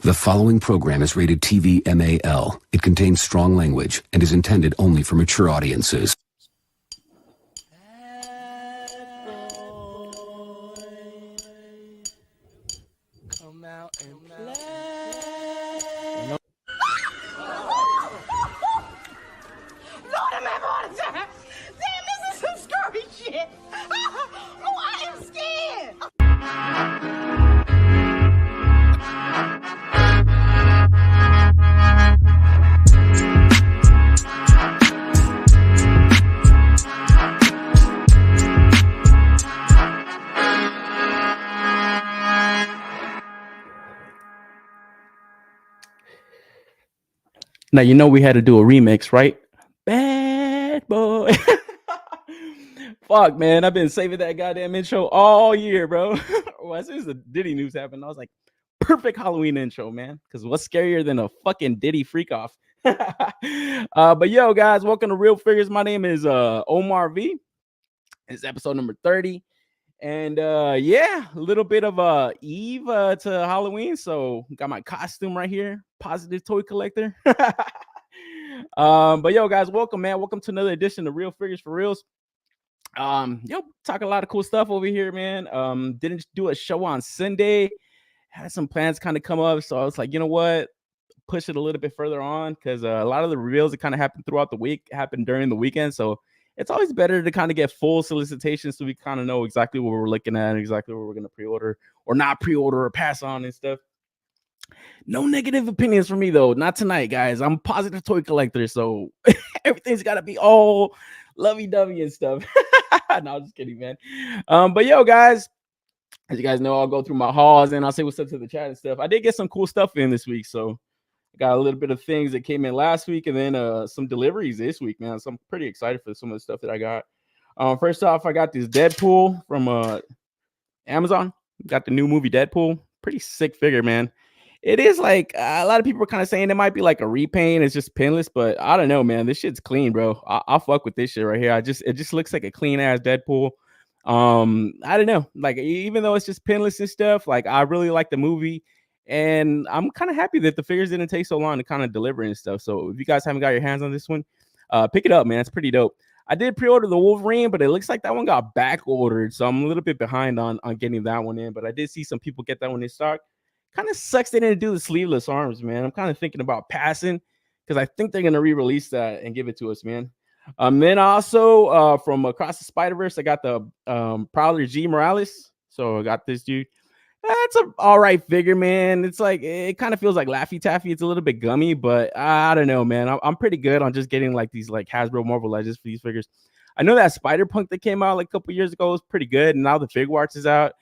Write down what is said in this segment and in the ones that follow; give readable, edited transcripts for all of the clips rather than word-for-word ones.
The following program is rated TV MAL. It contains strong language and is intended only for mature audiences. Come out and play. Lord, I'm having a heart attack. Damn, this is some scurry shit. Oh, I am scared. Now, you know we had to do a remix, right? Bad boy. Fuck, man. I've been saving that goddamn intro all year, bro. Well, as soon as the Diddy news happened, I was like, perfect Halloween intro, man. Because what's scarier than a fucking Diddy freak off? But yo, guys, welcome to Real Figures. My name is Omar V. It's episode number 30. And yeah, a little bit of Eve to Halloween. So got my costume right here. Positive toy collector. But yo, guys, welcome, man. Welcome to another edition of Real Figures for Reals. Yo, talk a lot of cool stuff over here, man. Didn't do a show on Sunday. Had some plans kind of come up, so I was like, you know what, push it a little bit further on, because a lot of the reveals that kind of happened throughout the week happened during the weekend. So it's always better to kind of get full solicitations so we kind of know exactly what we're looking at and exactly what we're going to pre-order or not pre-order or pass on and stuff. No negative opinions for me, though. Not tonight, guys. I'm a positive toy collector, so everything's got to be all lovey-dovey and stuff. No, I'm just kidding, man. But yo, guys, as you guys know, I'll go through my hauls and I'll say what's up to the chat and stuff. I did get some cool stuff in this week, so I got a little bit of things that came in last week and then some deliveries this week, man. So I'm pretty excited for some of the stuff that I got. First off, I got this Deadpool from Amazon. Got the new movie Deadpool. Pretty sick figure, man. It is like a lot of people are kind of saying it might be like a repaint. It's just pinless, but I don't know, man. This shit's clean, bro. I'll fuck with this shit right here. It just looks like a clean ass Deadpool. I don't know. Like, even though it's just pinless and stuff, like, I really like the movie, and I'm kind of happy that the figures didn't take so long to kind of deliver and stuff. So if you guys haven't got your hands on this one, pick it up, man. It's pretty dope. I did pre-order the Wolverine, but it looks like that one got back ordered, so I'm a little bit behind on getting that one in. But I did see some people get that one in stock. Kind of sucks they didn't do the sleeveless arms, man. I'm kind of thinking about passing because I think they're gonna re-release that and give it to us, man. Then also from Across the Spider-Verse, I got the Prowler G Morales. So I got this dude. That's an all right figure, man. It's like, it kind of feels like Laffy Taffy. It's a little bit gummy, but I don't know, man. I'm pretty good on just getting like these like Hasbro Marvel Legends for these figures. I know that Spider-Punk that came out like a couple years ago was pretty good, and now the Figuarts is out.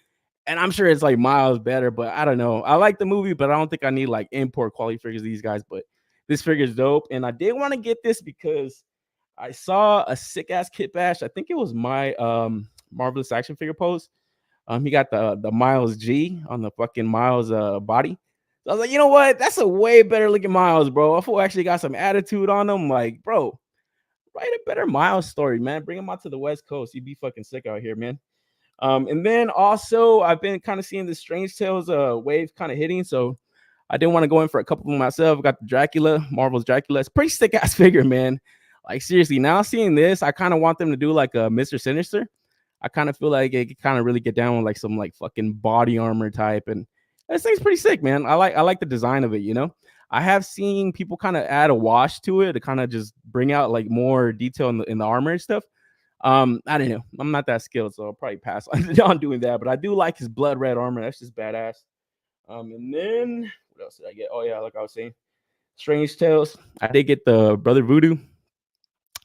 And I'm sure it's like miles better, but I don't know. I like the movie, but I don't think I need like import quality figures of these guys. But this figure is dope. And I did want to get this because I saw a sick ass Kit Bash. I think it was my Marvelous Action Figure post. He got the Miles G on the fucking Miles body. So I was like, you know what? That's a way better looking Miles, bro. I fool actually got some attitude on him. Like, bro, write a better Miles story, man. Bring him out to the West Coast. He'd be fucking sick out here, man. And then also I've been kind of seeing the Strange Tales wave kind of hitting, so I didn't want to go in for a couple of myself. I got the Dracula, Marvel's Dracula. It's pretty sick ass figure, man. Like, seriously, now seeing this, I kind of want them to do like a Mr. Sinister. I kind of feel like it could kind of really get down with like some like fucking body armor type, and this thing's pretty sick, man. I like the design of it, you know. I have seen people kind of add a wash to it to kind of just bring out like more detail in the armor and stuff. I don't know. I'm not that skilled, so I'll probably pass on doing that. But I do like his blood red armor. That's just badass. And then what else did I get? Oh yeah, like I was saying, Strange Tales. I did get the Brother Voodoo.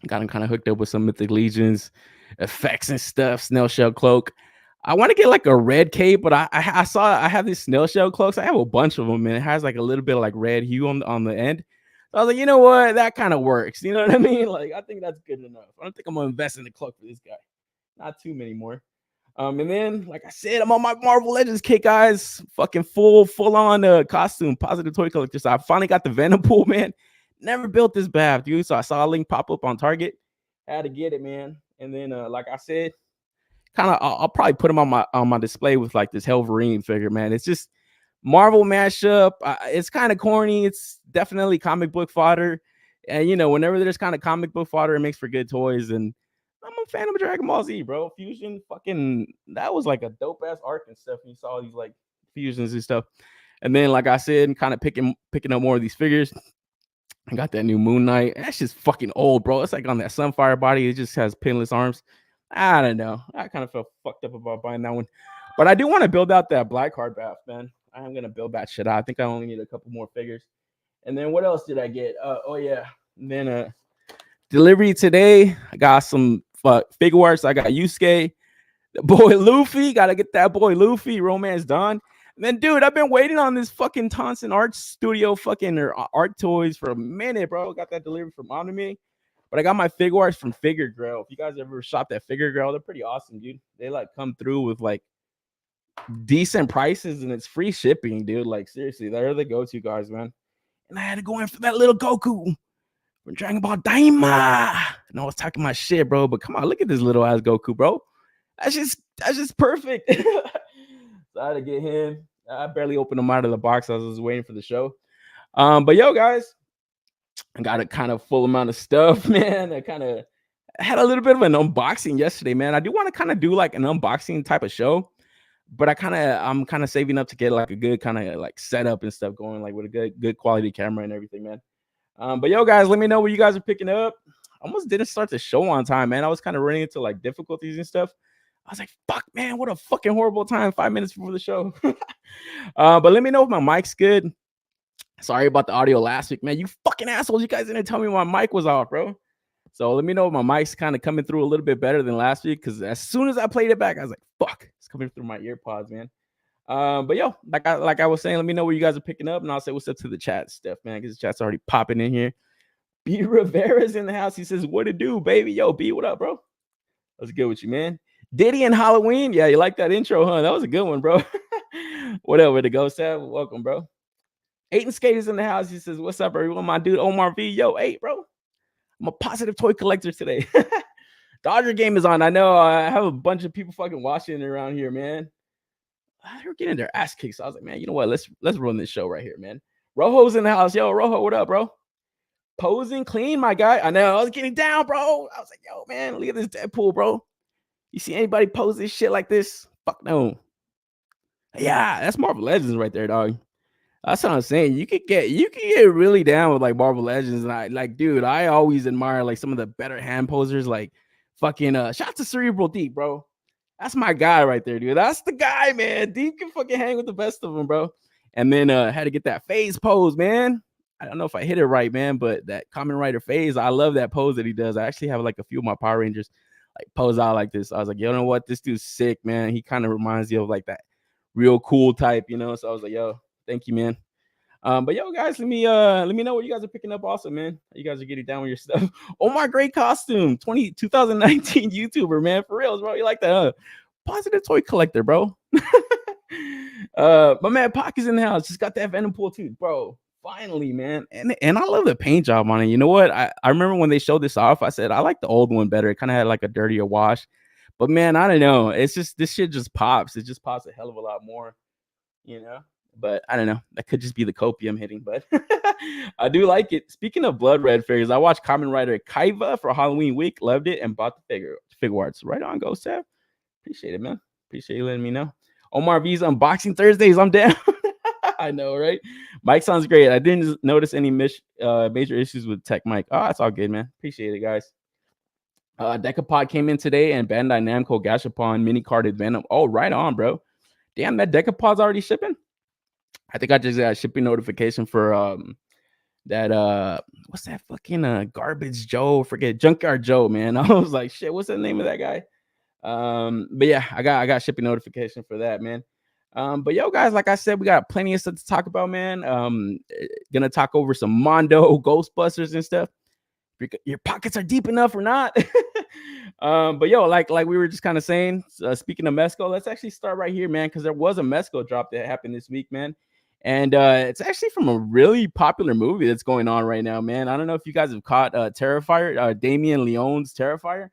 Got him kind of hooked up with some Mythic Legions effects and stuff. Snail shell cloak. I want to get like a red cape, but I saw I have these snail shell cloaks. I have a bunch of them, and it has like a little bit of like red hue on the end. So I was like, you know what? That kind of works. You know what I mean? Like, I think that's good enough. I don't think I'm going to invest in the cloak for this guy. Not too many more. And then, like I said, I'm on my Marvel Legends kit, guys. Fucking full on costume, positive toy collector. So I finally got the Venom pool, man. Never built this bath, dude. So I saw a link pop up on Target. Had to get it, man. And then, like I said, kind of, I'll probably put him on my display with like this Wolverine figure, man. It's just Marvel mashup. It's kind of corny. It's definitely comic book fodder. And you know, whenever there's kind of comic book fodder, it makes for good toys. And I'm a fan of Dragon Ball Z, bro. Fusion, fucking, that was like a dope ass arc and stuff. You saw these like fusions and stuff. And then, like I said, kind of picking up more of these figures. I got that new Moon Knight. That's just fucking old, bro. It's like on that Sunfire body. It just has pinless arms. I don't know. I kind of felt fucked up about buying that one. But I do want to build out that black card bath, man. I am going to build that shit out. I think I only need a couple more figures. And then what else did I get? Oh, yeah. And then delivery today. I got some figure arts. I got Yusuke. The boy Luffy. Got to get that boy Luffy. Romance Dawn. And then, dude, I've been waiting on this fucking Thompson Art Studio fucking art toys for a minute, bro. Got that delivered from Omni. But I got my figure arts from Figure Grill. If you guys ever shopped at Figure Grill, they're pretty awesome, dude. They like come through with like decent prices and it's free shipping, dude. Like seriously, they're the go-to guys, man. And I had to go in for that little Goku from Dragon Ball Daima. And I was talking my shit, bro. But come on, look at this little ass Goku, bro. That's just perfect. So I had to get him. I barely opened him out of the box. I was just waiting for the show. But yo, guys, I got a kind of full amount of stuff, man. I kind of had a little bit of an unboxing yesterday, man. I do want to kind of do like an unboxing type of show, but I'm kind of saving up to get like a good kind of like setup and stuff going, like with a good quality camera and everything, man. But yo, guys, let me know what you guys are picking up. I almost didn't start the show on time, man. I was kind of running into like difficulties and stuff. I was like, fuck, man, what a fucking horrible time. 5 minutes before the show. But let me know if my mic's good. Sorry about the audio last week, man. You fucking assholes. You guys didn't tell me my mic was off, bro. So let me know if my mic's kind of coming through a little bit better than last week. Because as soon as I played it back, I was like, fuck, it's coming through my ear pods, man. But yo, like I was saying, let me know what you guys are picking up. And I'll say what's up to the chat stuff, man. Because the chat's already popping in here. B Rivera's in the house. He says, what it do, baby? Yo, B, what up, bro? What's good with you, man? Diddy and Halloween. Yeah, you like that intro, huh? That was a good one, bro. Whatever the ghost have. Welcome, bro. Aiden Skaters in the house. He says, what's up, everyone? My dude Omar V. Yo, hey, bro. I'm a positive toy collector today. Dodger game is on. I know I have a bunch of people fucking watching around here, man. They're getting their ass kicked. So I was like, man, you know what? Let's run this show right here, man. Rojo's in the house. Yo, Rojo, what up, bro? Posing clean, my guy. I know. I was getting down, bro. I was like, yo, man, look at this Deadpool, bro. You see anybody pose this shit like this? Fuck no. Yeah, that's Marvel Legends right there, dog. That's what I'm saying. You could get really down with like Marvel Legends. And I like, dude, I always admire like some of the better hand posers, like fucking shout to Cerebral Deep, bro. That's my guy right there, dude. That's the guy, man. Deep can fucking hang with the best of them, bro. And then had to get that phase pose, man. I don't know if I hit it right, man, but that Kamen Rider phase, I love that pose that he does. I actually have like a few of my Power Rangers like pose out like this. I was like, you know what? This dude's sick, man. He kind of reminds you of like that real cool type, you know? So I was like, yo, thank you, man. But yo, guys, let me know what you guys are picking up also, man. You guys are getting down with your stuff. Oh, my great costume, 2019 YouTuber, man. For reals, bro. You like that, positive toy collector, bro. My man Pac is in the house. Just got that Venom pool too, bro. Finally, man. And I love the paint job on it. You know what? I remember when they showed this off, I said I like the old one better. It kind of had like a dirtier wash. But man, I don't know. It's just this shit just pops. It just pops a hell of a lot more, you know. But I don't know. That could just be the copium hitting, but I do like it. Speaking of blood red figures, I watched Kamen Rider Kaiba for Halloween week, loved it, and bought the figure arts. Right on, Ghost Tab. Appreciate it, man. Appreciate you letting me know. Omar V's unboxing Thursdays. I'm down. I know, right? Mike sounds great. I didn't notice any major issues with Tech Mike. Oh, that's all good, man. Appreciate it, guys. Decapod came in today, and Bandai Namco Gashapon mini carded Venom. Oh, right on, bro. Damn, that Decapod's already shipping. I think I just got a shipping notification for that what's that fucking garbage Joe? Forget Junkyard Joe, man. I was like, shit, what's the name of that guy? But yeah, I got shipping notification for that, man. But yo, guys, like I said, we got plenty of stuff to talk about, man. Gonna talk over some Mondo, Ghostbusters, and stuff. Your pockets are deep enough or not? But yo, like we were just kind of saying, speaking of Mezco, let's actually start right here, man, because there was a Mezco drop that happened this week, man. And it's actually from a really popular movie that's going on right now, man. I don't know if you guys have caught Terrifier, Damien Leone's Terrifier.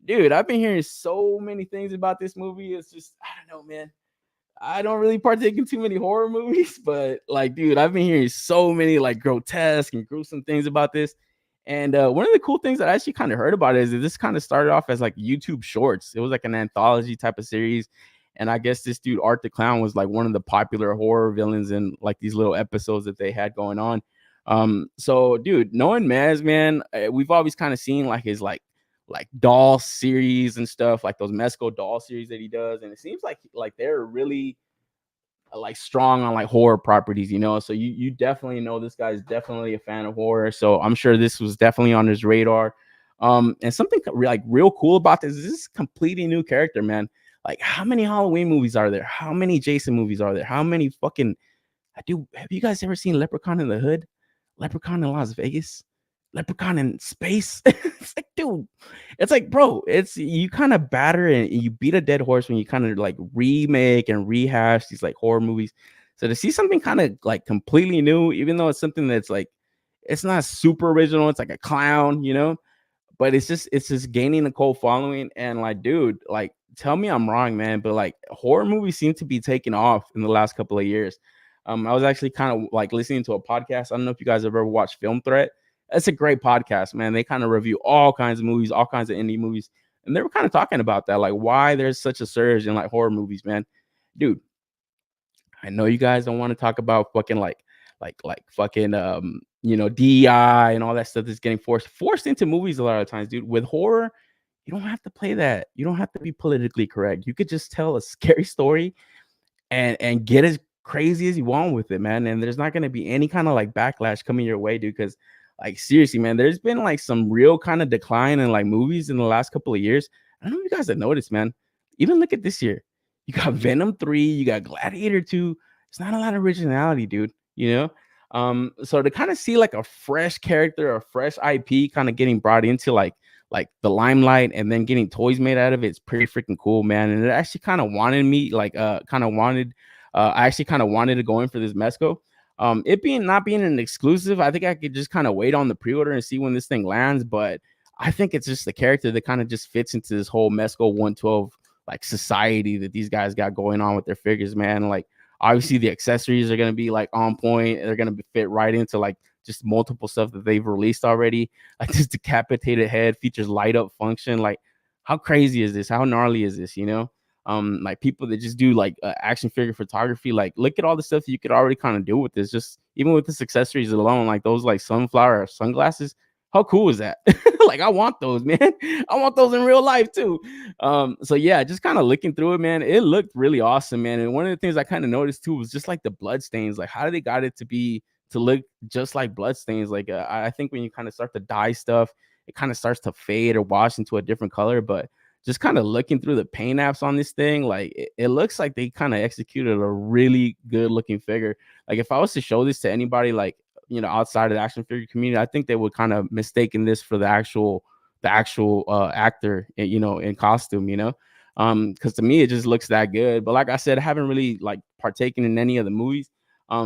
Dude, I've been hearing so many things about this movie. It's just, I don't know, man. I don't really partake in too many horror movies, but like, dude, I've been hearing so many like grotesque and gruesome things about this. And one of the cool things that I actually kind of heard about is that this kind of started off as like YouTube shorts. It was like an anthology type of series. And I guess this dude, Art the Clown, was like one of the popular horror villains in like these little episodes that they had going on. So dude, knowing Mez, man, we've always kind of seen like his like doll series and stuff, like those Mesco doll series that he does. And it seems like they're really like strong on like horror properties, you know. So you definitely know this guy's definitely a fan of horror. So I'm sure this was definitely on his radar. And something like real cool about this is completely new character, man. Like, how many Halloween movies are there? How many Jason movies are there? How many fucking have you guys ever seen Leprechaun in the Hood? Leprechaun in Las Vegas? Leprechaun in space? It's like, dude, it's like, bro, it's you kind of batter and you beat a dead horse when you kind of like remake and rehash these like horror movies. So to see something kind of like completely new, even though it's something that's like it's not super original, it's like a clown, you know, but it's just gaining a cult following. And like, dude, like, tell me I'm wrong, man, but like horror movies seem to be taking off in the last couple of years. I was actually kind of like listening to a podcast. I don't know if you guys have ever watched Film Threat. It's a great podcast, man. They kind of review all kinds of movies, all kinds of indie movies, and they were kind of talking about that, like why there's such a surge in like horror movies, man. Dude, I know you guys don't want to talk about fucking like fucking you know, DEI and all that stuff that's getting forced into movies a lot of times, dude. With horror, you don't have to play that. You don't have to be politically correct. You could just tell a scary story and get as crazy as you want with it, man. And there's not going to be any kind of like backlash coming your way, dude. Because like seriously, man, there's been like some real kind of decline in like movies in the last couple of years. I don't know if you guys have noticed, man. Even look at this year. You got Venom 3, you got Gladiator 2. It's not a lot of originality, dude. You know? So to kind of see like a fresh character, a fresh IP kind of getting brought into like the limelight and then getting toys made out of it, it's pretty freaking cool, man. And it actually kind of wanted me, like I actually kind of wanted to go in for this Mesco. It being not being an exclusive, I think I could just kind of wait on the pre-order and see when this thing lands. But I think it's just the character that kind of just fits into this whole Mesco 112 like society that these guys got going on with their figures, man. Like obviously the accessories are gonna be like on point. They're gonna fit right into like just multiple stuff that they've released already. Like this decapitated head features light up function. Like how crazy is this? How gnarly is this? You know, like people that just do like action figure photography. Like look at all the stuff you could already kind of do with this. Just even with this accessories alone, like those like sunflower sunglasses. How cool is that? Like I want those, man. I want those in real life too. So yeah, just kind of looking through it, man. It looked really awesome, man. And one of the things I kind of noticed too was just like the blood stains. Like how they got it to look just like blood stains. Like I think when you kind of start to dye stuff, it kind of starts to fade or wash into a different color. But just kind of looking through the paint apps on this thing, like it looks like they kind of executed a really good looking figure. Like if I was to show this to anybody, like, you know, outside of the action figure community, I think they would kind of mistaken this for the actual actor, you know, in costume, you know, because to me it just looks that good. But like I said, I haven't really like partaken in any of the movies.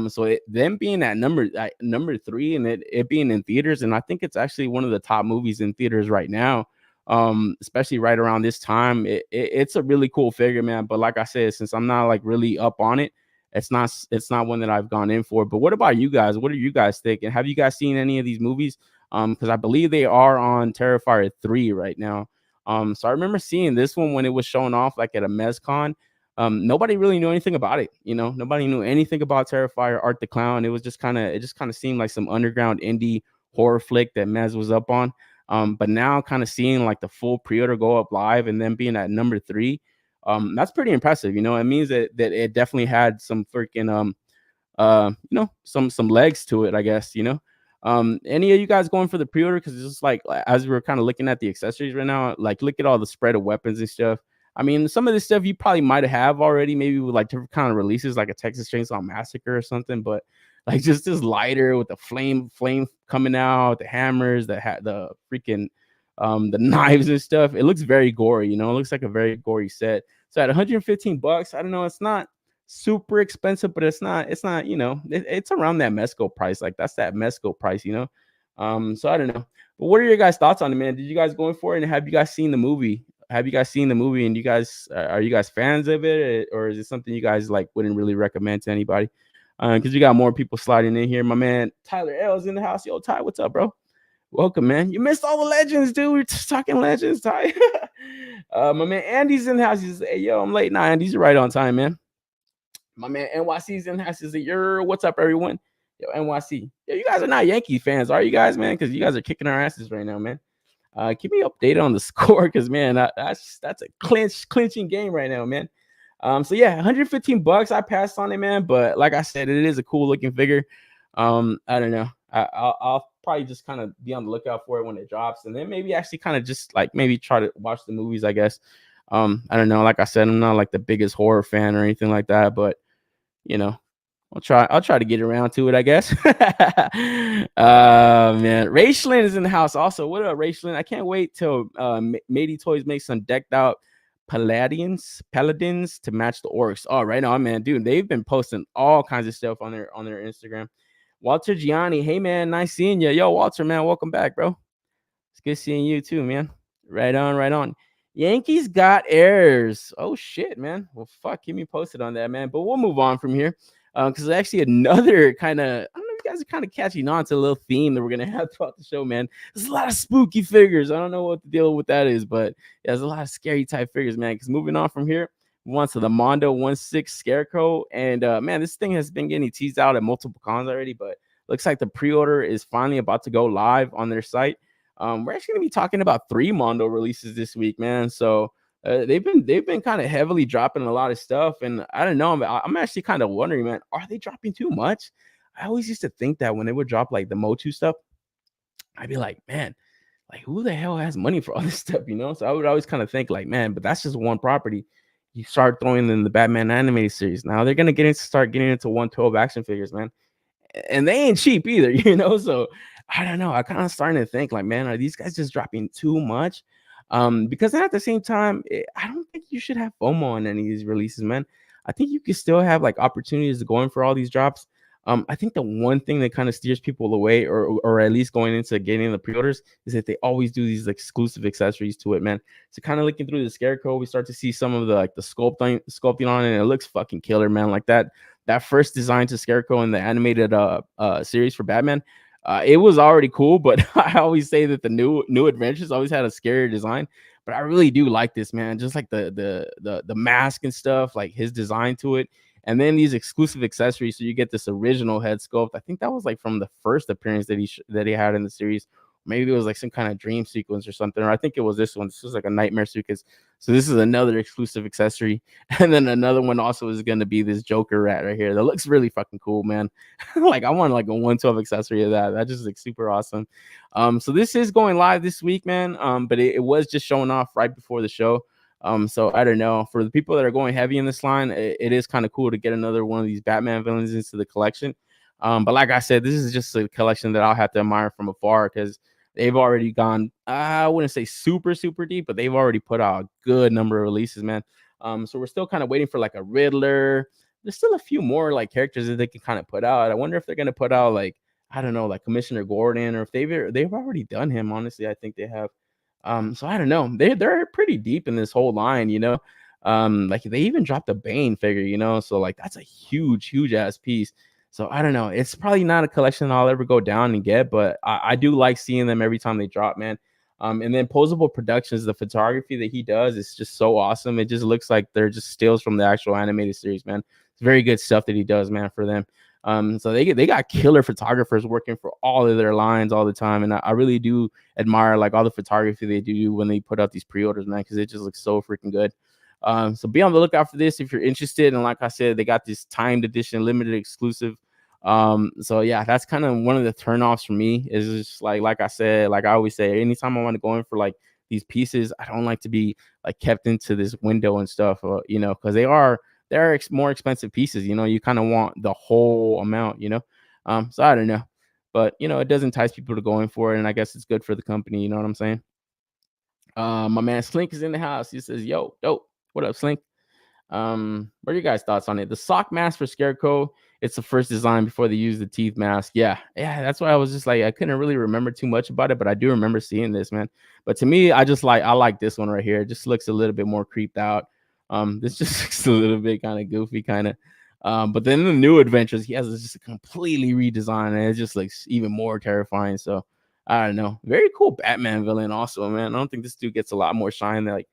So them being at number 3 and it being in theaters, and I think it's actually one of the top movies in theaters right now. Especially right around this time, it's a really cool figure, man. But like I said, since I'm not like really up on it, it's not one that I've gone in for. But what about you guys? What are you guys thinking? Have you guys seen any of these movies? Because I believe they are on Terrifier 3 right now. So I remember seeing this one when it was shown off like at a MezCon. Nobody really knew anything about it, you know. Nobody knew anything about Terrifier, Art the Clown. It just kind of seemed like some underground indie horror flick that Mez was up on. But now kind of seeing like the full pre-order go up live and then being at number 3, that's pretty impressive. You know, it means that it definitely had some freaking you know, some legs to it, I guess, you know. Any of you guys going for the pre-order? Because it's just like as we're kind of looking at the accessories right now, like look at all the spread of weapons and stuff. I mean, some of this stuff you probably might have already, maybe with like different kind of releases, like a Texas Chainsaw Massacre or something. But like just this lighter with the flame coming out, the hammers, the freaking the knives and stuff. It looks very gory, you know. It looks like a very gory set. So at $115, I don't know, it's not super expensive, but it's not, you know, it's around that Mesco price. Like that's that Mesco price, you know. So I don't know. But what are your guys' thoughts on it, man? Did you guys going for it? And have you guys seen the movie? have you guys seen the movie, and you guys are you guys fans of it, or is it something you guys like wouldn't really recommend to anybody? Because we got more people sliding in here. My man Tyler L's in the house. Yo, Ty, what's up, bro? Welcome, man. You missed all the legends, dude. We're just talking legends, Ty. My man Andy's in the house. He says, hey, yo, I'm late. Nah, Andy's right on time, man. My man NYC's in the house. He says, what's up, everyone? Yo, NYC. Yo, you guys are not Yankee fans, are you guys, man? Because you guys are kicking our asses right now, man. Keep me updated on the score, because man, that's a clinching game right now, man. So yeah, $115. I passed on it, man. But like I said, it is a cool looking figure. I don't know. I'll probably just kind of be on the lookout for it when it drops, and then maybe actually kind of just like maybe try to watch the movies, I guess. I don't know. Like I said, I'm not like the biggest horror fan or anything like that, but you know, I'll try to get around to it, I guess. Man, Raishlin is in the house also. What up, Raishlin? I can't wait till Matey Toys makes some decked out paladins to match the orcs. Oh, right on, man, dude. They've been posting all kinds of stuff on their Instagram. Walter Gianni, hey man, nice seeing you. Yo, Walter, man, welcome back, bro. It's good seeing you too, man. Right on, right on. Yankees got heirs. Oh shit, man. Well, fuck, keep me posted on that, man. But we'll move on from here. Because actually another kind of, I don't know if you guys are kind of catching on to a little theme that we're gonna have throughout the show, man. There's a lot of spooky figures. I don't know what the deal with that is, but yeah, there's a lot of scary type figures, man. Because moving on from here, we want to the Mondo 1/6 Scarecrow, and man, this thing has been getting teased out at multiple cons already, but looks like the pre-order is finally about to go live on their site. We're actually gonna be talking about 3 Mondo releases this week, man. So they've been kind of heavily dropping a lot of stuff, and I don't know. I'm actually kind of wondering, man, are they dropping too much? I always used to think that when they would drop like the Motu stuff, I'd be like, man, like who the hell has money for all this stuff, you know? So I would always kind of think like, man, but that's just one property. You start throwing in the Batman animated series. Now they're gonna start getting into 112 action figures, man, and they ain't cheap either, you know. So I don't know. I kind of starting to think like, man, are these guys just dropping too much? Because then at the same time, I don't think you should have FOMO on any of these releases, man. I think you can still have like opportunities to go in for all these drops. I think the one thing that kind of steers people away, or at least going into getting the pre-orders, is that they always do these exclusive accessories to it, man. So kind of looking through the Scarecrow, we start to see some of the like the sculpting on it, and it looks fucking killer, man. Like that first design to Scarecrow in the animated series for Batman. It was already cool, but I always say that the new adventures always had a scarier design. But I really do like this, man. Just like the mask and stuff, like his design to it, and then these exclusive accessories. So you get this original head sculpt. I think that was like from the first appearance that he had in the series. Maybe it was like some kind of dream sequence or something, or I think it was this one. This was like a nightmare sequence. So this is another exclusive accessory, and then another one also is going to be this Joker rat right here. That looks really fucking cool, man. Like I want like a 112 accessory of that. That just like super awesome. So this is going live this week, man. But it was just showing off right before the show. So I don't know. For the people that are going heavy in this line, it is kind of cool to get another one of these Batman villains into the collection. But like I said, this is just a collection that I'll have to admire from afar, because they've already gone, I wouldn't say super, super deep, but they've already put out a good number of releases, man. So we're still kind of waiting for like a Riddler. There's still a few more like characters that they can kind of put out. I wonder if they're going to put out like, I don't know, like Commissioner Gordon, or if they've already done him. Honestly, I think they have. So I don't know. They're pretty deep in this whole line, you know. Like they even dropped a Bane figure, you know. So like that's a huge ass piece. So I don't know. It's probably not a collection I'll ever go down and get, but I do like seeing them every time they drop, man. And then Posable Productions, the photography that he does is just so awesome. It just looks like they're just stills from the actual animated series, man. It's very good stuff that he does, man, for them. So they got killer photographers working for all of their lines all the time, and I really do admire like all the photography they do when they put out these pre-orders, man, because it just looks so freaking good. So be on the lookout for this if you're interested. And like I said, they got this timed edition limited exclusive. So yeah, that's kind of one of the turnoffs for me, is just like I said, like I always say, anytime I want to go in for like these pieces, I don't like to be like kept into this window and stuff, you know, because they're more expensive pieces, you know. You kind of want the whole amount, you know. So I don't know, but you know, it does entice people to go in for it, and I guess it's good for the company, you know what I'm saying? My man Slink is in the house. He says, yo, dope. What up, Slink? What are you guys' thoughts on it? The sock mask for Scarecrow it's the first design before they use the teeth mask. Yeah, that's why I was just like, I couldn't really remember too much about it, but I do remember seeing this, man. But to me, I like this one right here. It just looks a little bit more creeped out. This just looks a little bit kind of goofy, kind of. But then the new adventures, he has just a completely redesigned, and it just looks even more terrifying. So I don't know. Very cool Batman villain, also, man. I don't think this dude gets a lot more shine than, like,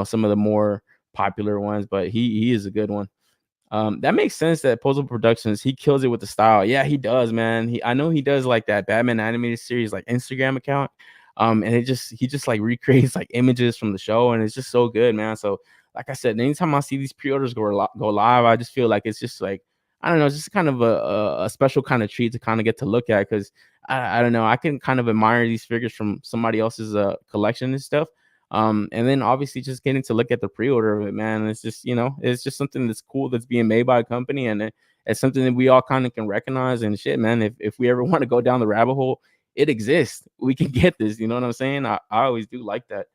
some of the more popular ones, but he is a good one. That makes sense that Puzzle Productions, he kills it with the style. Yeah, he does, man. I know he does like that Batman animated series, like Instagram account. And he just like recreates like images from the show, and it's just so good, man. So like I said, anytime I see these pre-orders go live, I just feel like it's just like, I don't know, it's just kind of a special kind of treat to kind of get to look at, because I don't know, I can kind of admire these figures from somebody else's collection and stuff. And then obviously just getting to look at the pre-order of it, man. It's just, it's just something that's cool that's being made by a company, and it's something that we all kind of can recognize. And shit, man, if we ever want to go down the rabbit hole, it exists. We can get this. You know what I'm saying? I always do like that.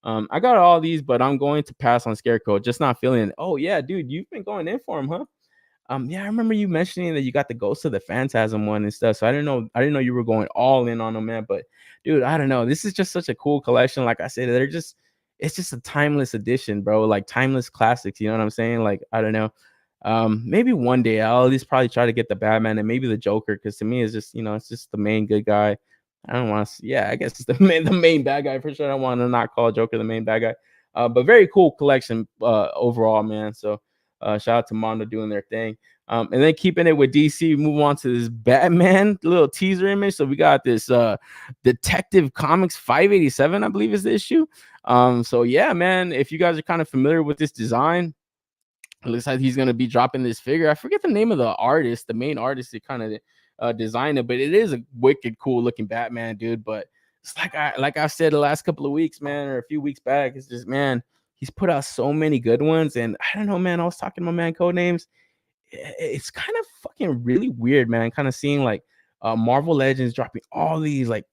I got all these, but I'm going to pass on Scarecrow. Just not feeling it. Oh yeah, dude, you've been going in for him, huh? Yeah, I remember you mentioning that you got the Ghost of the Phantasm one and stuff. So I didn't know you were going all in on them, man. But dude, I don't know. This is just such a cool collection. Like I said, it's just a timeless edition, bro. Like timeless classics. You know what I'm saying? Like, I don't know. Maybe one day I'll at least probably try to get the Batman and maybe the Joker, because to me it's just, it's just the main good guy. I don't want to. Yeah, I guess it's the main bad guy for sure. I don't want to not call Joker the main bad guy. But very cool collection overall, man. So shout out to Mondo doing their thing. And then keeping it with DC, move on to this Batman little teaser image. So we got this Detective Comics 587, I believe is the issue. So yeah, man, if you guys are kind of familiar with this design, it looks like he's gonna be dropping this figure. I forget the name of the artist, the main artist that kind of designed it, but it is a wicked cool looking Batman, dude. But it's like I said the last couple of weeks, man, or a few weeks back, it's just, man, he's put out so many good ones. And I don't know, man, I was talking to my man Codenames. It's kind of fucking really weird, man, kind of seeing like Marvel Legends dropping all these like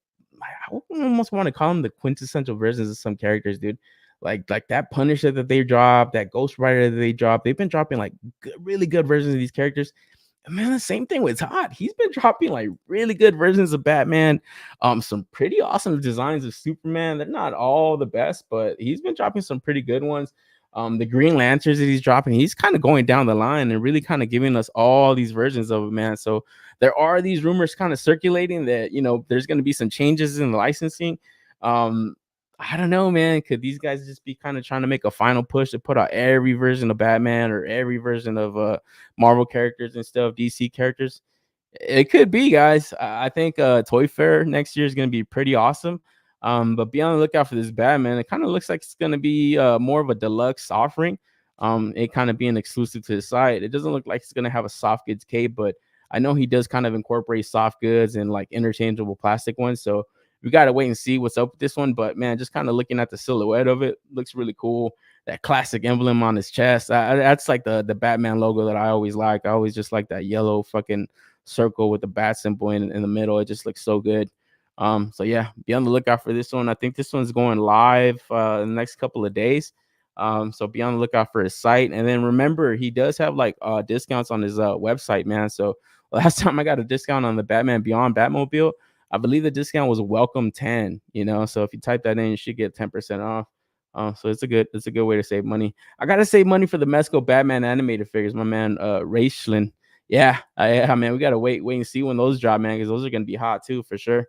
I almost want to call them the quintessential versions of some characters, dude. Like that Punisher that they dropped, that Ghost Rider that they dropped. They've been dropping like really good versions of these characters. And man, the same thing with Todd. He's been dropping like really good versions of Batman. Some pretty awesome designs of Superman. They're not all the best, but he's been dropping some pretty good ones. The Green Lanterns that he's dropping, he's kind of going down the line and really kind of giving us all these versions of it, man. So there are these rumors kind of circulating that, there's going to be some changes in the licensing. I don't know, man. Could these guys just be kind of trying to make a final push to put out every version of Batman or every version of Marvel characters and stuff, DC characters? It could be, guys. I think Toy Fair next year is going to be pretty awesome. But be on the lookout for this Batman. It kind of looks like it's going to be more of a deluxe offering. It kind of being exclusive to the site. It doesn't look like it's going to have a soft goods cape, but I know he does kind of incorporate soft goods and like interchangeable plastic ones. So we got to wait and see what's up with this one. But man, just kind of looking at the silhouette of it, looks really cool. That classic emblem on his chest. That's like the Batman logo that I always like. I always just like that yellow fucking circle with the bat symbol in the middle. It just looks so good. So yeah, be on the lookout for this one. I think this one's going live in the next couple of days. So be on the lookout for his site. And then remember, he does have like discounts on his website, man. So last time I got a discount on the Batman Beyond Batmobile, I believe the discount was welcome 10, so if you type that in, you should get 10% off. So it's a good way to save money. I gotta save money for the Mezco Batman animated figures, my man Raishlin. Yeah, man, we gotta wait and see when those drop, man, because those are gonna be hot too for sure.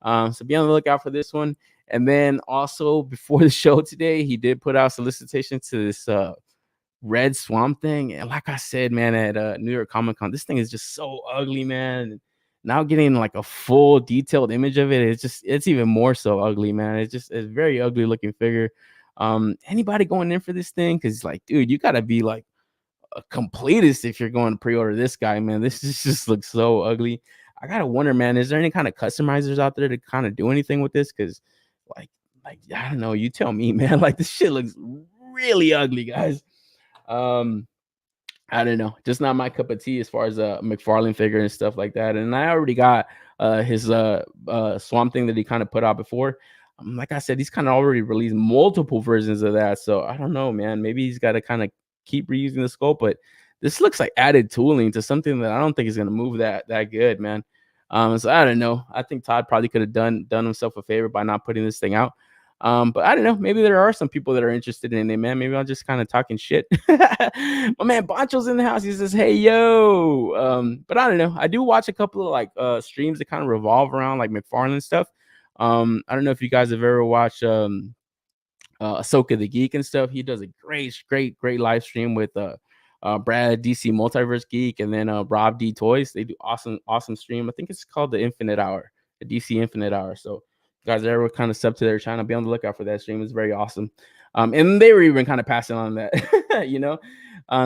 So be on the lookout for this one. And then also before the show today, he did put out solicitation to this Red Swamp Thing. And like I said, man, at New York Comic Con, this thing is just so ugly, man. Now getting like a full detailed image of it, it's even more so ugly, man. It's very ugly looking figure. Anybody going in for this thing? Because like, dude, you gotta be like a completist if you're going to pre-order this guy, man. This just looks so ugly. I gotta wonder, man, is there any kind of customizers out there to kind of do anything with this? Because like I don't know, you tell me, man. Like this shit looks really ugly, guys. I don't know, just not my cup of tea as far as a McFarlane figure and stuff like that. And I already got his Swamp Thing that he kind of put out before. Like I said, he's kind of already released multiple versions of that. So I don't know, man. Maybe he's got to kind of keep reusing the scope, but this looks like added tooling to something that I don't think is gonna move that good, man. So I don't know. I think Todd probably could have done himself a favor by not putting this thing out. But I don't know. Maybe there are some people that are interested in it, man. Maybe I'm just kind of talking shit. My man Boncho's in the house. He says, "Hey, yo." But I don't know. I do watch a couple of like streams that kind of revolve around like McFarlane stuff. I don't know if you guys have ever watched Ahsoka the Geek and stuff. He does a great live stream with Brad DC Multiverse Geek and then Rob D Toys. They do awesome stream. I think it's called the Infinite Hour, the DC Infinite Hour. So guys that ever kind of sub to their channel, be on the lookout for that stream. It's very awesome. And they were even kind of passing on that, you know.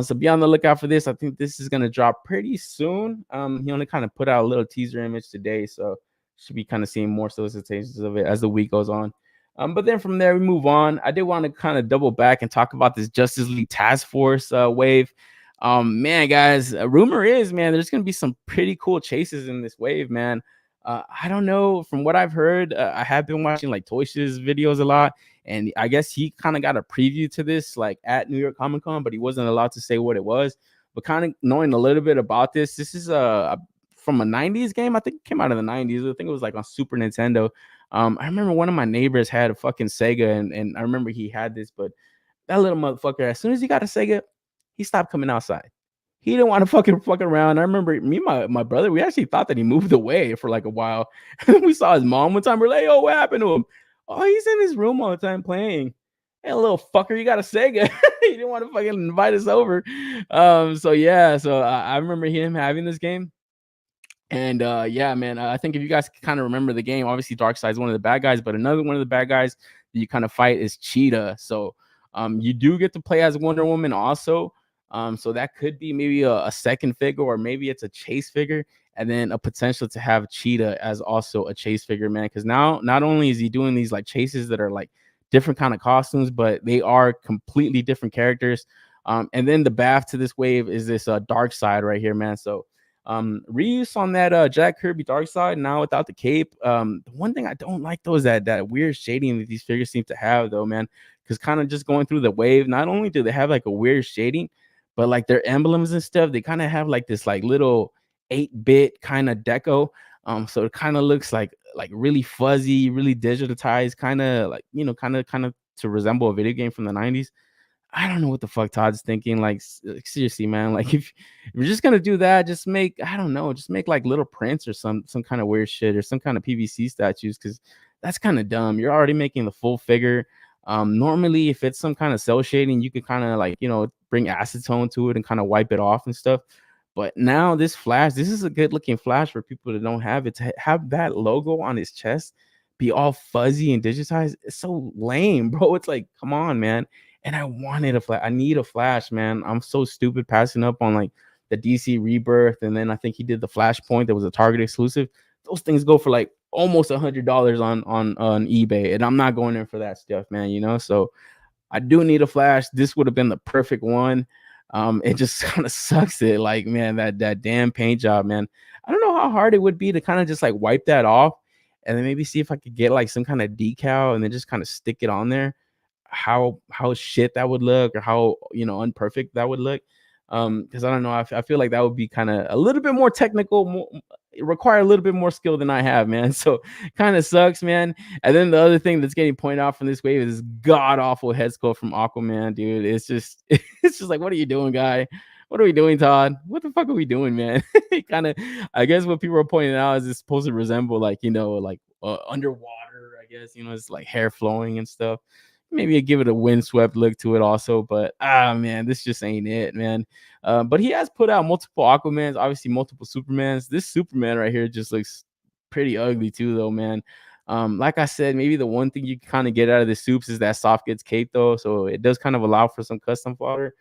So be on the lookout for this. I think this is gonna drop pretty soon. He only kind of put out a little teaser image today, so should be kind of seeing more solicitations of it as the week goes on. But then from there we move on. I did want to kind of double back and talk about this Justice League Task Force wave. Man, guys, rumor is, man, there's gonna be some pretty cool chases in this wave, man. I don't know. From what I've heard, I have been watching like Toysha's videos a lot, and I guess he kind of got a preview to this like at New York Comic Con, but he wasn't allowed to say what it was. But kind of knowing a little bit about this is from a 90s game. I think it came out of the 90s. I think it was like on Super Nintendo. I remember one of my neighbors had a fucking Sega, and I remember he had this, but that little motherfucker, as soon as he got a Sega, he stopped coming outside. He didn't want to fucking around. I remember me and my brother, we actually thought that he moved away for like a while. We saw his mom one time. We're like, "Yo, what happened to him?" "Oh, he's in his room all the time playing." "Hey, little fucker, you got a Sega." He didn't want to fucking invite us over. So yeah, so I remember him having this game. And yeah, man, I think if you guys kind of remember the game, obviously Darkseid is one of the bad guys, but another one of the bad guys that you kind of fight is Cheetah. So you do get to play as Wonder Woman also. So that could be maybe a second figure, or maybe it's a chase figure, and then a potential to have Cheetah as also a chase figure, man. Because now not only is he doing these like chases that are like different kind of costumes, but they are completely different characters. And then the bath to this wave is this Darkseid right here, man. So reuse on that Jack Kirby Darkseid now without the cape. The one thing I don't like though is that weird shading that these figures seem to have though, man. Because kind of just going through the wave, not only do they have like a weird shading, but like their emblems and stuff, they kind of have like this like little 8-bit kind of deco. So it kind of looks like really fuzzy, really digitized, kind of like, you know, kind of to resemble a video game from the 90s. I don't know what the fuck Todd's thinking. Like seriously, man. Like if you're just gonna do that, just make, I don't know, just make like little prints or some kind of weird shit, or some kind of PVC statues, because that's kind of dumb. You're already making the full figure. Normally, if it's some kind of cell shading, you could kind of like, you know, bring acetone to it and kind of wipe it off and stuff. But now this Flash, this is a good looking Flash for people that don't have it. To have that logo on his chest be all fuzzy and digitized, it's so lame, bro. It's like, come on, man. And I wanted a Flash. I need a Flash, man. I'm so stupid passing up on like the DC Rebirth, and then I think he did the Flashpoint that was a Target exclusive. Those things go for like almost $100 on eBay, and I'm not going there for that stuff, man. You know, so I do need a Flash. This would have been the perfect one. It just kind of sucks it, like, man, that damn paint job, man. I don't know how hard it would be to kind of just like wipe that off, and then maybe see if I could get like some kind of decal and then just kind of stick it on there. How shit that would look, or how, you know, unperfect that would look. Because I don't know, I feel like that would be kind of a little bit more technical, require a little bit more skill than I have, man. So kind of sucks, man. And then the other thing that's getting pointed out from this wave is god awful head sculpt from Aquaman, dude. It's just it's just like, what are you doing, guy? What are we doing, Todd? What the fuck are we doing, man? Kind of, I guess what people are pointing out is it's supposed to resemble like, you know, like underwater, I guess, you know, it's like hair flowing and stuff. Maybe I give it a windswept look to it also, but man, this just ain't it, man. But he has put out multiple Aquamans, obviously multiple Supermans. This Superman right here just looks pretty ugly too, though, man. Like I said, maybe the one thing you kind of get out of the soups is that soft gets cape though, so it does kind of allow for some custom fodder.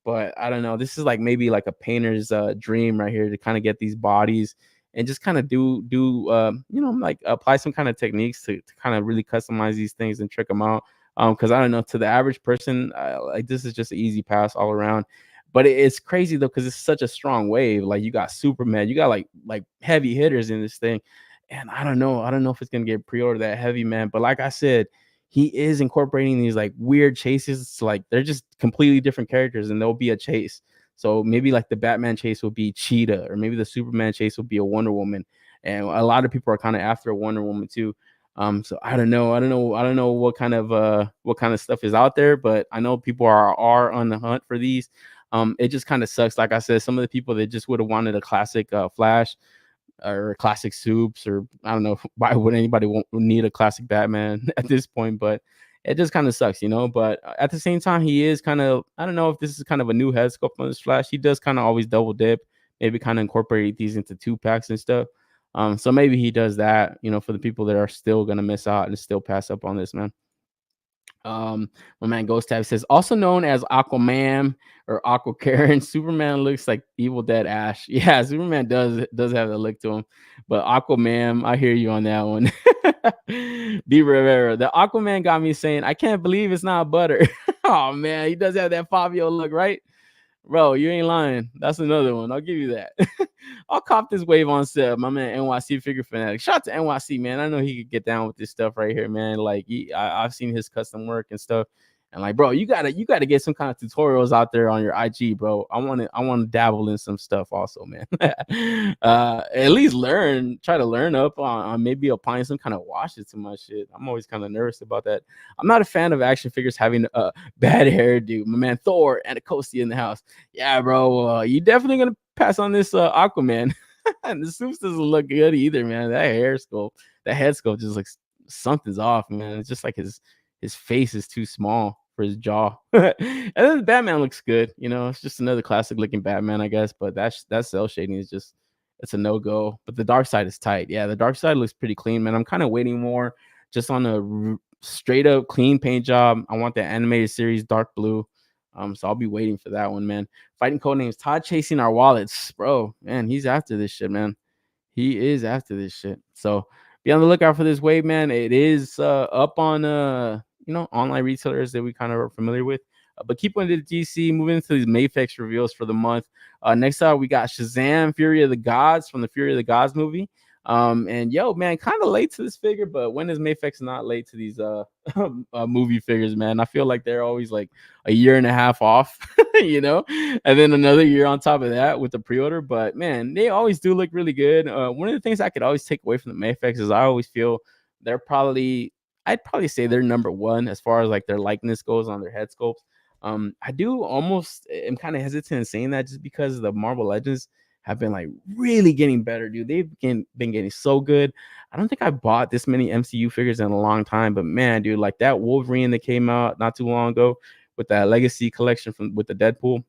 But I don't know, this is like maybe like a painter's dream right here, to kind of get these bodies and just kind of do you know, like apply some kind of techniques to kind of really customize these things and trick them out. Because I don't know, to the average person, like this is just an easy pass all around. But it's crazy though, because it's such a strong wave. Like you got Superman, you got like heavy hitters in this thing, and I don't know if it's gonna get pre-ordered that heavy, man. But like I said, he is incorporating these like weird chases. It's like they're just completely different characters, and there'll be a chase. So maybe like the Batman chase will be Cheetah, or maybe the Superman chase will be a Wonder Woman. And a lot of people are kind of after a Wonder Woman too. So I don't know what kind of stuff is out there, but I know people are on the hunt for these. It just kind of sucks. Like I said, some of the people that just would have wanted a classic Flash or classic Soups, or I don't know why would anybody need a classic Batman at this point, but it just kind of sucks, you know. But at the same time, he is kind of, I don't know if this is kind of a new head sculpt on this Flash. He does kind of always double dip, maybe kind of incorporate these into 2-packs and stuff. So maybe he does that, you know, for the people that are still gonna miss out and still pass up on this, man. My man Ghost Tab says, also known as Aquaman or Aqua Karen, Superman looks like Evil Dead Ash. Yeah, Superman does have a look to him, but Aquaman, I hear you on that one. D Rivera, the Aquaman got me saying, I can't believe it's not butter. Oh man, he does have that Fabio look, right? Bro, you ain't lying. That's another one. I'll give you that. I'll cop this wave on sale. My man NYC Figure Fanatic. Shout out to NYC, man. I know he could get down with this stuff right here, man. Like I've seen his custom work and stuff. And like, bro, you gotta get some kind of tutorials out there on your IG, bro. I want to dabble in some stuff also, man. At least try to learn up on maybe applying some kind of washes to my shit. I'm always kind of nervous about that. I'm not a fan of action figures having a bad hairdo. My man Thor and a Coastie in the house. Yeah, bro. You definitely gonna pass on this Aquaman. And the suits doesn't look good either, man. That head sculpt just like something's off, man. It's just like his face is too small for his jaw. And then the Batman looks good, you know. It's just another classic looking Batman, I guess. But that cell shading is just, it's a no-go. But the dark side is tight. Yeah, the dark side looks pretty clean, man. I'm kind of waiting more just on a straight up clean paint job. I want the animated series dark blue. So I'll be waiting for that one, man. Fighting code names Todd chasing our wallets, bro. Man, he's after this shit, man. He is after this shit. So be on the lookout for this wave, man. It is up on online retailers that we kind of are familiar with. But keep on to the DC, moving into these MAFEX reveals for the month. Next up, we got Shazam, Fury of the Gods from the Fury of the Gods movie. And yo, man, kind of late to this figure, but when is MAFEX not late to these movie figures, man? I feel like they're always like a year and a half off, you know, and then another year on top of that with the pre-order. But man, they always do look really good. One of the things I could always take away from the MAFEX is I always feel I'd probably say they're number one as far as like their likeness goes on their head sculpts. I do almost am kind of hesitant in saying that just because the Marvel Legends have been like really getting better, dude. They've been getting so good. I don't think I bought this many MCU figures in a long time, but man, dude, like that Wolverine that came out not too long ago with that Legacy collection with the Deadpool.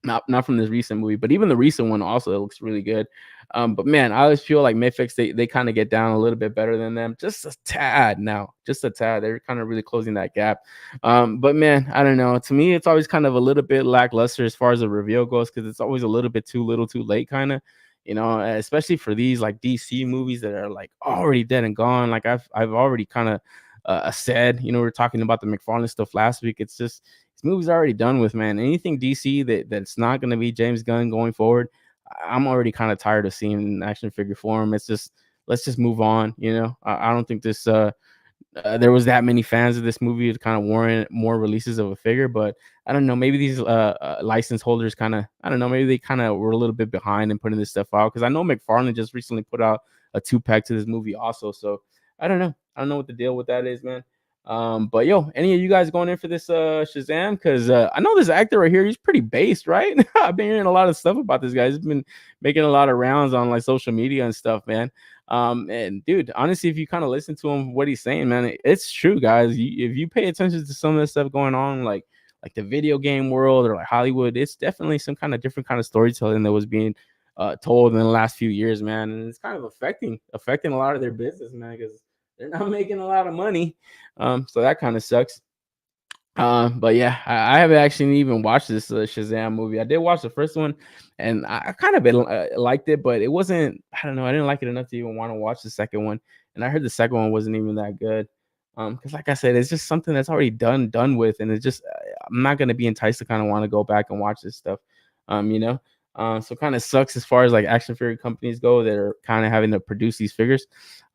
Not from this recent movie, but even the recent one also looks really good. But man, I always feel like MAFEX, they kind of get down a little bit better than them, just a tad now, just a tad. They're kind of really closing that gap. But man, I don't know. To me, it's always kind of a little bit lackluster as far as the reveal goes, because it's always a little bit too little, too late, kind of. You know, especially for these like DC movies that are like already dead and gone. Like I've already kind of said, you know, we were talking about the McFarlane stuff last week. It's just, this movie's already done with, man. Anything DC that's not going to be James Gunn going forward, I'm already kind of tired of seeing in action figure form. It's just, let's just move on. You know, I don't think this there was that many fans of this movie to kind of warrant more releases of a figure. But I don't know, maybe these license holders kind of, I don't know, maybe they kind of were a little bit behind in putting this stuff out, because I know McFarlane just recently put out a 2-pack to this movie also. So I don't know what the deal with that is, man. But yo, any of you guys going in for this Shazam? Because I know this actor right here, he's pretty based, right? I've been hearing a lot of stuff about this guy. He's been making a lot of rounds on like social media and stuff, man. And dude, honestly, if you kind of listen to him, what he's saying, man, it's true, guys. If you pay attention to some of the stuff going on, like the video game world or like Hollywood, it's definitely some kind of different kind of storytelling that was being told in the last few years, man. And it's kind of affecting a lot of their business, man, because they're not making a lot of money. So that kind of sucks. But yeah, I haven't actually even watched this Shazam movie. I did watch the first one, and I kind of liked it, but it wasn't, I don't know, I didn't like it enough to even want to watch the second one. And I heard the second one wasn't even that good. Because like I said, it's just something that's already done with, and it's just, I'm not going to be enticed to kind of want to go back and watch this stuff. You know? So kind of sucks as far as like action figure companies go that are kind of having to produce these figures.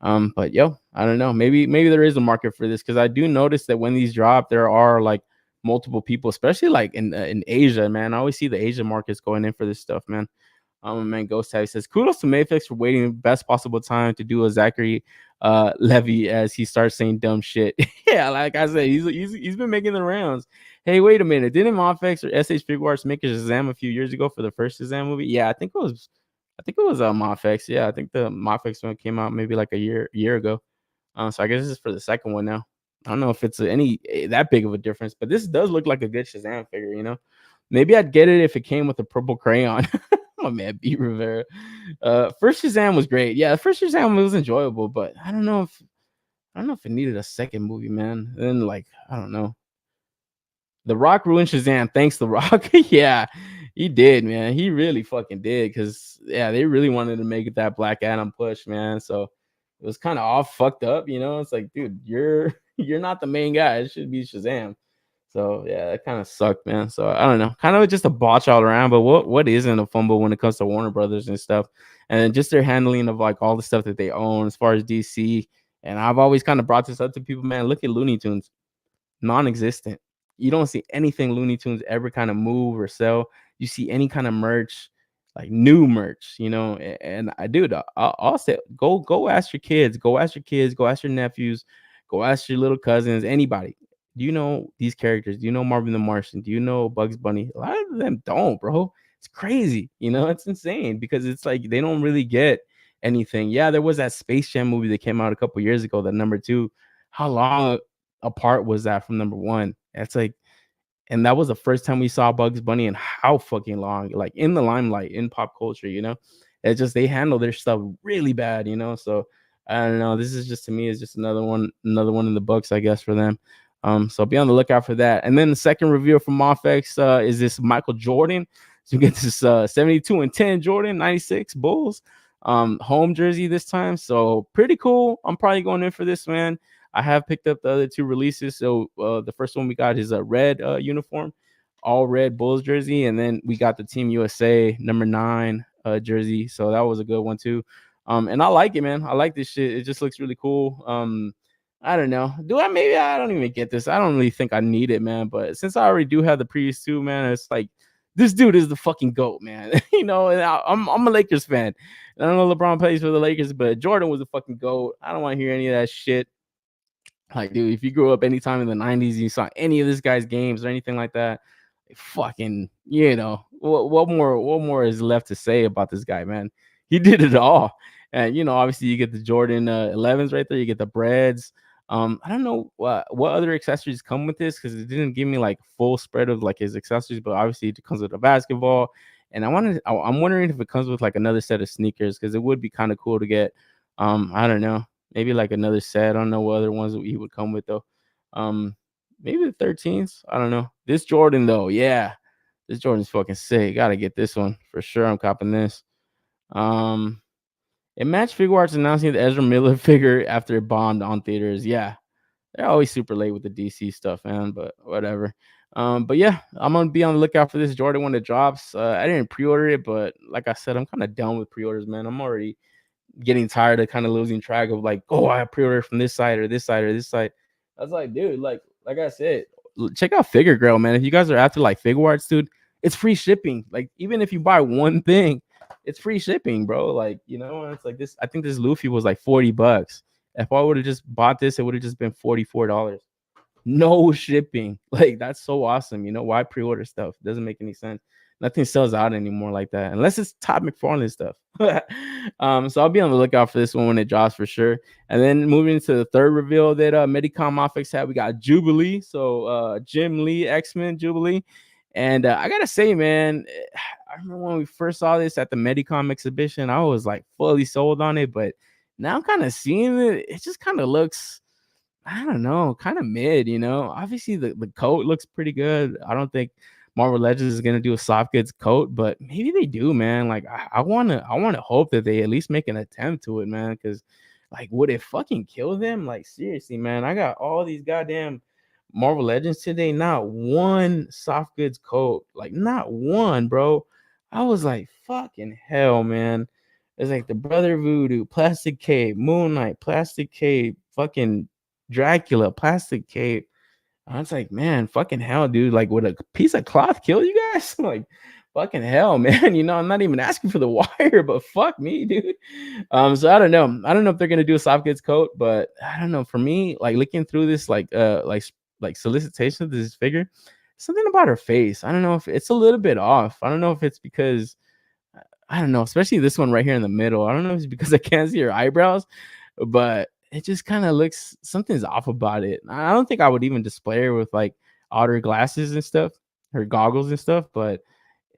But yo, I don't know. Maybe there is a market for this, because I do notice that when these drop, there are like multiple people, especially like in Asia, man. I always see the Asian markets going in for this stuff, man. Man, Ghost Tabby says, kudos to MAFEX for waiting the best possible time to do a Zachary Levy as he starts saying dumb shit. Yeah, like I said, he's been making the rounds. Hey, wait a minute. Didn't MAFEX or SH Figure Arts make a Shazam a few years ago for the first Shazam movie? Yeah, I think it was MAFEX. Yeah, I think the MAFEX one came out maybe like a year ago. So I guess this is for the second one now. I don't know if it's any that big of a difference, but this does look like a good Shazam figure, you know. Maybe I'd get it if it came with a purple crayon. My man, B Rivera. First Shazam was great. Yeah, the first Shazam was enjoyable, but I don't know if it needed a second movie, man. And then like I don't know. The Rock ruined Shazam. Thanks, The Rock. Yeah, he did, man. He really fucking did. Because yeah, they really wanted to make it that Black Adam push, man. So it was kind of all fucked up, you know. It's like, dude, you're not the main guy. It should be Shazam. So yeah, that kind of sucked, man. So I don't know, kind of just a botch all around. But what isn't a fumble when it comes to Warner Brothers and stuff, and then just their handling of like all the stuff that they own as far as DC. And I've always kind of brought this up to people, man. Look at Looney Tunes, non-existent. You don't see anything Looney Tunes ever kind of move or sell. You see any kind of merch, like new merch, you know. And I do. I'll say, go ask your kids, go ask your nephews, go ask your little cousins, anybody. Do you know these characters? Do you know Marvin the Martian? Do you know Bugs Bunny? A lot of them don't, bro. It's crazy, you know. It's insane because it's like they don't really get anything. Yeah, there was that Space Jam movie that came out a couple years ago, that number 2. How long apart was that from number 1? It's like, and that was the first time we saw Bugs Bunny in how fucking long, like in the limelight in pop culture, you know. It's just they handle their stuff really bad, you know. So I don't know. This is just, to me, is just another one in the books, I guess, for them. So be on the lookout for that. And then the second reveal from MAFEX is this Michael Jordan. So you get this 72-10 Jordan 96 Bulls home jersey this time. So pretty cool. I'm probably going in for this, man. I have picked up the other 2 releases. So the first one we got is a red uniform, all red Bulls jersey, and then we got the Team USA number 9 jersey. So that was a good one too. And I like it, man. I like this shit. It just looks really cool. I don't know. Maybe I don't even get this. I don't really think I need it, man. But since I already do have the previous 2, man, it's like this dude is the fucking GOAT, man. You know, and I'm a Lakers fan. I don't know LeBron plays for the Lakers, but Jordan was a fucking GOAT. I don't want to hear any of that shit. Like, dude, if you grew up anytime in the 90s and you saw any of this guy's games or anything like that, fucking, you know, what more is left to say about this guy, man? He did it all. And, you know, obviously you get the Jordan 11s right there. You get the breads. I don't know what other accessories come with this, because it didn't give me like full spread of like his accessories, but obviously it comes with a basketball. And I'm wondering if it comes with like another set of sneakers, because it would be kind of cool to get. I don't know, maybe like another set. I don't know what other ones he would come with though. Maybe the 13s. I don't know. This Jordan though, yeah, this Jordan's fucking sick. Gotta get this one for sure. I'm copping this. And Match Figure Arts announcing the Ezra Miller figure after it bombed on theaters. Yeah, they're always super late with the DC stuff, man, but whatever. But yeah, I'm gonna be on the lookout for this Jordan when it drops. I didn't pre-order it, but like I said, I'm kind of done with pre-orders, man. I'm already getting tired of kind of losing track of like, oh, I pre-ordered from this site or this site or this site. I was like, dude, like I said, check out Figure Girl, man. If you guys are after like Figure Arts, dude, it's free shipping. Like, even if you buy one thing, it's free shipping, bro. Like, you know, it's like this. I think this Luffy was like $40. If I would have just bought this, it would have just been $44. No shipping. Like, that's so awesome. You know, why pre-order stuff? It doesn't make any sense. Nothing sells out anymore like that, unless it's Todd McFarlane stuff. So I'll be on the lookout for this one when it drops for sure. And then moving to the third reveal that Medicom MAFEX had, we got Jubilee. So Jim Lee, X-Men Jubilee. And I gotta say, man, I remember when we first saw this at the Medicom exhibition, I was like fully sold on it. But now I'm kind of seeing it. It just kind of looks, I don't know, kind of mid, you know. Obviously, the coat looks pretty good. I don't think Marvel Legends is gonna do a soft goods coat, but maybe they do, man. Like, I wanna hope that they at least make an attempt to it, man. Because, like, would it fucking kill them? Like, seriously, man. I got all these goddamn Marvel Legends today, not one soft goods coat, like not one, bro. I was like, fucking hell, man. It's like the Brother Voodoo, Plastic Cape, Moon Knight, Plastic Cape, fucking Dracula, Plastic Cape. I was like, man, fucking hell, dude. Like, would a piece of cloth kill you guys? Like, fucking hell, man. You know, I'm not even asking for the wire, but fuck me, dude. So I don't know. I don't know if they're gonna do a soft goods coat, but I don't know. For me, like looking through this, like solicitation of this figure, something about her face. I don't know if it's a little bit off. I don't know if it's because I don't know, especially this one right here in the middle. I don't know if it's because I can't see her eyebrows, but it just kind of looks something's off about it. I don't think I would even display her with like outer glasses and stuff, her goggles and stuff. But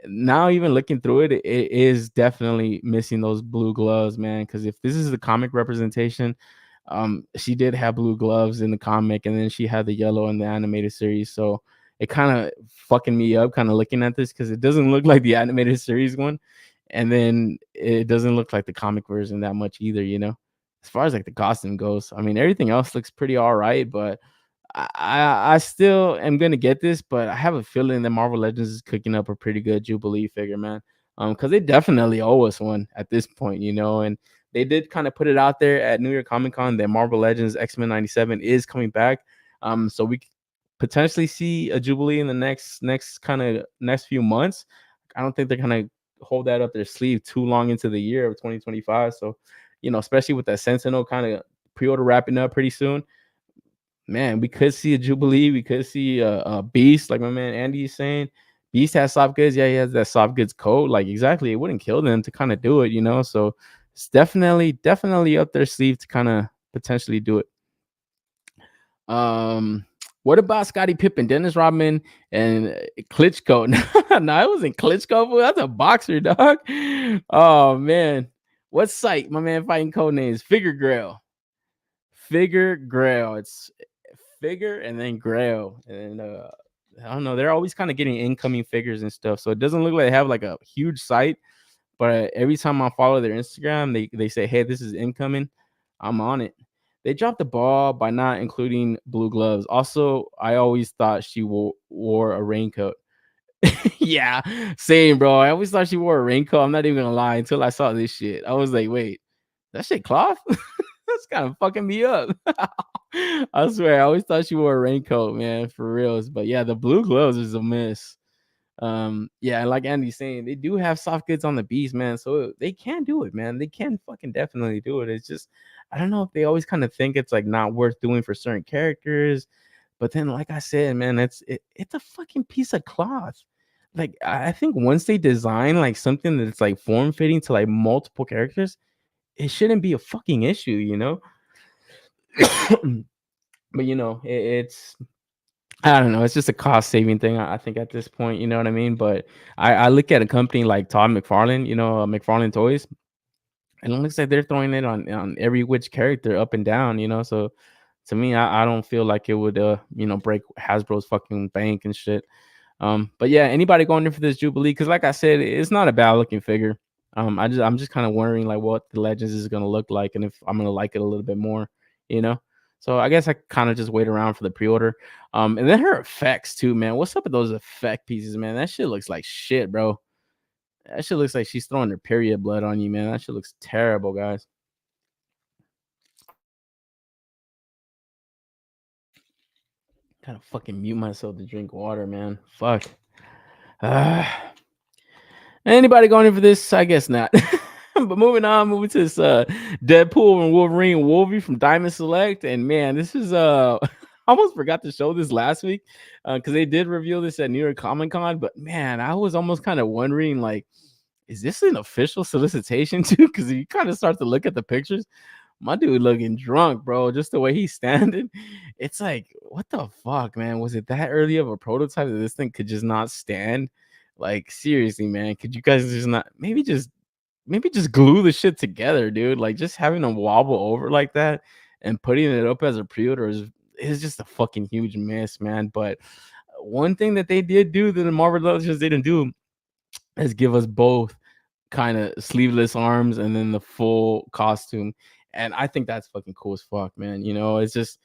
now, even looking through it, it is definitely missing those blue gloves, man. Because if this is the comic representation, she did have blue gloves in the comic, and then she had the yellow in the animated series. So it kind of fucking me up, kind of looking at this because it doesn't look like the animated series one, and then it doesn't look like the comic version that much either. You know, as far as like the costume goes, I mean, everything else looks pretty all right, but I still am gonna get this, but I have a feeling that Marvel Legends is cooking up a pretty good Jubilee figure, man. Because they definitely owe us one at this point, you know, and they did kind of put it out there at New York Comic Con that Marvel Legends X-Men 97 is coming back. So we could potentially see a Jubilee in the next few months. I don't think they're gonna hold that up their sleeve too long into the year of 2025. So, you know, especially with that Sentinel kind of pre-order wrapping up pretty soon, man, we could see a Jubilee. We could see a Beast, like my man Andy is saying. Beast has soft goods. Yeah, he has that soft goods code. Like, exactly, it wouldn't kill them to kind of do it, you know. So it's definitely up their sleeve to kind of potentially do it. What about Scottie Pippen, Dennis Rodman, and Klitschko? No, it wasn't Klitschko, fool. That's a boxer, dog. Oh man, what site? My man fighting code names Figure Grail. Figure Grail. It's Figure and then Grail. And I don't know. They're always kind of getting incoming figures and stuff. So it doesn't look like they have like a huge site. But every time I follow their Instagram, they say, hey, this is incoming. I'm on it. They dropped the ball by not including blue gloves. Also, I always thought she wore a raincoat. Yeah, same, bro. I always thought she wore a raincoat. I'm not even gonna lie until I saw this shit. I was like, wait, that shit cloth? That's kind of fucking me up. I swear, I always thought she wore a raincoat, man, for reals. But yeah, the blue gloves is a miss. Yeah, and like Andy's saying, they do have soft goods on the Beast, man. So they can do it, man. They can fucking definitely do it. It's just I don't know if they always kind of think it's like not worth doing for certain characters. But then, like I said, man, it's a fucking piece of cloth. Like I think once they design like something that's like form fitting to like multiple characters, it shouldn't be a fucking issue, you know. But you know, it's I don't know. It's just a cost saving thing. I think at this point, you know what I mean. But I look at a company like Todd McFarlane, you know, McFarlane Toys, and it looks like they're throwing it on every which character up and down, you know. So to me, I don't feel like it would you know, break Hasbro's fucking bank and shit. But yeah, anybody going in for this Jubilee? Because like I said, it's not a bad looking figure. I'm just kind of wondering like what the Legends is gonna look like and if I'm gonna like it a little bit more, you know. So I guess I kind of just wait around for the pre-order. And then her effects too, man. What's up with those effect pieces, man? That shit looks like shit, bro. That shit looks like she's throwing her period blood on you, man. That shit looks terrible, guys. Gotta fucking mute myself to drink water, man. Fuck. Anybody going in for this? I guess not. But moving to this Deadpool and Wolverine from Diamond Select. And man, this is I almost forgot to show this last week because they did reveal this at New York Comic Con. But man, I was almost kind of wondering, like, is this an official solicitation too? Because you kind of start to look at the pictures. My dude looking drunk, bro. Just the way he's standing. It's like, what the fuck, man? Was it that early of a prototype that this thing could just not stand? Like, seriously, man. Could you guys just not maybe just glue the shit together, dude? Like, just having them wobble over like that and putting it up as a pre-order is just a fucking huge miss, man. But one thing that they did do that the Marvel Legends didn't do is give us both kind of sleeveless arms and then the full costume. And I think that's fucking cool as fuck, man. You know, it's just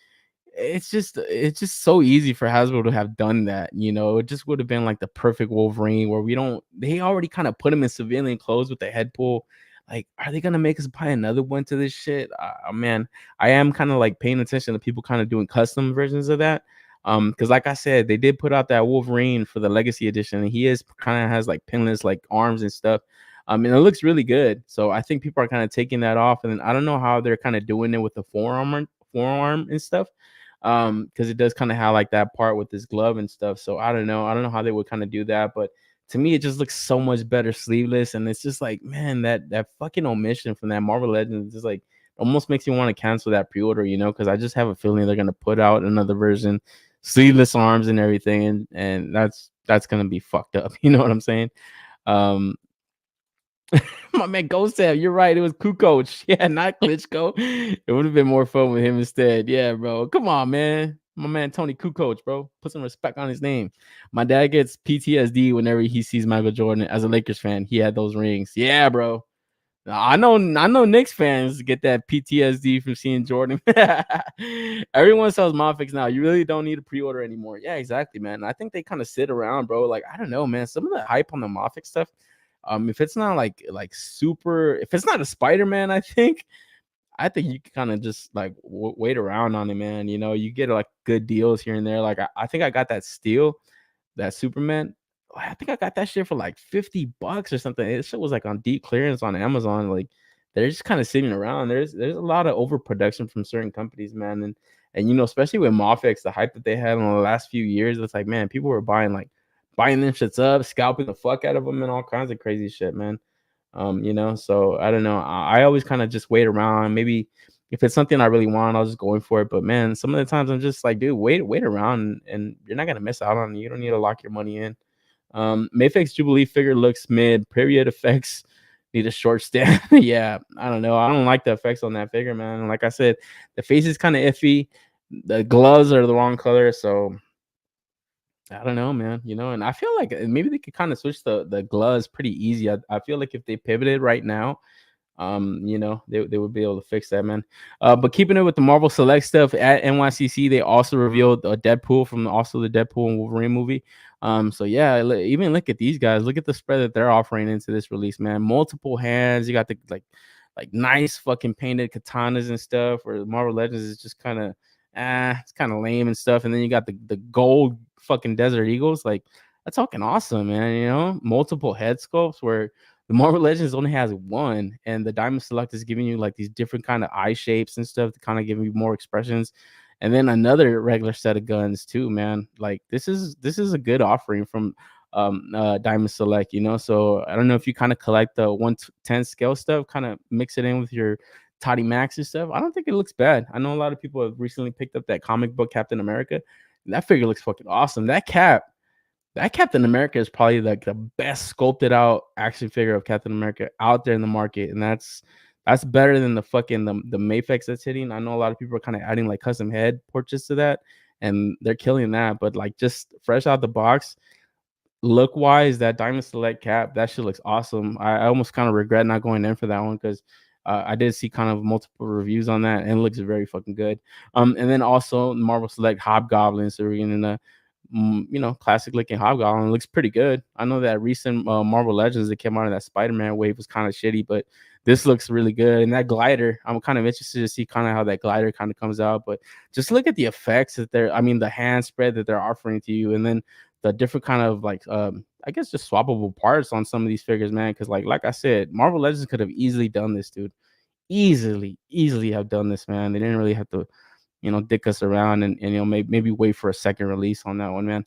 so easy for Hasbro to have done that. You know, it just would have been like the perfect Wolverine where they already kind of put him in civilian clothes with the head pull. Like, are they gonna make us buy another one to this shit? Man, I am kind of like paying attention to people kind of doing custom versions of that. Because like I said, they did put out that Wolverine for the Legacy Edition, and he is kind of has like pinless like arms and stuff. And it looks really good. So I think people are kind of taking that off, and then I don't know how they're kind of doing it with the forearm and stuff. Because it does kind of have like that part with this glove and stuff. So I don't know how they would kind of do that, but to me it just looks so much better sleeveless. And it's just like, man, that fucking omission from that Marvel Legends just like almost makes you want to cancel that pre-order, because I just have a feeling they're gonna put out another version, sleeveless arms and everything, and that's gonna be fucked up. You know what I'm saying? um My man Ghostab, you're right. It was Kukoc. Yeah, not Klitschko. It would have been more fun with him instead. Yeah, bro. Come on, man. My man Tony Kukoc, bro. Put some respect on his name. My dad gets PTSD whenever he sees Michael Jordan. As a Lakers fan, he had those rings. Yeah, bro. I know Knicks fans get that PTSD from seeing Jordan. Everyone sells MAFEX now. You really don't need a pre-order anymore. Yeah, exactly, man. I think they kind of sit around, bro. Like, I don't know, man. Some of the hype on the MAFEX stuff, if it's not like super, if it's not a Spider-Man, I think you can kind of just like wait around on it, man. You get like good deals here and there. Like I think I got that Steel, that Superman. I think I got that shit for like $50 or something. It shit was like on deep clearance on Amazon. Like they're just kind of sitting around. There's a lot of overproduction from certain companies, man. And especially with MAFEX, the hype that they had in the last few years, it's like, man, people were buying them shits up, scalping the fuck out of them, and all kinds of crazy shit, man. So I don't know. I always kind of just wait around. Maybe if it's something I really want, I'll just go in for it. But man, some of the times I'm just like, dude, wait around, and you're not gonna miss out on it. You don't need to lock your money in. MAFEX Jubilee figure looks mid. Period effects need a short stand. Yeah, I don't know. I don't like the effects on that figure, man. Like I said, the face is kind of iffy. The gloves are the wrong color, so I don't know, man. And I feel like maybe they could kind of switch the gloves pretty easy. I feel like if they pivoted right now, they would be able to fix that, man. But keeping it with the Marvel Select stuff at NYCC, they also revealed a Deadpool from the Deadpool and Wolverine movie. So yeah, even look at these guys. Look at the spread that they're offering into this release, man. Multiple hands. You got the like nice fucking painted katanas and stuff. Where Marvel Legends is just kind of it's kind of lame and stuff. And then you got the gold fucking Desert Eagles. Like that's fucking awesome, man. Multiple head sculpts where the Marvel Legends only has one, and the Diamond Select is giving you like these different kind of eye shapes and stuff to kind of give you more expressions. And then another regular set of guns too, man. Like this is a good offering from Diamond Select, So I don't know if you kind of collect the 1/10 scale stuff, kind of mix it in with your Toddy Max and stuff. I don't think it looks bad. I know a lot of people have recently picked up that comic book Captain America. And that figure looks fucking awesome. That Captain America is probably like the best sculpted out action figure of Captain America out there in the market, and that's better than the fucking the MAFEX that's hitting. I know a lot of people are kind of adding like custom head portraits to that, and they're killing that. But like just fresh out the box, look wise, that Diamond Select Cap, that shit looks awesome. I almost kind of regret not going in for that one because I did see kind of multiple reviews on that, and it looks very fucking good. And then also Marvel Select Hobgoblin, so we're getting a classic looking Hobgoblin. Looks pretty good. I know that recent Marvel Legends that came out of that Spider-Man wave was kind of shitty, but this looks really good. And that glider, I'm kind of interested to see kind of how that glider kind of comes out. But just look at the effects that the hand spread that they're offering to you, and then the different kind of like I guess just swappable parts on some of these figures, man. Because like I said, Marvel Legends could have easily done this, dude. Easily have done this, man. They didn't really have to dick us around and maybe wait for a second release on that one, man.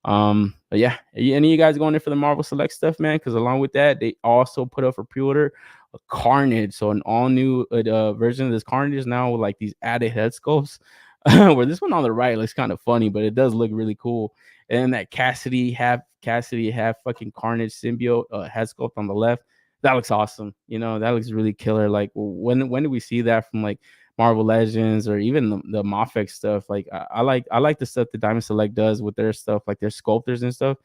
But yeah, any of you guys going in for the Marvel Select stuff, man? Because along with that, they also put up for pre-order a Carnage, so an all new version of this Carnage now with like these added head sculpts. Where this one on the right looks kind of funny, but it does look really cool. And that Cassidy half fucking Carnage symbiote head sculpt on the left, that looks awesome. That looks really killer. Like when do we see that from like Marvel Legends or even the MAFEX stuff? Like I like the stuff that Diamond Select does with their stuff, like their sculptors and stuff.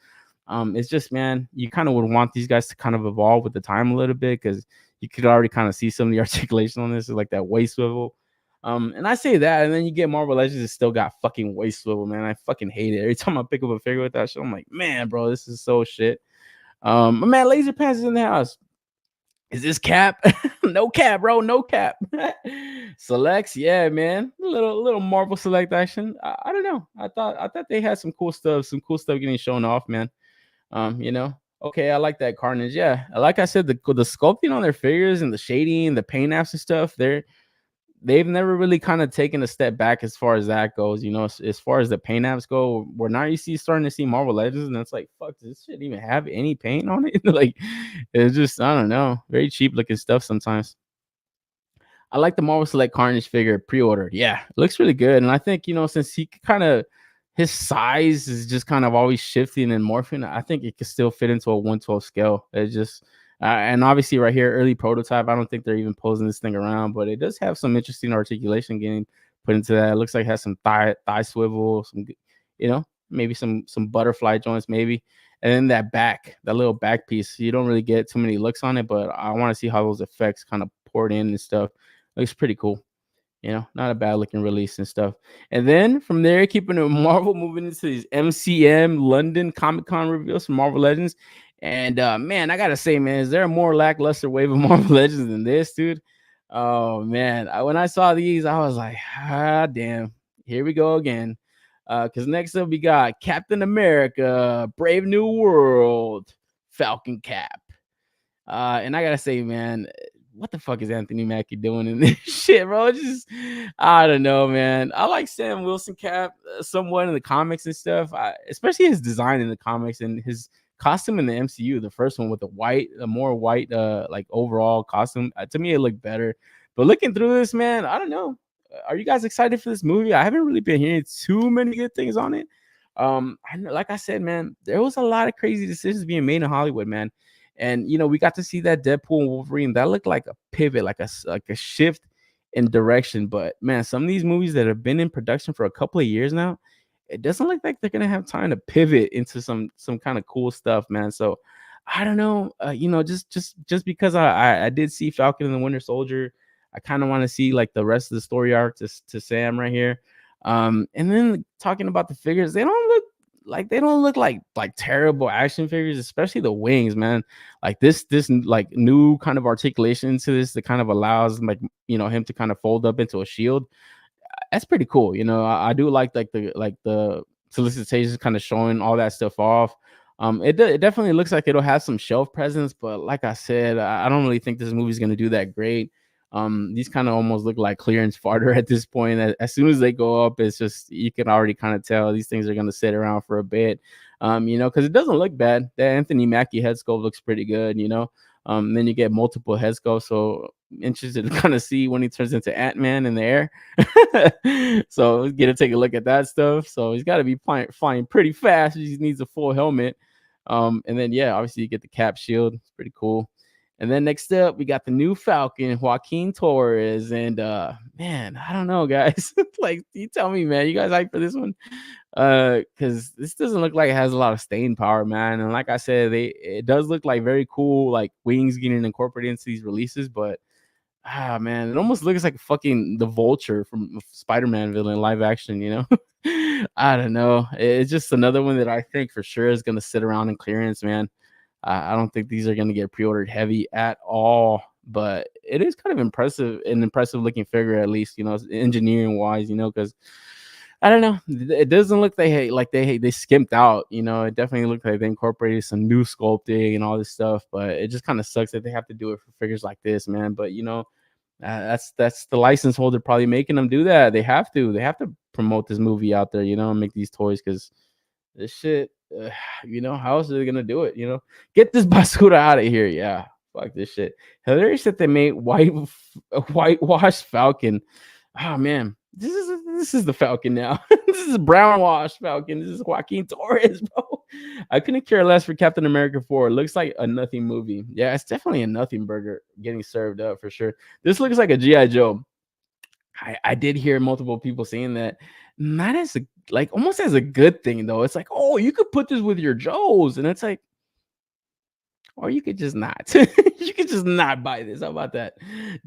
It's just, man, you kind of would want these guys to kind of evolve with the time a little bit, because you could already kind of see some of the articulation on this, like that waist swivel. And I say that, and then you get Marvel Legends, it still got fucking waist swivel, man. I fucking hate it. Every time I pick up a figure with that shit, I'm like, man, bro, this is so shit. My man Laser Pants is in the house. Is this cap? No cap, bro. No cap. Selects, yeah, man. Little Marvel Select action. I don't know. I thought they had some cool stuff getting shown off, man. You know. Okay, I like that Carnage. Yeah, like I said, the sculpting on their figures and the shading, the paint apps and stuff, they've never really kind of taken a step back as far as that goes. You know, as far as the paint apps go, we're now starting to see Marvel Legends, and it's like, fuck, does this shit even have any paint on it? Like, it's just, I don't know, very cheap looking stuff sometimes. I like the Marvel Select Carnage figure pre-order. Yeah, it looks really good. And I think, since he kind of his size is just kind of always shifting and morphing, I think it could still fit into a 1/12 scale. It's just and obviously right here, early prototype. I don't think they're even posing this thing around, but it does have some interesting articulation getting put into that. It looks like it has some thigh swivel, some maybe some butterfly joints, maybe. And then that little back piece, you don't really get too many looks on it, but I want to see how those effects kind of poured in and stuff. Looks pretty cool. Not a bad looking release and stuff. And then from there, keeping it Marvel, moving into these MCM London Comic Con reveals from Marvel Legends. And man, I gotta say, man, is there a more lackluster wave of Marvel Legends than this, dude? Oh man, when I saw these, I was like, damn, here we go again. Because next up we got Captain America, Brave New World, Falcon Cap. And I gotta say, man, what the fuck is Anthony Mackie doing in this shit, bro? Just, I don't know, man. I like Sam Wilson Cap somewhat in the comics and stuff, especially his design in the comics and his costume in the MCU. The first one with the more white, like overall costume. To me, it looked better. But looking through this, man, I don't know. Are you guys excited for this movie? I haven't really been hearing too many good things on it. Like I said, man, there was a lot of crazy decisions being made in Hollywood, man. And we got to see that Deadpool and Wolverine. That looked like a pivot, like a shift in direction. But man, some of these movies that have been in production for a couple of years now, it doesn't look like they're gonna have time to pivot into some kind of cool stuff, man. So I don't know. Just because I did see Falcon and the Winter Soldier, I kind of want to see like the rest of the story arc to Sam right here. And then talking about the figures, they don't look like terrible action figures, especially the wings, man. Like this like new kind of articulation to this that kind of allows him to kind of fold up into a shield. That's pretty cool. I do like the solicitations kind of showing all that stuff off. It definitely looks like it'll have some shelf presence, but like I said, I don't really think this movie's gonna do that great. These kind of almost look like clearance fodder at this point. As soon as they go up, it's just you can already kind of tell these things are going to sit around for a bit. Because it doesn't look bad. That Anthony Mackie head sculpt looks pretty good. Then you get multiple head sculpts, so interested to kind of see when he turns into Ant-Man in the air. So get to take a look at that stuff. So he's got to be flying pretty fast. He needs a full helmet. And then obviously you get the cap shield. It's pretty cool. And then next up, we got the new Falcon, Joaquin Torres. And man, I don't know, guys. Like, you tell me, man, you guys hyped for this one? Because this doesn't look like it has a lot of staying power, man. And like I said, it does look like very cool, like wings getting incorporated into these releases. But man, it almost looks like fucking the Vulture from Spider-Man villain live action. I don't know. It's just another one that I think for sure is gonna sit around in clearance, man. I don't think these are going to get pre-ordered heavy at all, but it is kind of impressive looking figure, at least, engineering wise, because I don't know. It doesn't look like they skimped out, it definitely looked like they incorporated some new sculpting and all this stuff, but it just kind of sucks that they have to do it for figures like this, man. But, that's the license holder probably making them do that. They have to promote this movie out there, and make these toys because this shit, how else are they gonna do it? Get this basura out of here. Yeah, fuck this shit. Hilarious that they made whitewash Falcon. Oh man, this is the Falcon now. This is a brown wash Falcon. This is Joaquin Torres, bro. I couldn't care less for Captain America 4. It looks like a nothing movie. Yeah, it's definitely a nothing burger getting served up for sure. This looks like a G.I. Joe. I did hear multiple people saying that, not as almost as a good thing though. It's like, oh, you could put this with your Joes, and it's like, or you could just not. You could just not buy this. How about that?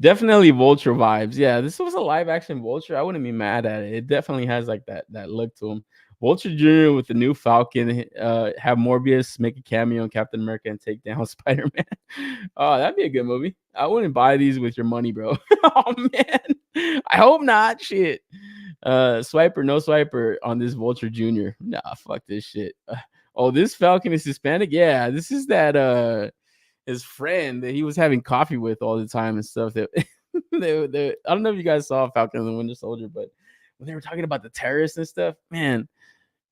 Definitely Vulture vibes. Yeah, this was a live action Vulture. I wouldn't be mad at it. It definitely has like that look to him. Vulture Jr. with the new Falcon, have Morbius make a cameo in Captain America and take down Spider-Man. Oh, that'd be a good movie. I wouldn't buy these with your money, bro. Oh man. I hope not. Shit. Swiper, no swiper on this Vulture Jr. Nah, fuck this shit. Oh, this Falcon is Hispanic. Yeah, this is that his friend that he was having coffee with all the time and stuff. That I don't know if you guys saw Falcon and the Winter Soldier, but when they were talking about the terrorists and stuff, man,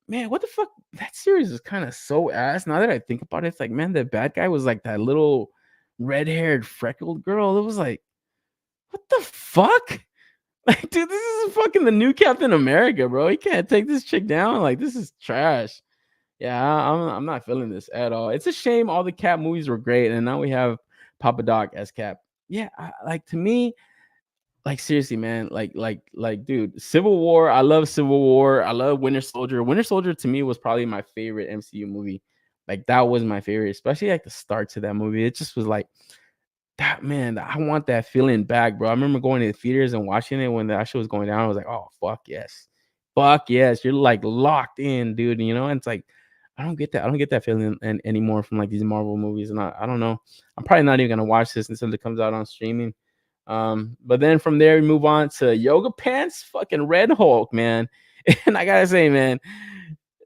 what the fuck? That series is kind of so ass. Now that I think about it, it's like, man, the bad guy was like that little red-haired freckled girl. It was like, what the fuck? Like, dude, this is fucking the new Captain America, bro. He can't take this chick down. Like, this is trash. Yeah, I'm not feeling this at all. It's a shame all the Cap movies were great, and now we have Papa Doc as Cap. Yeah, like to me, like seriously, man, like, dude, Civil War. I love Civil War. I love Winter Soldier. Winter Soldier to me was probably my favorite MCU movie. Like that was my favorite, especially like the start to that movie. It just was like that, man. I want that feeling back, bro. I remember going to the theaters and watching it when that show was going down. I was like, oh fuck yes, fuck yes. You're like locked in, dude. You know, and it's like I don't get that. I don't get that feeling anymore from like these Marvel movies. And I don't know. I'm probably not even gonna watch this until it comes out on streaming. But then from there we move on to Yoga Pants, fucking Red Hulk, man. And I gotta say, man,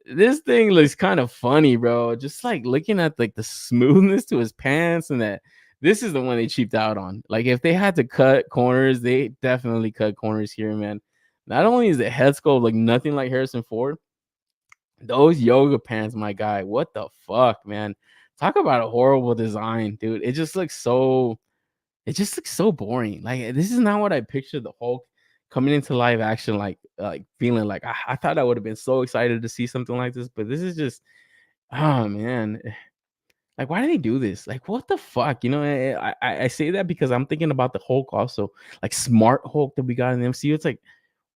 this thing looks kind of funny, bro. Just like looking at like the smoothness to his pants, and that this is the one they cheaped out on. Like if they had to cut corners, they definitely cut corners here, man. Not only is the head sculpt like nothing like Harrison Ford, those yoga pants, my guy, what the fuck, man? Talk about a horrible design, dude. It just looks so boring. Like this is not what I pictured the Hulk coming into live action, like feeling like I thought I would have been so excited to see something like this, but this is just, oh man. Like, why do they do this? Like, what the fuck? You know, I say that because I'm thinking about the Hulk also, like Smart Hulk that we got in the MCU. It's like,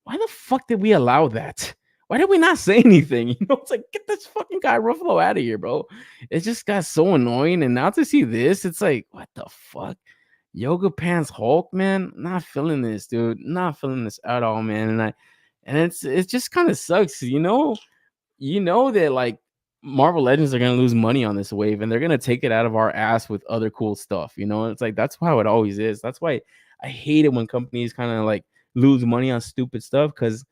why the fuck did we allow that? Why did we not say anything? You know, it's like, get this fucking guy Ruffalo out of here, bro. It just got so annoying. And now to see this, it's like, what the fuck? Yoga Pants Hulk, man. Not feeling this, dude. Not feeling this at all, man. And it just kind of sucks, you know that like Marvel Legends are gonna lose money on this wave, and they're gonna take it out of our ass with other cool stuff. You know, it's like that's how it always is. That's why I hate it when companies kind of like lose money on stupid stuff, because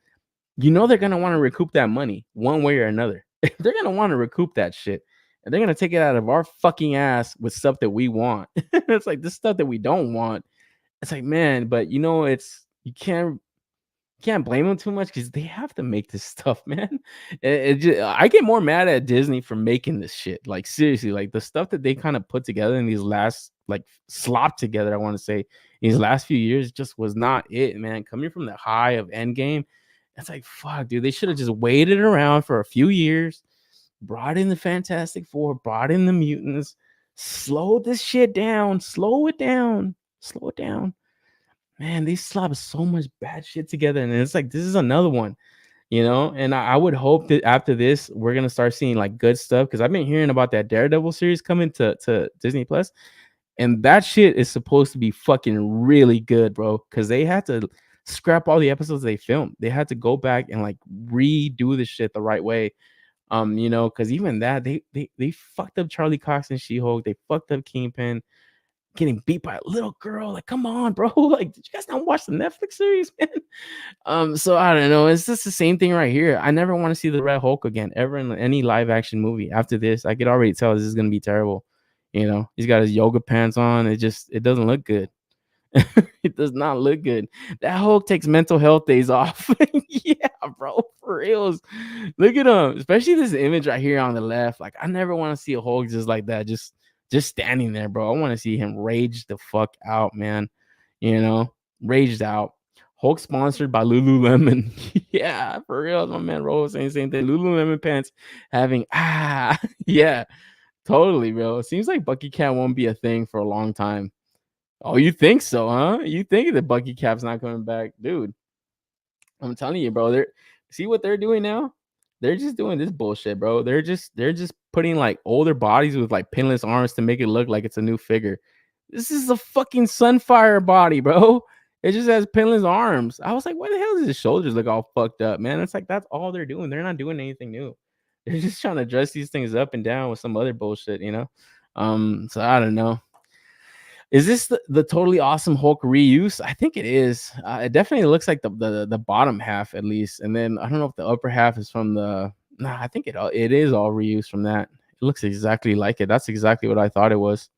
they're gonna want to recoup that money one way or another. They're gonna want to recoup that shit, and they're gonna take it out of our fucking ass with stuff that we want. It's like this stuff that we don't want. It's like, man, but it's you can't blame them too much because they have to make this stuff, man. I get more mad at Disney for making this shit. Like seriously, like the stuff that they kind of put together in these last like slop together, I want to say, these last few years just was not it, man. Coming from the high of Endgame, it's like fuck, dude. They should have just waited around for a few years, brought in the Fantastic Four, brought in the mutants, slowed this shit down, slow it down. Man, they slap so much bad shit together, and it's like this is another one, And I would hope that after this, we're gonna start seeing like good stuff, because I've been hearing about that Daredevil series coming to Disney Plus, and that shit is supposed to be fucking really good, bro. Because they had to scrap all the episodes they filmed. They had to go back and like redo the shit the right way, Because even that they fucked up Charlie Cox and She-Hulk. They fucked up Kingpin. Getting beat by a little girl, like come on, bro. Like, did you guys not watch the Netflix series, man? So I don't know. It's just the same thing right here. I never want to see the Red Hulk again ever in any live action movie. After this, I could already tell this is gonna be terrible. He's got his yoga pants on. It doesn't look good. It does not look good. That Hulk takes mental health days off. Yeah, bro, for reals. Look at him, especially this image right here on the left. Like, I never want to see a Hulk just like that, just standing there, bro. I want to see him rage the fuck out, man. Raged out. Hulk sponsored by Lululemon. Yeah, for real. My man Ro was saying the same thing. Lululemon pants having yeah, totally, bro. It seems like Bucky Cat won't be a thing for a long time. Oh, you think so, huh? You think that Bucky Cap's not coming back, dude? I'm telling you, bro. See what they're doing now? they're just doing this bullshit, bro. They're just putting like older bodies with like pinless arms to make it look like it's a new figure. This is a fucking Sunfire body, bro. It just has pinless arms. I was like, why the hell does his shoulders look all fucked up, man? It's like that's all they're doing. They're not doing anything new. They're just trying to dress these things up and down with some other bullshit, you know? So I don't know. Is this the totally awesome Hulk reuse? I think it is. It definitely looks like the bottom half at least, and then I don't know if the upper half is from the. Nah, I think it is all reused from that. It looks exactly like it. That's exactly what I thought it was.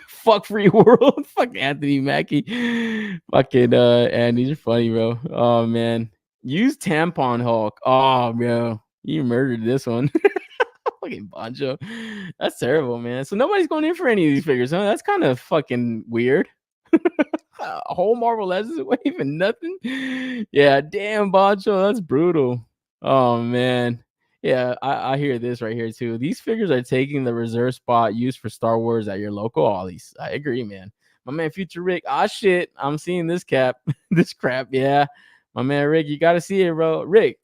Fuck free world. Fuck Anthony Mackie. Fucking Andy, you're funny, bro. Oh man, use tampon Hulk. Oh bro, you murdered this one. Fucking Bonjo. That's terrible, man. So nobody's going in for any of these figures, huh? That's kind of fucking weird. A whole Marvel Legends wave and nothing. Yeah, damn, Bonjo. That's brutal. Oh man. Yeah, I hear this right here too. These figures are taking the reserve spot used for Star Wars at your local Ollie's. I agree, man. My man Future Rick. Ah shit. I'm seeing this cap. This crap. Yeah. My man Rick, you gotta see it, bro. Rick,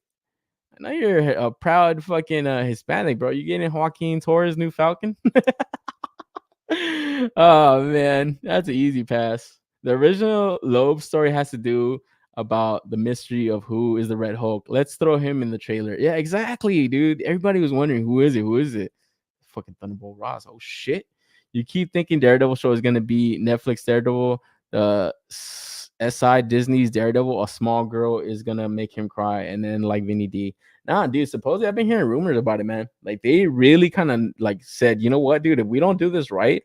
I know you're a proud fucking Hispanic, bro. You getting Joaquin Torres' new Falcon? Oh man, that's an easy pass. The original Loeb story has to do about the mystery of who is the Red Hulk. Let's throw him in the trailer. Yeah, exactly, dude. Everybody was wondering who is it? Who is it? Fucking Thunderbolt Ross. Oh shit. You keep thinking Daredevil show is gonna be Netflix Daredevil, SI Disney's Daredevil. A small girl is gonna make him cry, and then like Vinny D. Nah, dude. Supposedly I've been hearing rumors about it, man. Like they really kind of like said, you know what, dude? If we don't do this right,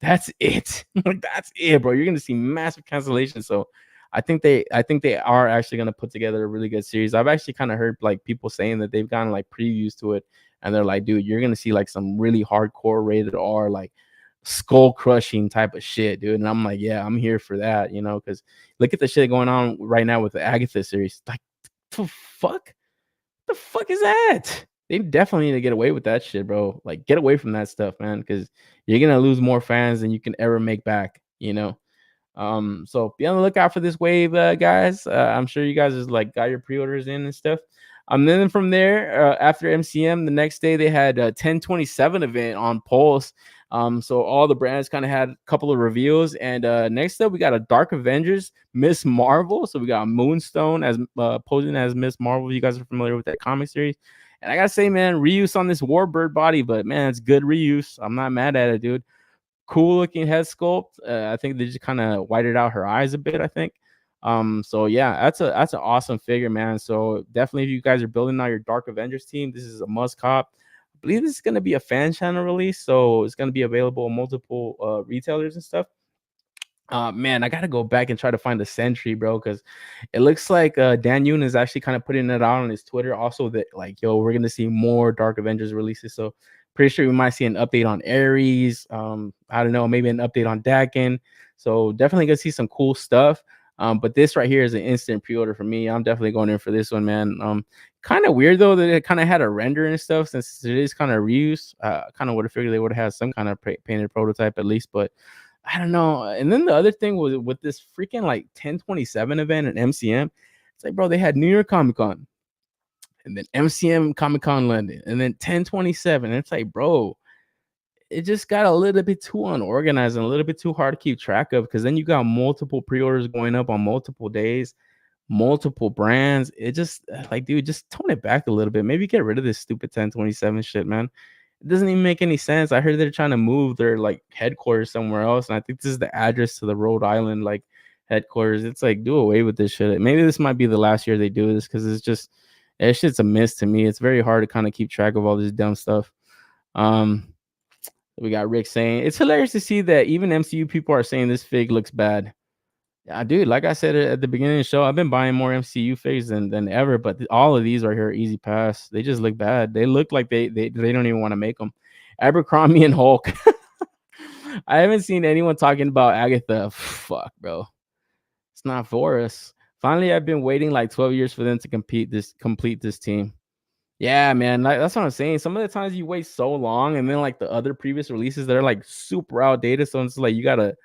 that's it. Like that's it, bro. You're gonna see massive cancellation. So I think they are actually gonna put together a really good series. I've actually kind of heard like people saying that they've gotten like previews to it, and they're like, dude, you're gonna see like some really hardcore rated R, like skull crushing type of shit, dude. And I'm like, yeah, I'm here for that, you know, because look at the shit going on right now with the Agatha series. Like, the fuck? The fuck is that? They definitely need to get away with that shit, bro. Like, get away from that stuff, man, because you're gonna lose more fans than you can ever make back, you know. So be on the lookout for this wave, guys. I'm sure you guys is like got your pre-orders in and stuff. Then from there, after MCM, the next day they had a 1027 event on Pulse. So all the brands kind of had a couple of reveals, and next up we got a Dark Avengers Miss Marvel. So we got Moonstone as posing as Miss Marvel. You guys are familiar with that comic series, and I gotta say, man, reuse on this Warbird body, but man, it's good reuse. I'm not mad at it, dude. Cool looking head sculpt. I think they just kind of whited out her eyes a bit, I think. So yeah, that's an awesome figure, man. So definitely, if you guys are building out your Dark Avengers team, this is a must cop. I believe this is going to be a fan channel release, so it's going to be available on multiple retailers and stuff. Man, I gotta go back and try to find the Sentry, bro, because it looks like Dan Yoon is actually kind of putting it out on his Twitter also that like, yo, we're gonna see more Dark Avengers releases. So pretty sure we might see an update on Ares. I don't know, maybe an update on Dakin. So definitely gonna see some cool stuff. But this right here is an instant pre-order for me. I'm definitely going in for this one, man. Kind of weird though that it kind of had a render and stuff, since it is kind of reuse. Kind of would have figured they would have had some kind of painted prototype at least, but I don't know. And then the other thing was with this freaking like 1027 event at MCM, it's like, bro, they had New York Comic Con and then MCM Comic Con London and then 1027. And it's like, bro, it just got a little bit too unorganized and a little bit too hard to keep track of, because then you got multiple pre-orders going up on multiple days, multiple brands. It just like, dude, just tone it back a little bit. Maybe get rid of this stupid 1027 shit, man. It doesn't even make any sense. I heard they're trying to move their like headquarters somewhere else, and I think this is the address to the Rhode Island like headquarters. It's like, do away with this shit. Maybe this might be the last year they do this, because it's just, that shit's a miss to me. It's very hard to kind of keep track of all this dumb stuff. We got Rick saying it's hilarious to see that even MCU people are saying this fig looks bad. Yeah, dude, like I said at the beginning of the show, I've been buying more MCU figs than ever, but all of these right here are easy pass. They just look bad. They look like they don't even want to make them. Abercrombie and Hulk. I haven't seen anyone talking about Agatha. Fuck, bro. It's not for us. Finally, I've been waiting like 12 years for them to complete this team. Yeah, man, that's what I'm saying. Some of the times you wait so long, and then like the other previous releases, they're like super outdated. So it's like you gotta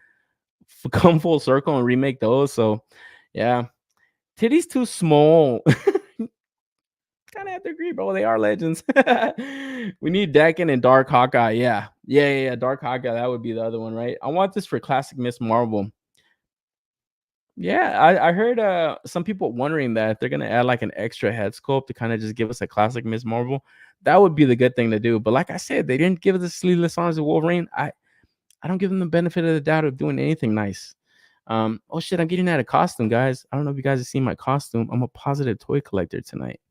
come full circle and remake those. So yeah, titties too small. kind of have to agree, bro. They are legends. We need Dakin and Dark Hawkeye. Yeah. Dark Hawkeye. That would be the other one, right? I want this for classic Miss Marvel. Yeah, I heard some people wondering that if they're gonna add like an extra head sculpt to kind of just give us a classic Miss Marvel. That would be the good thing to do. But like I said, they didn't give us the sleeveless arms of Wolverine. I don't give them the benefit of the doubt of doing anything nice. Oh shit, I'm getting out of costume, guys. I don't know if you guys have seen my costume. I'm a positive toy collector tonight.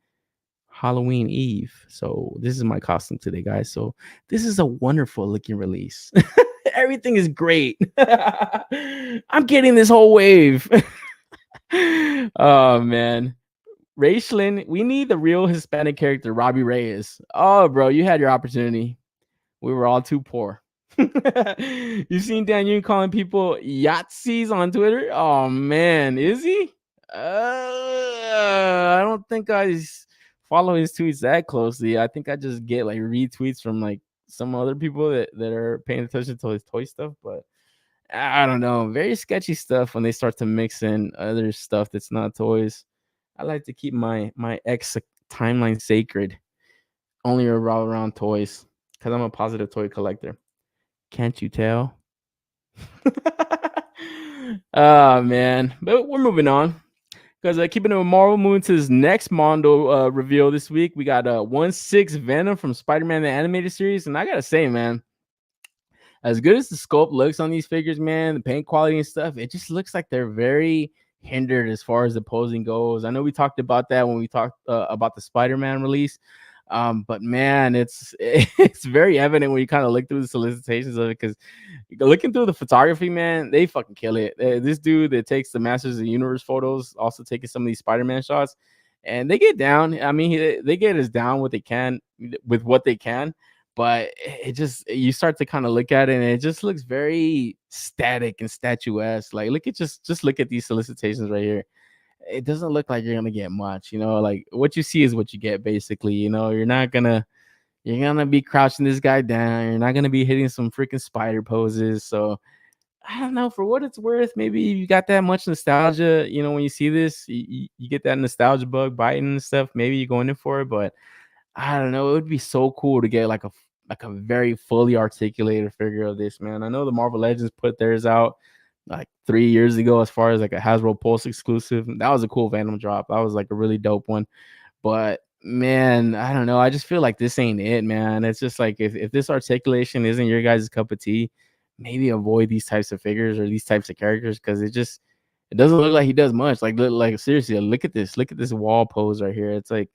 Halloween Eve. So this is my costume today, guys. So this is a wonderful looking release. Everything is great. I'm getting this whole wave. Oh man. Raishlin, we need the real Hispanic character, Robbie Reyes. Oh, bro, you had your opportunity. We were all too poor. You seen Dan Yoon calling people Yahtzees on Twitter? Oh man, is he? I don't think I follow his tweets that closely. I think I just get like retweets from like some other people that are paying attention to his toy stuff, but I don't know. Very sketchy stuff when they start to mix in other stuff that's not toys. I like to keep my X timeline sacred, only around toys, because I'm a positive toy collector. Can't you tell? Oh man, but we're moving on because keeping it with Marvel, moving to his next Mondo reveal this week. We got 1/6 Venom from Spider-Man the animated series, and I gotta say, man, as good as the sculpt looks on these figures, man, the paint quality and stuff, it just looks like they're very hindered as far as the posing goes. I know we talked about that when we talked about the Spider-Man release. But man, it's it's very evident when you kind of look through the solicitations of it, because looking through the photography, man, they fucking kill it. This dude that takes the Masters of the Universe photos, also taking some of these Spider-Man shots, and they get down. I mean, they get as down what they can with what they can, but it just, you start to kind of look at it, and it just looks very static and statuesque. Like, look at just look at these solicitations right here. It doesn't look like you're gonna get much, like what you see is what you get, basically. You're gonna be crouching this guy down, you're not gonna be hitting some freaking spider poses. So I don't know, for what it's worth, maybe you got that much nostalgia, when you see this, you get that nostalgia bug biting and stuff, maybe you're going in for it. But I don't know, it would be so cool to get like a very fully articulated figure of this, man. I know the Marvel Legends put theirs out like 3 years ago as far as like a Hasbro Pulse exclusive. That was a cool Venom drop. That was like a really dope one. But man, I don't know. I just feel like this ain't it, man. It's just like, if this articulation isn't your guys' cup of tea, maybe avoid these types of figures or these types of characters, because it doesn't look like he does much. Like seriously, look at this wall pose right here. It's like,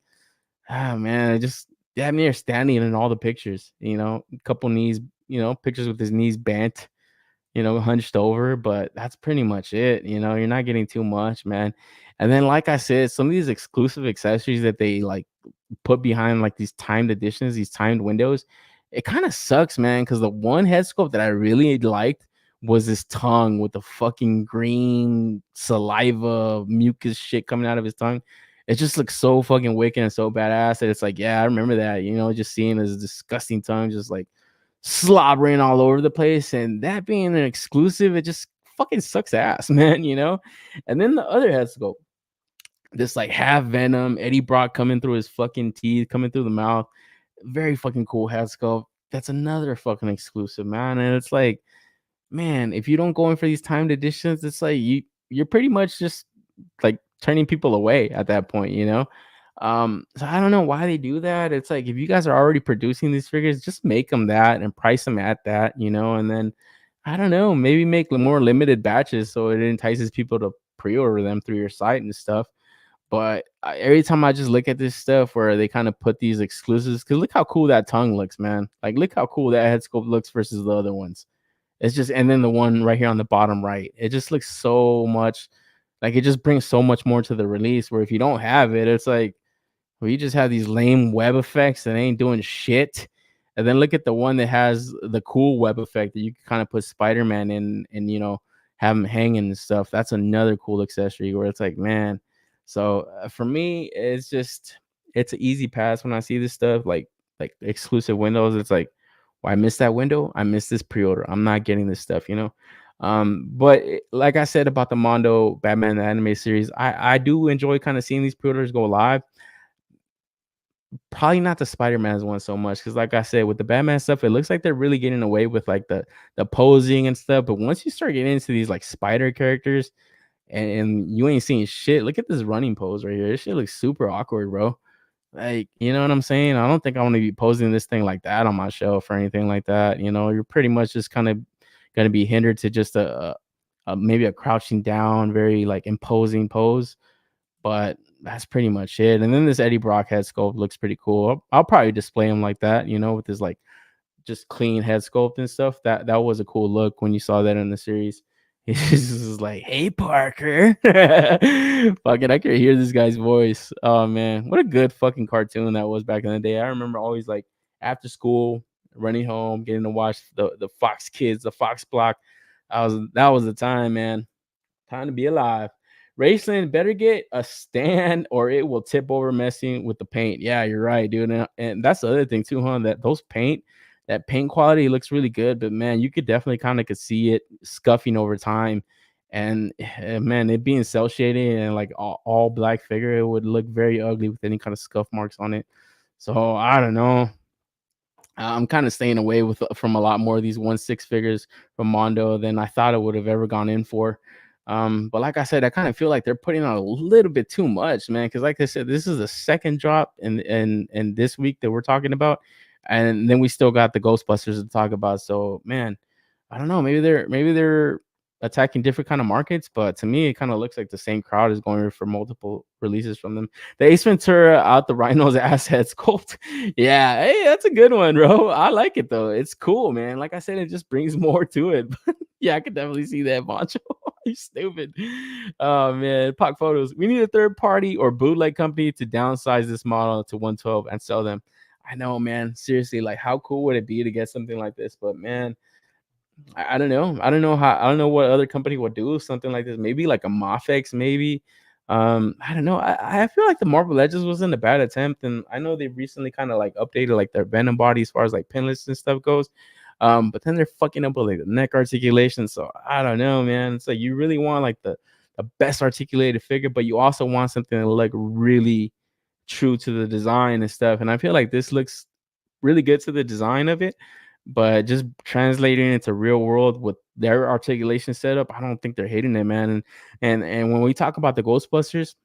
man, it just damn near standing in all the pictures. A couple knees, pictures with his knees bent, hunched over, but that's pretty much it. You're not getting too much, man. And then, like I said, some of these exclusive accessories that they like put behind like these timed editions, these timed windows, it kind of sucks, man. Because the one head sculpt that I really liked was this tongue with the fucking green saliva mucus shit coming out of his tongue. It just looks so fucking wicked and so badass that it's like, yeah, I remember that. Just seeing this disgusting tongue just like slobbering all over the place, and that being an exclusive, it just fucking sucks ass, man. And then the other head sculpt, this like half Venom Eddie Brock coming through his fucking teeth, coming through the mouth, very fucking cool head sculpt. That's another fucking exclusive, man. And it's like, man, if you don't go in for these timed editions, it's like you're pretty much just like turning people away at that point. So I don't know why they do that. It's like, if you guys are already producing these figures, just make them that and price them at that, and then I don't know, maybe make more limited batches so it entices people to pre-order them through your site and stuff. But every time I just look at this stuff where they kind of put these exclusives, because look how cool that tongue looks, man. Like, look how cool that head sculpt looks versus the other ones. It's just, and then the one right here on the bottom right, it just looks so much like, it just brings so much more to the release, where if you don't have it, it's like, well, you just have these lame web effects that ain't doing shit. And then look at the one that has the cool web effect that you can kind of put Spider-Man in and, have him hanging and stuff. That's another cool accessory where it's like, man. So for me, it's an easy pass when I see this stuff, like exclusive windows. It's like, well, I missed that window. I missed this pre-order. I'm not getting this stuff, But like I said about the Mondo Batman the anime series, I do enjoy kind of seeing these pre-orders go live. Probably not the Spider-Man's one so much because, like I said, with the Batman stuff, it looks like they're really getting away with like the posing and stuff. But once you start getting into these like spider characters and you ain't seeing shit, look at this running pose right here. This shit looks super awkward, bro. Like, you know what I'm saying? I don't think I want to be posing this thing like that on my shelf or anything like that. You know, you're pretty much just kind of gonna be hindered to just a maybe a crouching down, very like imposing pose. But that's pretty much it. And then this Eddie Brock head sculpt looks pretty cool. I'll probably display him like that, you know, with his like just clean head sculpt and stuff. That was a cool look when you saw that in the series. He's just like, "Hey, Parker." Fucking, I could hear this guy's voice. Oh man, what a good fucking cartoon that was back in the day. I remember always like after school, running home, getting to watch the Fox Kids, the Fox Block. That was the time, man. Time to be alive. Raceland better get a stand or it will tip over messing with the paint. Yeah, you're right, dude. And that's the other thing too, huh? That paint quality looks really good, but man, you could definitely kind of could see it scuffing over time. And man, it being cell shaded and like all black figure, it would look very ugly with any kind of scuff marks on it. So I don't know. I'm kind of staying away from a lot more of these 1/6 figures from Mondo than I thought I would have ever gone in for. But like I said, I kind of feel like they're putting on a little bit too much, man. Because like I said, this is the second drop in this week that we're talking about, and then we still got the Ghostbusters to talk about. So man, I don't know. Maybe they're attacking different kind of markets, but to me, it kind of looks like the same crowd is going for multiple releases from them. The Ace Ventura out the Rhino's ass head sculpt. Yeah, hey, that's a good one, bro. I like it though. It's cool, man. Like I said, it just brings more to it. Yeah, I could definitely see that, Boncho. You stupid. Oh man, Pock Photos. We need a third party or bootleg company to downsize this model to 112 and sell them. I know, man. Seriously, like how cool would it be to get something like this? But man, I don't know. I don't know what other company would do something like this. Maybe like a MAFEX, maybe. I don't know. I feel like the Marvel Legends wasn't a bad attempt, and I know they recently kind of like updated like their Venom body as far as like pinless and stuff goes. But then they're fucking up with like the neck articulation. So I don't know, man. It's like you really want like the best articulated figure, but you also want something to look really true to the design and stuff. And I feel like this looks really good to the design of it, but just translating it into real world with their articulation setup, I don't think they're hitting it, man. And when we talk about the Ghostbusters,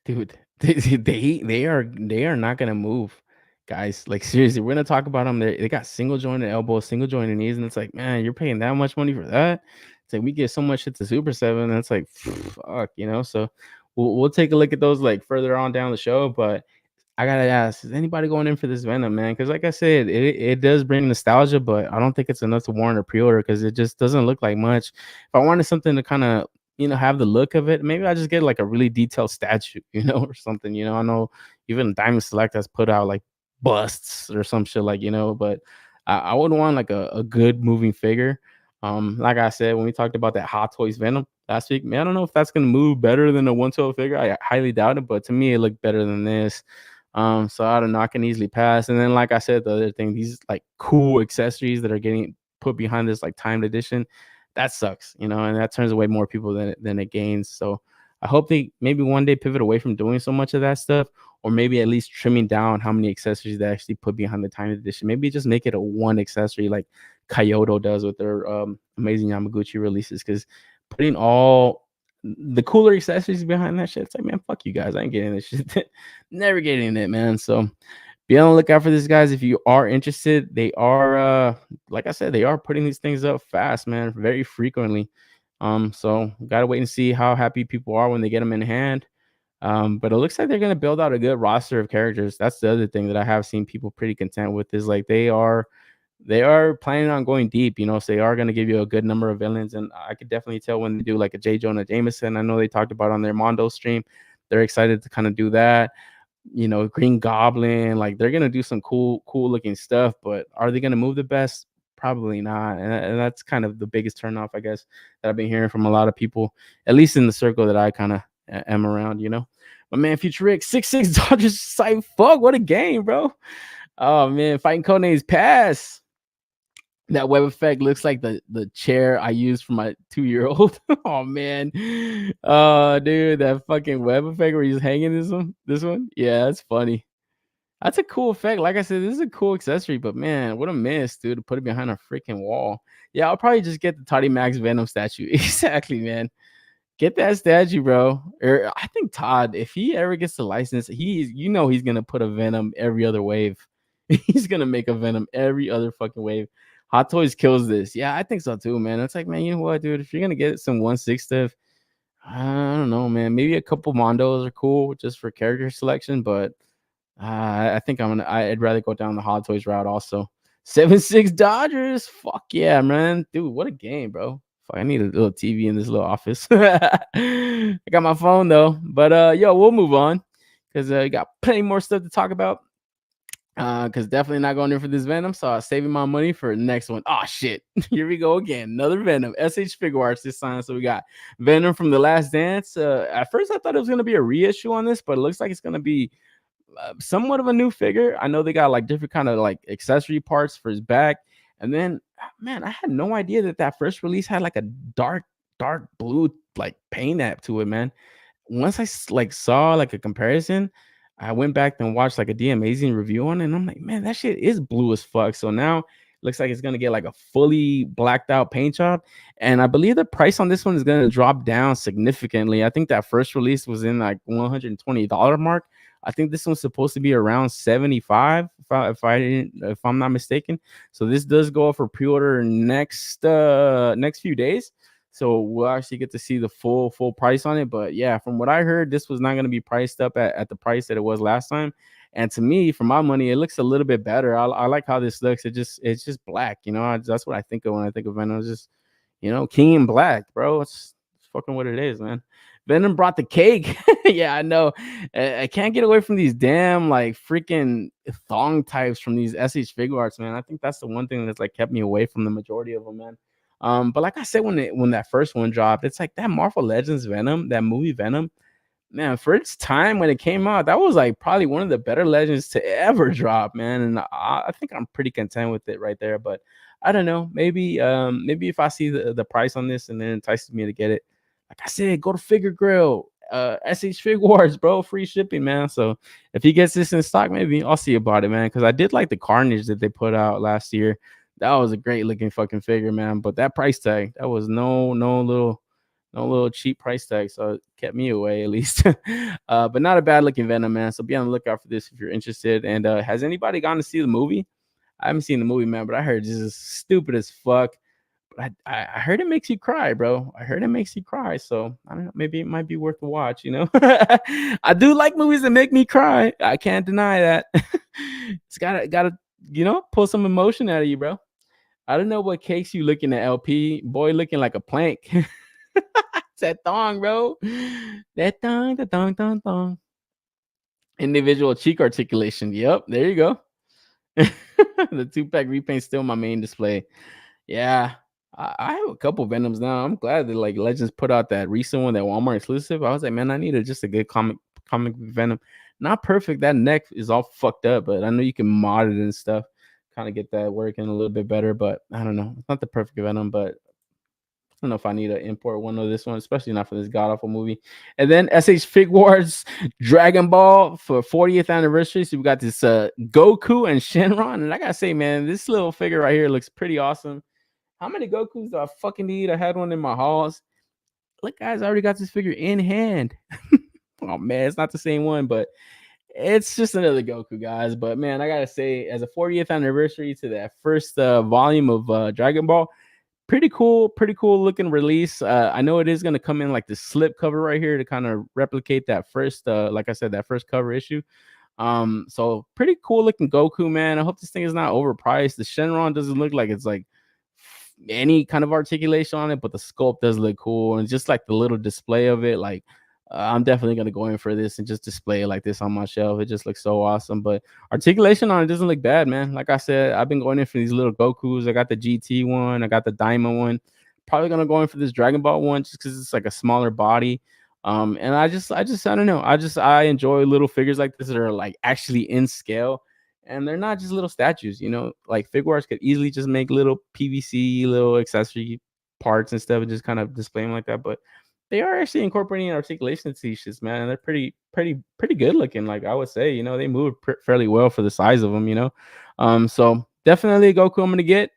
dude, they are not gonna move, guys. Like seriously, we're gonna talk about them. They got single jointed elbows, single jointed knees, and it's like, man, you're paying that much money for that. It's like we get so much shit to Super 7, and it's like, fuck, you know. So we'll take a look at those like further on down the show, but I gotta ask, is anybody going in for this Venom, man? Because like I said, it does bring nostalgia, but I don't think it's enough to warrant a pre-order because it just doesn't look like much. If I wanted something to kind of, you know, have the look of it, maybe I just get like a really detailed statue, you know, or something. You know, I know even Diamond Select has put out like busts or some shit, like, you know, but I would want like a good moving figure. Like I said, when we talked about that Hot Toys Venom last week, man, I don't know if that's gonna move better than a 112 figure. I highly doubt it, but to me, it looked better than this. So I don't know, I can easily pass. And then, like I said, the other thing, these like cool accessories that are getting put behind this like timed edition, that sucks, you know, and that turns away more people than it gains. So I hope they maybe one day pivot away from doing so much of that stuff, or maybe at least trimming down how many accessories they actually put behind the timed edition. Maybe just make it a one accessory like Kyoto does with their amazing Yamaguchi releases, because putting all the cooler accessories behind that shit, it's like, man, fuck you guys. I ain't getting this shit. Never getting it, man. So be on the lookout for this, guys. If you are interested, they are like I said, they are putting these things up fast, man, very frequently. So gotta wait and see how happy people are when they get them in hand. But it looks like they're gonna build out a good roster of characters. That's the other thing that I have seen people pretty content with, is like they are planning on going deep, you know, so they are going to give you a good number of villains. And I could definitely tell when they do like a J. Jonah Jameson. I know they talked about on their Mondo stream. They're excited to kind of do that. You know, Green Goblin, like they're going to do some cool looking stuff, but are they going to move the best? Probably not. And that's kind of the biggest turnoff, I guess, that I've been hearing from a lot of people, at least in the circle that I kind of am around, you know. But man, Future Rick, 6'6" Dodgers site, fuck, what a game, bro. Oh man, fighting codenames pass. That web effect looks like the chair I used for my 2-year-old. Oh man. Dude, that fucking web effect where he's hanging this one. Yeah, that's funny. That's a cool effect. Like I said, this is a cool accessory, but man, what a miss, dude, to put it behind a freaking wall. Yeah, I'll probably just get the Toddy Max Venom statue. Exactly, man. Get that statue, bro. Or I think Todd, if he ever gets the license, he's gonna put a Venom every other wave. He's gonna make a Venom every other fucking wave. Hot Toys kills this. Yeah, I think so too, man. It's like, man, you know what, dude? If you're gonna get some 1/6 stuff, I don't know, man. Maybe a couple Mondos are cool just for character selection, but I think I'd rather go down the Hot Toys route also. 7-6 Dodgers. Fuck yeah, man. Dude, what a game, bro. Fuck, I need a little TV in this little office. I got my phone though. But yo, we'll move on because we got plenty more stuff to talk about. Because definitely not going in for this Venom. So I was saving my money for the next one. Oh shit. Here we go again. Another Venom. SH Figure Arts this time. So we got Venom from The Last Dance. At first I thought it was gonna be a reissue on this, but it looks like it's gonna be somewhat of a new figure. I know they got like different kind of like accessory parts for his back. And then, man, I had no idea that first release had like a dark blue like paint app to it, man. Once I like saw like a comparison, I went back and watched like a D Amazing review on it, and I'm like, man, that shit is blue as fuck. So now it looks like it's gonna get like a fully blacked out paint job, and I believe the price on this one is gonna drop down significantly. I think that first release was in like $120 mark. I think this one's supposed to be around 75, if I'm not mistaken. So this does go up for pre-order next few days. So we'll actually get to see the full price on it. But yeah, from what I heard, this was not going to be priced up at the price that it was last time. And to me, for my money, it looks a little bit better. I like how this looks. It's just black, you know. That's what I think of when I think of Venom. It's just, you know, king in black, bro. It's fucking what it is, man. Venom brought the cake. Yeah, I know. I can't get away from these damn like freaking thong types from these SH Figure Arts, man. I think that's the one thing that's like kept me away from the majority of them, man. But like I said, when that first one dropped, it's like that Marvel Legends Venom, that movie Venom, man, for its time when it came out, that was like probably one of the better Legends to ever drop, man. And I think I'm pretty content with it right there. But I don't know, maybe if I see the price on this and then entices me to get it, like I said, go to Figure Grill, SH Fig Wars, bro, free shipping, man. So if he gets this in stock, maybe I'll see about it, man. Because I did like the Carnage that they put out last year. That was a great looking fucking figure, man. But that price tag, that was no little cheap price tag. So it kept me away at least. But not a bad looking Venom, man. So be on the lookout for this if you're interested. And has anybody gone to see the movie? I haven't seen the movie, man, but I heard this is stupid as fuck. But I heard it makes you cry, bro. I heard it makes you cry. So I don't know. Maybe it might be worth the watch, you know? I do like movies that make me cry. I can't deny that. It's gotta, you know, pull some emotion out of you, bro. I don't know what cakes you looking at, LP. Boy looking like a plank. It's that thong, bro. That thong, the thong. Individual cheek articulation. Yep, there you go. The 2-pack repaint still my main display. Yeah, I have a couple Venoms now. I'm glad that like Legends put out that recent one, that Walmart exclusive. I was like, man, I need just a good comic Venom. Not perfect. That neck is all fucked up, but I know you can mod it and stuff. Kind of get that working a little bit better, but I don't know. It's not the perfect Venom, but I don't know if I need to import one of this one, especially not for this god awful movie. And then SH Fig Wars Dragon Ball for 40th anniversary. So we got this Goku and Shenron, and I gotta say, man, this little figure right here looks pretty awesome. How many Gokus do I fucking need? I had one in my halls. Look, guys, I already got this figure in hand. Oh man, it's not the same one, but it's just another Goku, guys. But man, I gotta say, as a 40th anniversary to that first volume of Dragon Ball, pretty cool looking release. I know it is gonna come in like the slip cover right here to kind of replicate that first, like I said, that first cover issue. So pretty cool looking Goku, man. I hope this thing is not overpriced. The Shenron doesn't look like it's like any kind of articulation on it, but the sculpt does look cool, and just like the little display of it, like I'm definitely gonna go in for this and just display it like this on my shelf. It just looks so awesome. But articulation on it doesn't look bad, man. Like I said, I've been going in for these little Gokus. I got the GT one, I got the Diamond one. Probably gonna go in for this Dragon Ball one just because it's like a smaller body. And I don't know. I enjoy little figures like this that are like actually in scale. and they're not just little statues, you know, like Figuarts could easily just make little PVC, little accessory parts and stuff and just kind of display them like that. But they are actually incorporating articulation to these shits, man. And they're pretty good looking. Like I would say, you know, they move fairly well for the size of them, you know. So definitely a Goku I'm gonna get.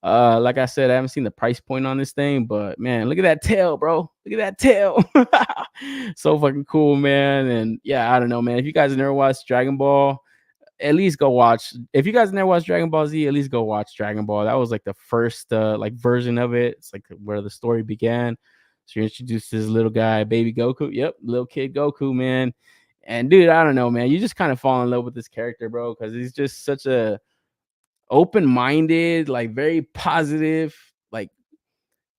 Like I said, I haven't seen the price point on this thing, but man, look at that tail, bro. Look at that tail. So fucking cool, man. And yeah, I don't know, man. If you guys never watched Dragon Ball, at least go watch. If you guys never watched Dragon Ball Z, at least go watch Dragon Ball. That was like the first like version of it. It's like where the story began. So you're introduced to this little guy, baby Goku. Yep, little kid Goku, man. And dude, I don't know, man. You just kind of fall in love with this character, bro, because he's just such a open-minded, like very positive, like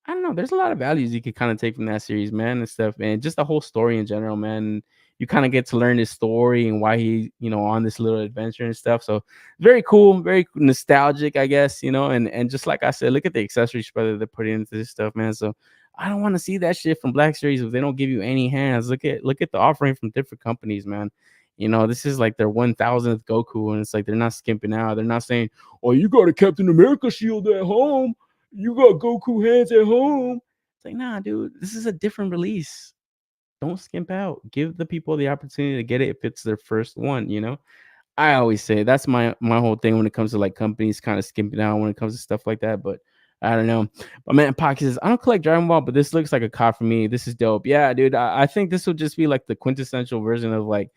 I don't know. There's a lot of values you could kind of take from that series, man, and stuff, man. Just the whole story in general, man. You kind of get to learn his story and why he, you know, on this little adventure and stuff. So very cool, very nostalgic, I guess, you know. And just like I said, look at the accessory spread they're putting into this stuff, man. So I don't want to see that shit from Black Series if they don't give you any hands. Look at the offering from different companies, man. You know, this is like their 1000th Goku, and it's like they're not skimping out. They're not saying, "Oh, you got a Captain America shield at home. You got Goku hands at home." It's like, nah, dude, this is a different release. Don't skimp out. Give the people the opportunity to get it if it's their first one, you know? I always say that's my whole thing when it comes to like companies kind of skimping out when it comes to stuff like that. But I don't know. But man, Pocket says, I don't collect Dragon Ball, but this looks like a card for me. This is dope. Yeah, dude. I think this will just be like the quintessential version of like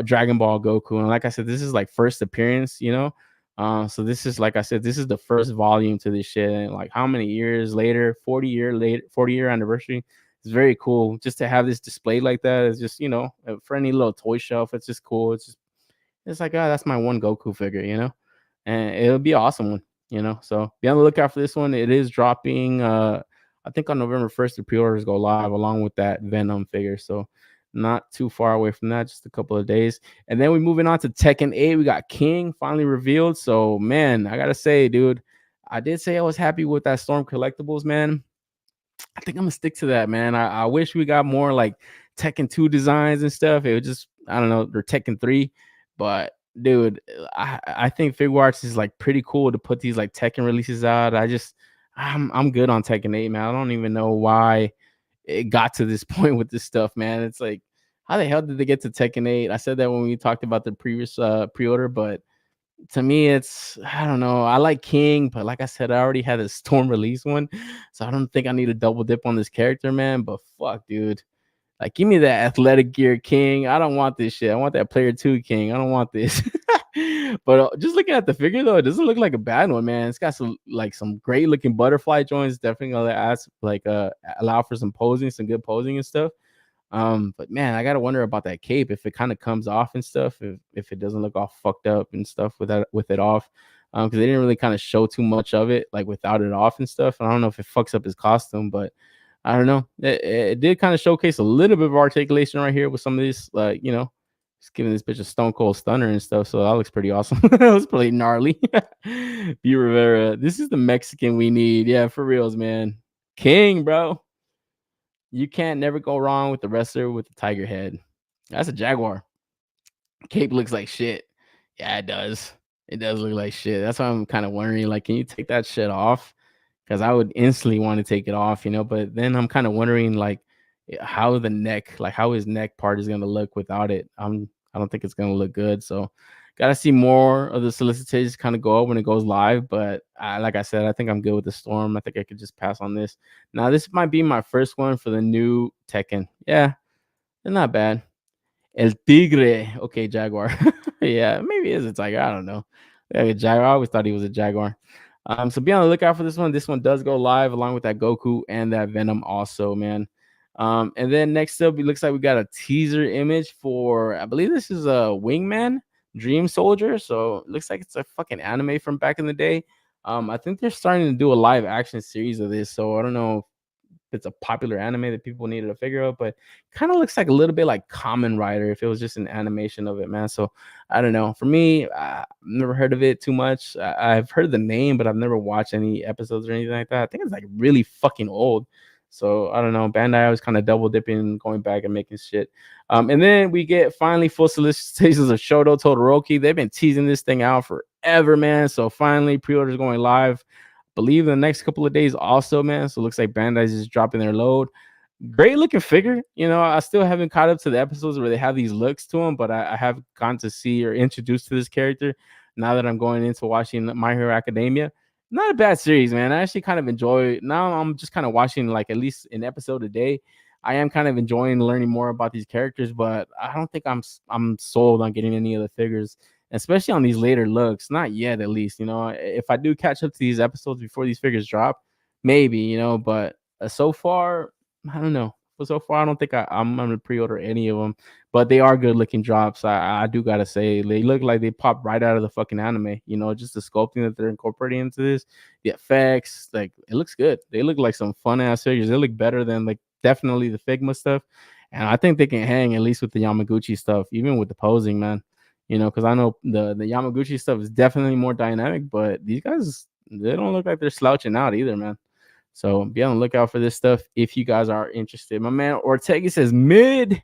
Dragon Ball Goku. And like I said, this is like first appearance, you know. So this is like I said, this is the first volume to this shit. And like how many years later, 40-year anniversary. It's very cool just to have this displayed like that. It's just, you know, for any little toy shelf, it's just cool. It's like, that's my one Goku figure, you know, and it'll be an awesome one, you know. So be on the lookout for this one. It is dropping, I think on November 1st, the pre-orders go live along with that Venom figure. So not too far away from that, just a couple of days. And then we're moving on to Tekken 8. We got King finally revealed. So man, I gotta say, dude, I did say I was happy with that Storm collectibles, man. I think I'm gonna stick to that, man. I wish we got more like Tekken 2 designs and stuff. It was just, I don't know, or Tekken 3. But dude, I think Figuarts is like pretty cool to put these like Tekken releases out. I'm good on Tekken 8, man. I don't even know why it got to this point with this stuff, man. It's like, how the hell did they get to Tekken 8? I said that when we talked about the previous pre-order, but to me, it's, I don't know. I like King, but like I said, I already had a Storm release one, so I don't think I need to double dip on this character, man. But fuck, dude, like give me that athletic gear King. I don't want this shit. I want that player 2 King. I don't want this. But just looking at the figure though, it doesn't look like a bad one, man. It's got some great looking butterfly joints. Definitely gonna ask allow for some posing, some good posing and stuff. But man, I gotta wonder about that cape if it kind of comes off and stuff, if it doesn't look all fucked up and stuff with it off. Because they didn't really kind of show too much of it, like without it off and stuff. And I don't know if it fucks up his costume, but I don't know. It did kind of showcase a little bit of articulation right here with some of these, like, you know, just giving this bitch a stone cold stunner and stuff. So that looks pretty awesome. That was pretty gnarly. B Rivera, this is the Mexican we need. Yeah, for reals, man. King, bro. You can't never go wrong with the wrestler with the tiger head. That's a Jaguar. Cape looks like shit. Yeah, it does. It does look like shit. That's why I'm kind of wondering, like, can you take that shit off? Because I would instantly want to take it off, you know. But then I'm kind of wondering, like, how his neck part is gonna look without it. I don't think it's gonna look good. So, gotta see more of the solicitations kind of go up when it goes live. But like I said, I think I'm good with the Storm. I think I could just pass on this. Now, this might be my first one for the new Tekken. Yeah, they're not bad. El Tigre. Okay, Jaguar. Yeah, maybe it is a tiger. I don't know. Yeah, Jaguar. I always thought he was a Jaguar. So be on the lookout for this one. This one does go live along with that Goku and that Venom also, man. And then next up, it looks like we got a teaser image for, I believe this is a Wingman Dream Soldier. So it looks like it's a fucking anime from back in the day. I think they're starting to do a live action series of this. So I don't know if it's a popular anime that people needed to figure out, but kind of looks like a little bit like Kamen Rider if it was just an animation of it, man. So I don't know. For me, I've never heard of it too much. I've heard the name, but I've never watched any episodes or anything like that. I think it's like really fucking old. So I don't know. Bandai was kind of double dipping, going back and making shit. And then we get finally full solicitations of Shoto Todoroki. They've been teasing this thing out forever, man. So finally, pre-orders going live. Believe in the next couple of days, also, man. So it looks like Bandai's just dropping their load. Great looking figure. I still haven't caught up to the episodes where they have these looks to them, but I have gone to see or introduced to this character now that I'm going into watching My Hero Academia. Not a bad series, man. I actually kind of enjoy it. Now I'm just kind of watching like at least an episode a day. I am kind of enjoying learning more about these characters, but I don't think I'm sold on getting any of the figures, especially on these later looks. Not yet, at least. If I do catch up to these episodes before these figures drop, maybe, but so far, I don't know. But so far, I don't think I'm going to pre-order any of them. But they are good-looking drops. I do got to say. They look like they popped right out of the fucking anime. Just the sculpting that they're incorporating into this. The effects, like, it looks good. They look like some fun-ass figures. They look better than, like, definitely the Figma stuff. And I think they can hang at least with the Yamaguchi stuff, even with the posing, man. Because I know the Yamaguchi stuff is definitely more dynamic. But these guys, they don't look like they're slouching out either, man. So be on the lookout for this stuff if you guys are interested. My man Ortega says mid.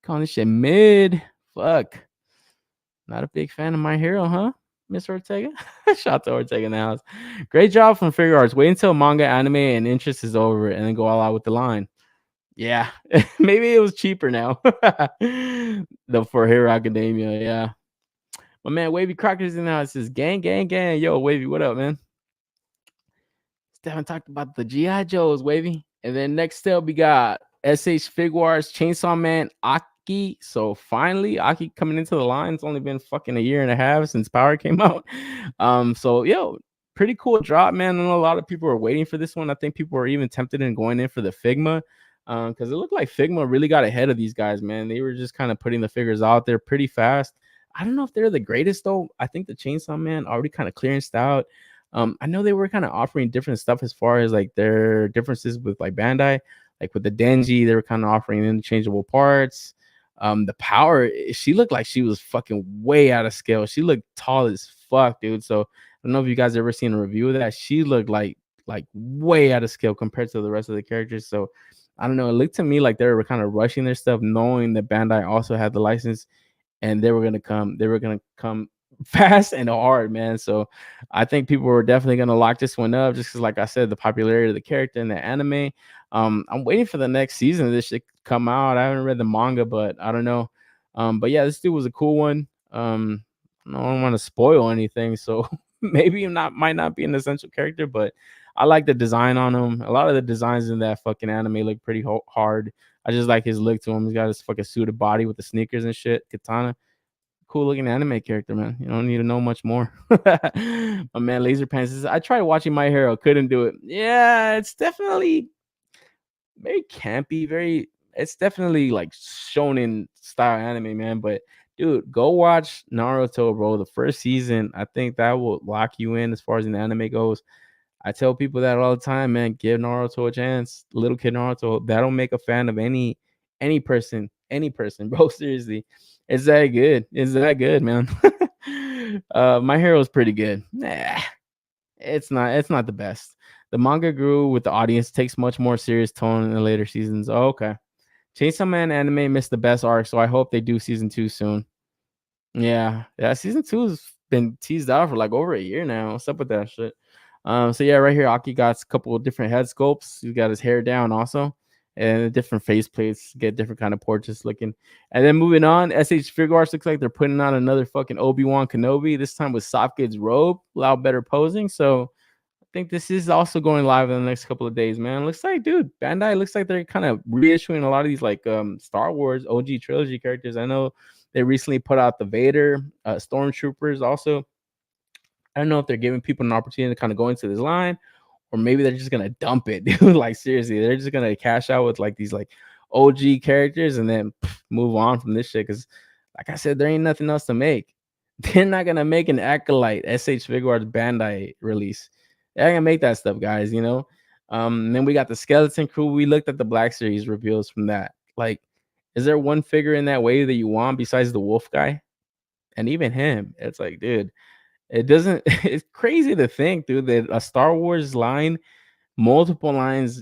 Calling this shit mid. Fuck. Not a big fan of My Hero, huh? Mr. Ortega. Shout out to Ortega in the house. Great job from Figure Arts. Wait until manga, anime, and interest is over and then go all out with the line. Yeah. Maybe it was cheaper now. For Hero Academia. Yeah. My man Wavy Crocker's in the house. Says gang, gang, gang. Yo, Wavy, what up, man? Haven't talked about the G.I. Joes, Wavy. And then next up, we got SH Figuarts, Chainsaw Man, Aki. So finally, Aki coming into the line. It's only been fucking a year and a half since Power came out. So, pretty cool drop, man. I know a lot of people are waiting for this one. I think people are even tempted in going in for the Figma. Because it looked like Figma really got ahead of these guys, man. They were just kind of putting the figures out there pretty fast. I don't know if they're the greatest, though. I think the Chainsaw Man already kind of clearanced out. I know they were kind of offering different stuff as far as like their differences with like Bandai, like with the Denji, they were kind of offering interchangeable parts. The Power, she looked like she was fucking way out of scale. She looked tall as fuck, dude. So I don't know if you guys ever seen a review of that. She looked like way out of scale compared to the rest of the characters. So I don't know. It looked to me like they were kind of rushing their stuff, knowing that Bandai also had the license, and they were gonna come fast and hard, man. So I think people were definitely gonna lock this one up just because, like I said, the popularity of the character in the anime. I'm waiting for the next season of this shit to come out. I haven't read the manga, but I don't know. But yeah, this dude was a cool one. I don't want to spoil anything, so maybe might not be an essential character, but I like the design on him. A lot of the designs in that fucking anime look pretty hard. I just like his look to him. He's got his fucking suited body with the sneakers and shit. Katana. Cool looking anime character, man. You don't need to know much more. My man Laser Pants says, I tried watching My Hero, couldn't do it. Yeah, it's definitely very campy, it's definitely like shonen style anime, man. But dude, go watch Naruto, bro. The first season, I think that will lock you in as far as the anime goes. I tell people that all the time, man. Give Naruto a chance. Little kid Naruto, that'll make a fan of any person, bro. Seriously. It's that good. It's that good, man. My Hero is pretty good. Nah, it's not the best. The manga grew with the audience, takes much more serious tone in the later seasons. Oh, okay. Chainsaw Man anime missed the best arc, so I hope they do season 2 soon. Yeah, season 2 has been teased out for like over a year now. What's up with that shit? So yeah, right here, Aki got a couple of different head sculpts. He's got his hair down also, and different face plates, get different kind of portraits looking. And then moving on, SH Figure Arts looks like they're putting out another fucking Obi-Wan Kenobi, this time with Sasuke's robe, a lot better posing. So I think this is also going live in the next couple of days, man. Looks like, dude, Bandai looks like they're kind of reissuing a lot of these like Star Wars OG trilogy characters. I know they recently put out the Vader, Stormtroopers also. I don't know if they're giving people an opportunity to kind of go into this line, or maybe they're just gonna dump it, dude. Like seriously, they're just gonna cash out with like these like OG characters and then move on from this shit. Because, like I said, there ain't nothing else to make. They're not gonna make an Acolyte SH Figuarts Bandai release. They're gonna make that stuff, guys. And then we got the Skeleton Crew. We looked at the Black Series reveals from that. Like, is there one figure in that wave that you want besides the Wolf guy? And even him, it's like, dude. It doesn't. It's crazy to think, dude, that a Star Wars line, multiple lines,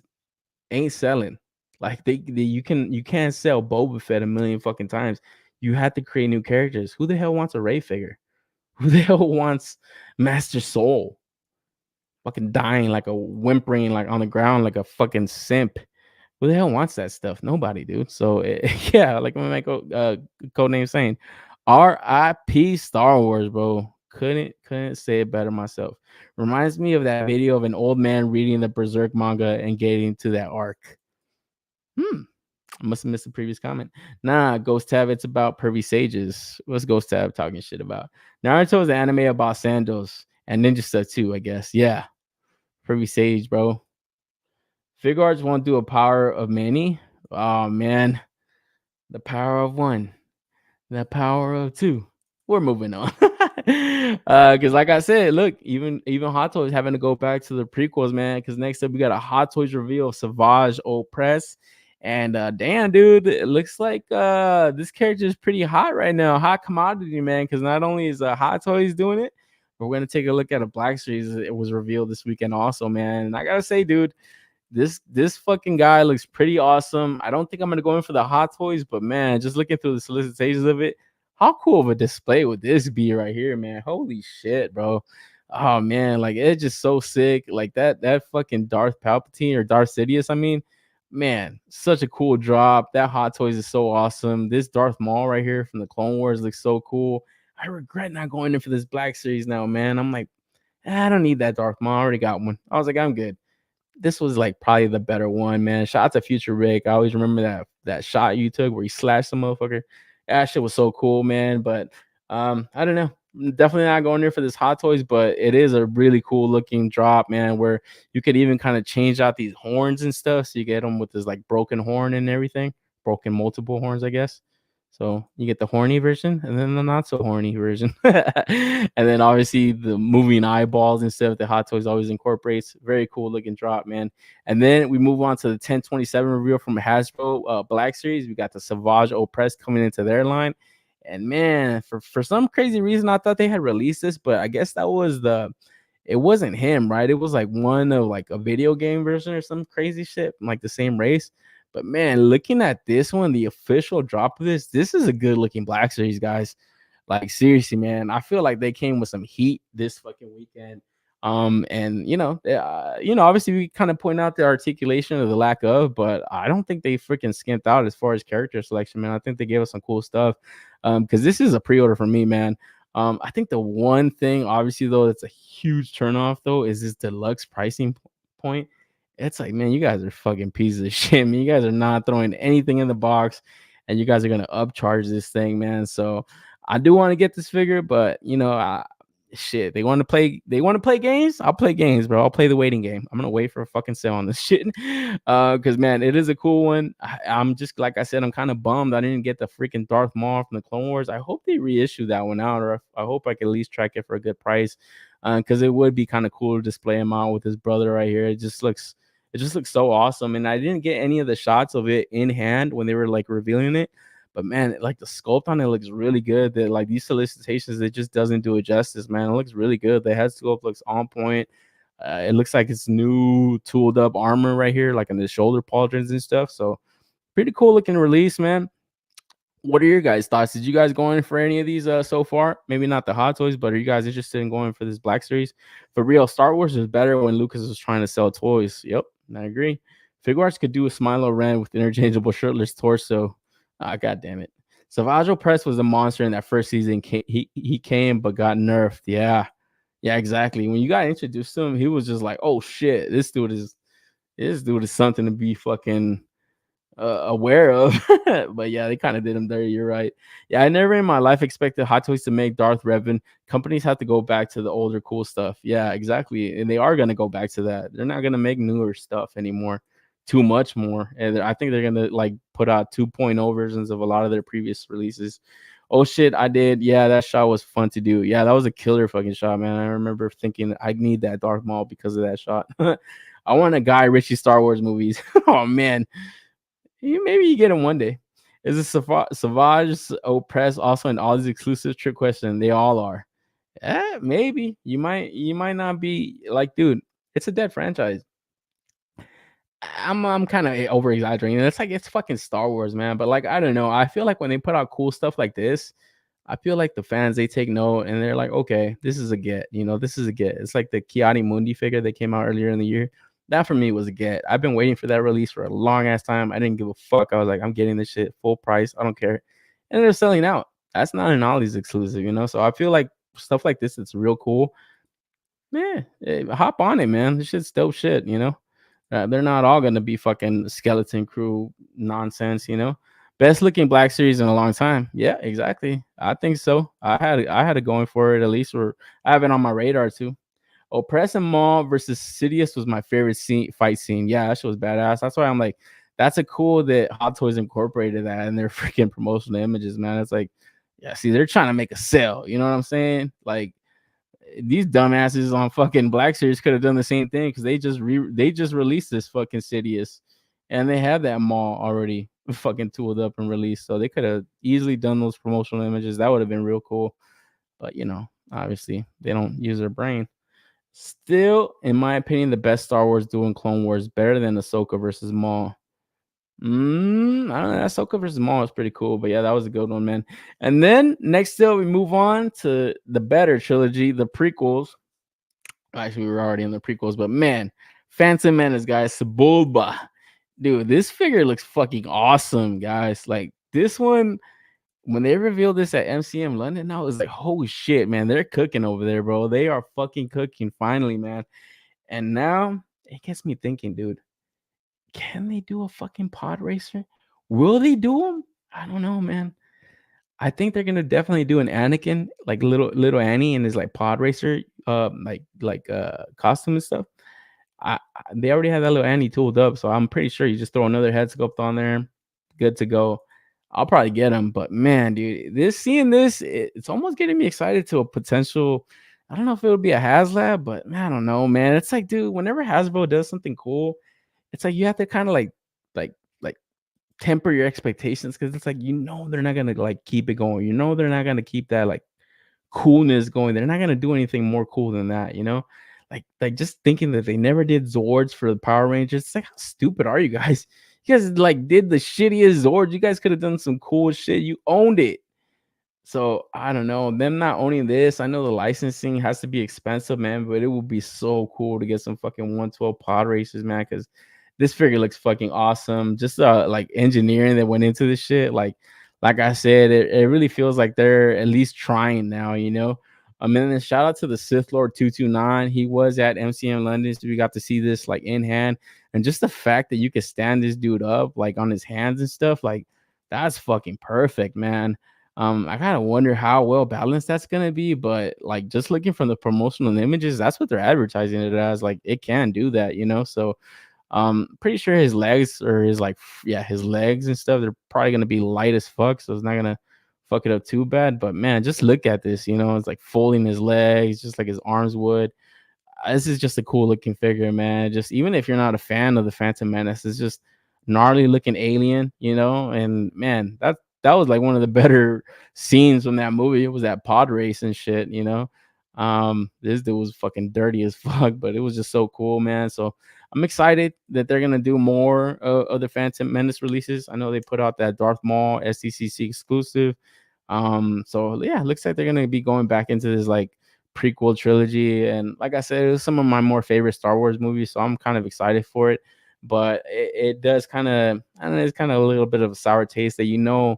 ain't selling. Like you can't sell Boba Fett a million fucking times. You have to create new characters. Who the hell wants a Rey figure? Who the hell wants Master Soul? Fucking dying like a whimpering like on the ground like a fucking simp. Who the hell wants that stuff? Nobody, dude. So yeah, like my code name saying, R.I.P. Star Wars, bro. Couldn't say it better myself. Reminds me of that video of an old man reading the Berserk manga and getting to that arc. I must have missed the previous comment. Nah, Ghost Tab, it's about pervy sages. What's Ghost Tab talking shit about? Naruto is an anime about sandals and ninja stuff too, I guess. Yeah. Pervy sage, bro. Figure arts won't do a power of many. Oh man. The power of one. The power of two. We're moving on. Because like I said, look, even Hot Toys having to go back to the prequels, man. Because next up we got a Hot Toys reveal of Savage Opress. And damn, dude, it looks like this character is pretty hot right now. Hot commodity, man. Because not only is Hot Toys doing it, but we're gonna take a look at a Black Series. It was revealed this weekend also, man. And I gotta say, dude, this fucking guy looks pretty awesome. I don't think I'm gonna go in for the Hot Toys, but man, just looking through the solicitations of it, how cool of a display would this be right here, man? Holy shit, bro. Oh man, like it's just so sick. Like that fucking Darth Palpatine or Darth Sidious, I mean, man, such a cool drop. That Hot Toys is so awesome. This Darth Maul right here from the Clone Wars looks so cool. I regret not going in for this Black Series now, man. I'm like, I don't need that Darth Maul. I already got one. I was like, I'm good. This was like probably the better one, man. Shout out to Future Rick. I always remember that shot you took where you slashed the motherfucker. That shit was so cool, man. But I don't know. Definitely not going there for this Hot Toys, but it is a really cool looking drop, man, where you could even kind of change out these horns and stuff. So you get them with this like broken horn and everything, broken multiple horns, I guess. So you get the horny version and then the not so horny version. And then obviously the moving eyeballs and stuff that Hot Toys always incorporates. Very cool looking drop, man. And then we move on to the 1027 reveal from Hasbro Black Series. We got the Savage Opress coming into their line. And man, for some crazy reason, I thought they had released this, but I guess that was it wasn't him, right? It was like one of like a video game version or some crazy shit, like the same race. But man, looking at this one, the official drop of this is a good looking Black Series, guys. Like seriously, man, I feel like they came with some heat this fucking weekend. And obviously we kind of point out the articulation of the lack of, but I don't think they freaking skimped out as far as character selection, man. I think they gave us some cool stuff. Because this is a pre-order for me, man. I think the one thing, obviously, though, that's a huge turnoff, though, is this deluxe pricing point. It's like, man, you guys are fucking pieces of shit. I mean, you guys are not throwing anything in the box, and you guys are gonna upcharge this thing, man. So I do want to get this figure, but shit, they want to play games. I'll play games, bro. I'll play the waiting game. I'm gonna wait for a fucking sale on this shit. Because man, it is a cool one. I'm just like I said, I'm kind of bummed I didn't get the freaking Darth Maul from the Clone Wars. I hope they reissue that one out, or I hope I can at least track it for a good price. Because it would be kind of cool to display him out with his brother right here. It just looks so awesome. And I didn't get any of the shots of it in hand when they were like revealing it. But man, like the sculpt on it looks really good. That like these solicitations, it just doesn't do it justice, man. It looks really good. The head sculpt looks on point. It looks like it's new tooled up armor right here, like on the shoulder pauldrons and stuff. So pretty cool looking release, man. What are your guys' thoughts? Did you guys go in for any of these so far? Maybe not the Hot Toys, but are you guys interested in going for this Black Series? For real, Star Wars was better when Lucas was trying to sell toys. Yep, I agree. Figure Arts could do a Smilo Ren with interchangeable shirtless torso. God damn it. Savage Opress was a monster in that first season. He came but got nerfed. Yeah, exactly. When you got introduced to him, he was just like, oh shit, this dude is something to be fucking aware of. But yeah, they kind of did him dirty. You're right. Yeah, I never in my life expected Hot Toys to make Darth Revan. Companies have to go back to the older cool stuff. Yeah, exactly. And they are going to go back to that. They're not going to make newer stuff anymore. Too much more. And I think they're going to like put out 2.0 versions of a lot of their previous releases. Oh shit, I did. Yeah, that shot was fun to do. Yeah, that was a killer fucking shot, man. I remember thinking I need that Darth Maul because of that shot. I want a Guy Ritchie Star Wars movies. Oh man. Maybe you get him one day. Is it Savage Opress also in all these exclusive? Trick question. They all are. Maybe you might not be like, dude. It's a dead franchise. I'm kind of over exaggerating. It's like it's fucking Star Wars, man. But like I don't know. I feel like when they put out cool stuff like this, I feel like the fans they take note and they're like, okay, this is a get. You know, this is a get. It's like the Kiadi Mundi figure that came out earlier in the year. That for me was a get. I've been waiting for that release for a long ass time. I didn't give a fuck. I was like, I'm getting this shit full price. I don't care. And they're selling out. That's not an Ollie's exclusive, you know. So I feel like stuff like this, it's real cool. Man, hop on it, man. This shit's dope shit, you know. They're not all gonna be fucking skeleton crew nonsense, you know. Best looking Black Series in a long time. Yeah, exactly. I think so. I had it going for it at least, or I have it on my radar too. Oppress and Maul versus Sidious was my favorite fight scene. Yeah, that shit was badass. That's why I'm like, that's a cool that Hot Toys incorporated that in their freaking promotional images, man. It's like, yeah, see, they're trying to make a sale. You know what I'm saying? Like these dumbasses on fucking Black Series could have done the same thing because they just released this fucking Sidious, and they have that Maul already fucking tooled up and released, so they could have easily done those promotional images. That would have been real cool, but you know, obviously they don't use their brain. Still, in my opinion, the best Star Wars duel in Clone Wars, better than Ahsoka versus Maul. I don't know. Ahsoka versus Maul is pretty cool, but yeah, that was a good one, man. And then next, still, we move on to the better trilogy, the prequels. Actually, we were already in the prequels, but man, Phantom Menace, guys, Sebulba, dude, this figure looks fucking awesome, guys. Like this one, when they revealed this at MCM London, I was like, holy shit, man, they're cooking over there, bro. They are fucking cooking finally, man. And now it gets me thinking, dude, can they do a fucking pod racer? Will they do them? I don't know, man. I think they're gonna definitely do an Anakin, like little Annie and his like pod racer, costume and stuff. They already have that little Annie tooled up, so I'm pretty sure you just throw another head sculpt on there, good to go. I'll probably get them, but man, dude, seeing this, it's almost getting me excited to a potential. I don't know if it'll be a HasLab, but man, I don't know, man. It's like, dude, whenever Hasbro does something cool, it's like you have to kind of like temper your expectations because it's like they're not gonna like keep it going. They're not gonna keep that like coolness going. They're not gonna do anything more cool than that. Like just thinking that they never did Zords for the Power Rangers. It's like, how stupid are you guys? You guys like did the shittiest Zords. You guys could have done some cool shit. You owned it. So I don't know. Them not owning this, I know the licensing has to be expensive, man, but it would be so cool to get some fucking 112 pod races, man, because this figure looks fucking awesome. Just like engineering that went into this shit. Like I said, it really feels like they're at least trying now, And then shout out to the Sith Lord 229. He was at MCM London, so we got to see this like in hand. And just the fact that you could stand this dude up like on his hands and stuff, like that's fucking perfect, man. I kind of wonder how well balanced that's gonna be, but like just looking from the promotional images, that's what they're advertising it as. Like it can do that, So pretty sure his legs or his his legs and stuff, they're probably gonna be light as fuck, so it's not gonna fuck it up too bad. But man, just look at this, it's like folding his legs just like his arms would. This is just a cool looking figure, man. Just even if you're not a fan of the Phantom Menace, it's just gnarly looking alien, and man, that was like one of the better scenes from that movie. It was that pod race and shit, this dude was fucking dirty as fuck, but it was just so cool, man. So I'm excited that they're gonna do more of the Phantom Menace releases. I know they put out that Darth Maul SDCC exclusive. So yeah, it looks like they're gonna be going back into this like prequel trilogy, and like I said, it was some of my more favorite Star Wars movies, so I'm kind of excited for it. But it does kind of, I don't know, it's kind of a little bit of a sour taste that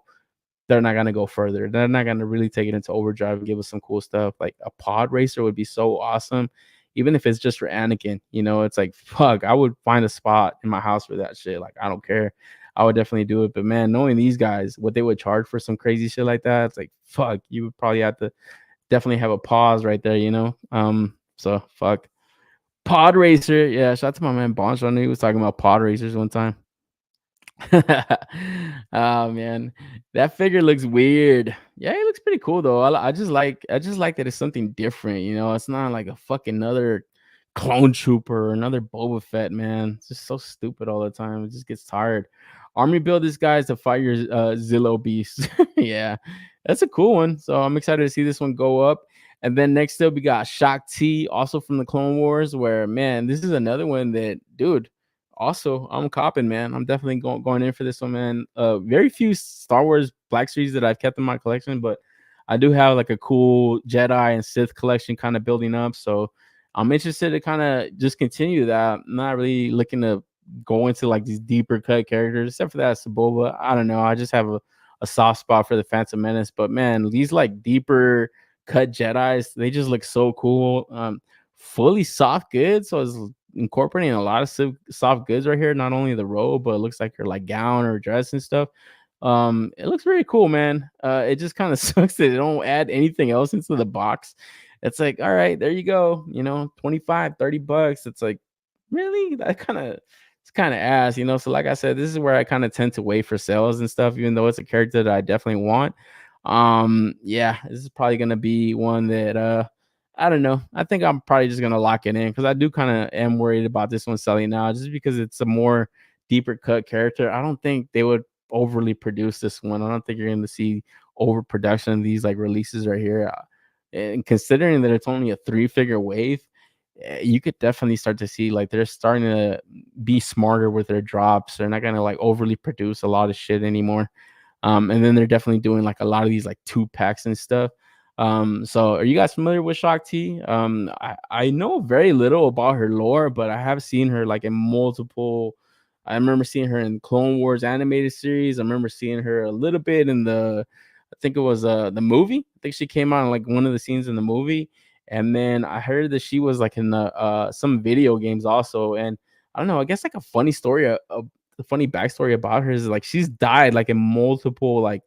they're not gonna go further. They're not gonna really take it into overdrive and give us some cool stuff. Like a pod racer would be so awesome, even if it's just for Anakin. It's like fuck, I would find a spot in my house for that shit. Like I don't care, I would definitely do it. But man, knowing these guys, what they would charge for some crazy shit like that, it's like fuck, you would probably have to definitely have a pause right there, So fuck. Pod racer, yeah. Shout out to my man Bonch. I knew he was talking about pod racers one time. Oh man, that figure looks weird. Yeah, it looks pretty cool though. I just like that it's something different. It's not like a fucking another clone trooper or another Boba Fett, man. It's just so stupid all the time. It just gets tired. Army build this guy to fight your Zillo beast. Yeah, that's a cool one. So I'm excited to see this one go up. And then next up, we got Shock T, also from the Clone Wars, where man, this is another one that, dude, Also, I'm copping, man. I'm definitely going in for this one, man. Very few Star Wars Black Series that I've kept in my collection, but I do have like a cool Jedi and Sith collection kind of building up. So I'm interested to kind of just continue that. I'm not really looking to go into like these deeper cut characters, except for that Saboba. I don't know. I just have a soft spot for the Phantom Menace. But man, these like deeper cut Jedi's, they just look so cool. Fully soft goods. So it's incorporating a lot of soft goods right here. Not only the robe, but it looks like her like gown or dress and stuff. It looks very cool, man. It just kind of sucks that they don't add anything else into the box. It's like, all right, there you go, 25, $30. It's like, really? It's kind of ass, So like I said, this is where I kind of tend to wait for sales and stuff, even though it's a character that I definitely want. Yeah, this is probably gonna be one that I don't know. I think I'm probably just gonna lock it in because I do kind of am worried about this one selling now, just because it's a more deeper cut character. I don't think they would overly produce this one. I don't think you're going to see overproduction of these like releases right here. And considering that it's only a 3-figure wave, you could definitely start to see like they're starting to be smarter with their drops. They're not going to like overly produce a lot of shit anymore. And then they're definitely doing like a lot of these like 2-packs and stuff. So are you guys familiar with Shock T? I know very little about her lore, but I have seen her like in multiple. I remember seeing her in Clone Wars animated series. I remember seeing her a little bit in I think it was the movie. I think she came out in like one of the scenes in the movie. And then I heard that she was like in the some video games also. And I don't know, I guess like a funny story, a funny backstory about her is like she's died like in multiple like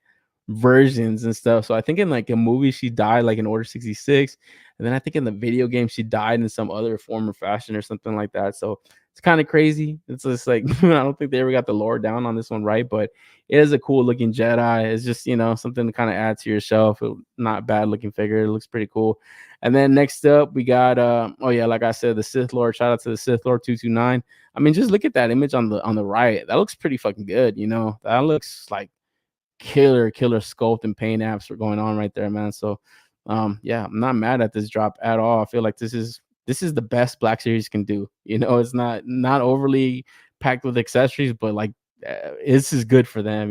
versions and stuff. So I think in like a movie she died like in Order 66, and then I think in the video game she died in some other form or fashion or something like that. So it's kind of crazy. It's just like I don't think they ever got the lore down on this one right, but it is a cool looking Jedi. It's just something to kind of add to your shelf. Not bad looking figure. It looks pretty cool. And then next up we got oh yeah, like I said, the Sith Lord. Shout out to the Sith Lord 229. I mean, just look at that image on the right. That looks pretty fucking good. That looks like killer sculpt and paint apps are going on right there, man. So yeah, I'm not mad at this drop at all. I feel like this is the best Black Series can do. It's not overly packed with accessories, but like this is good for them.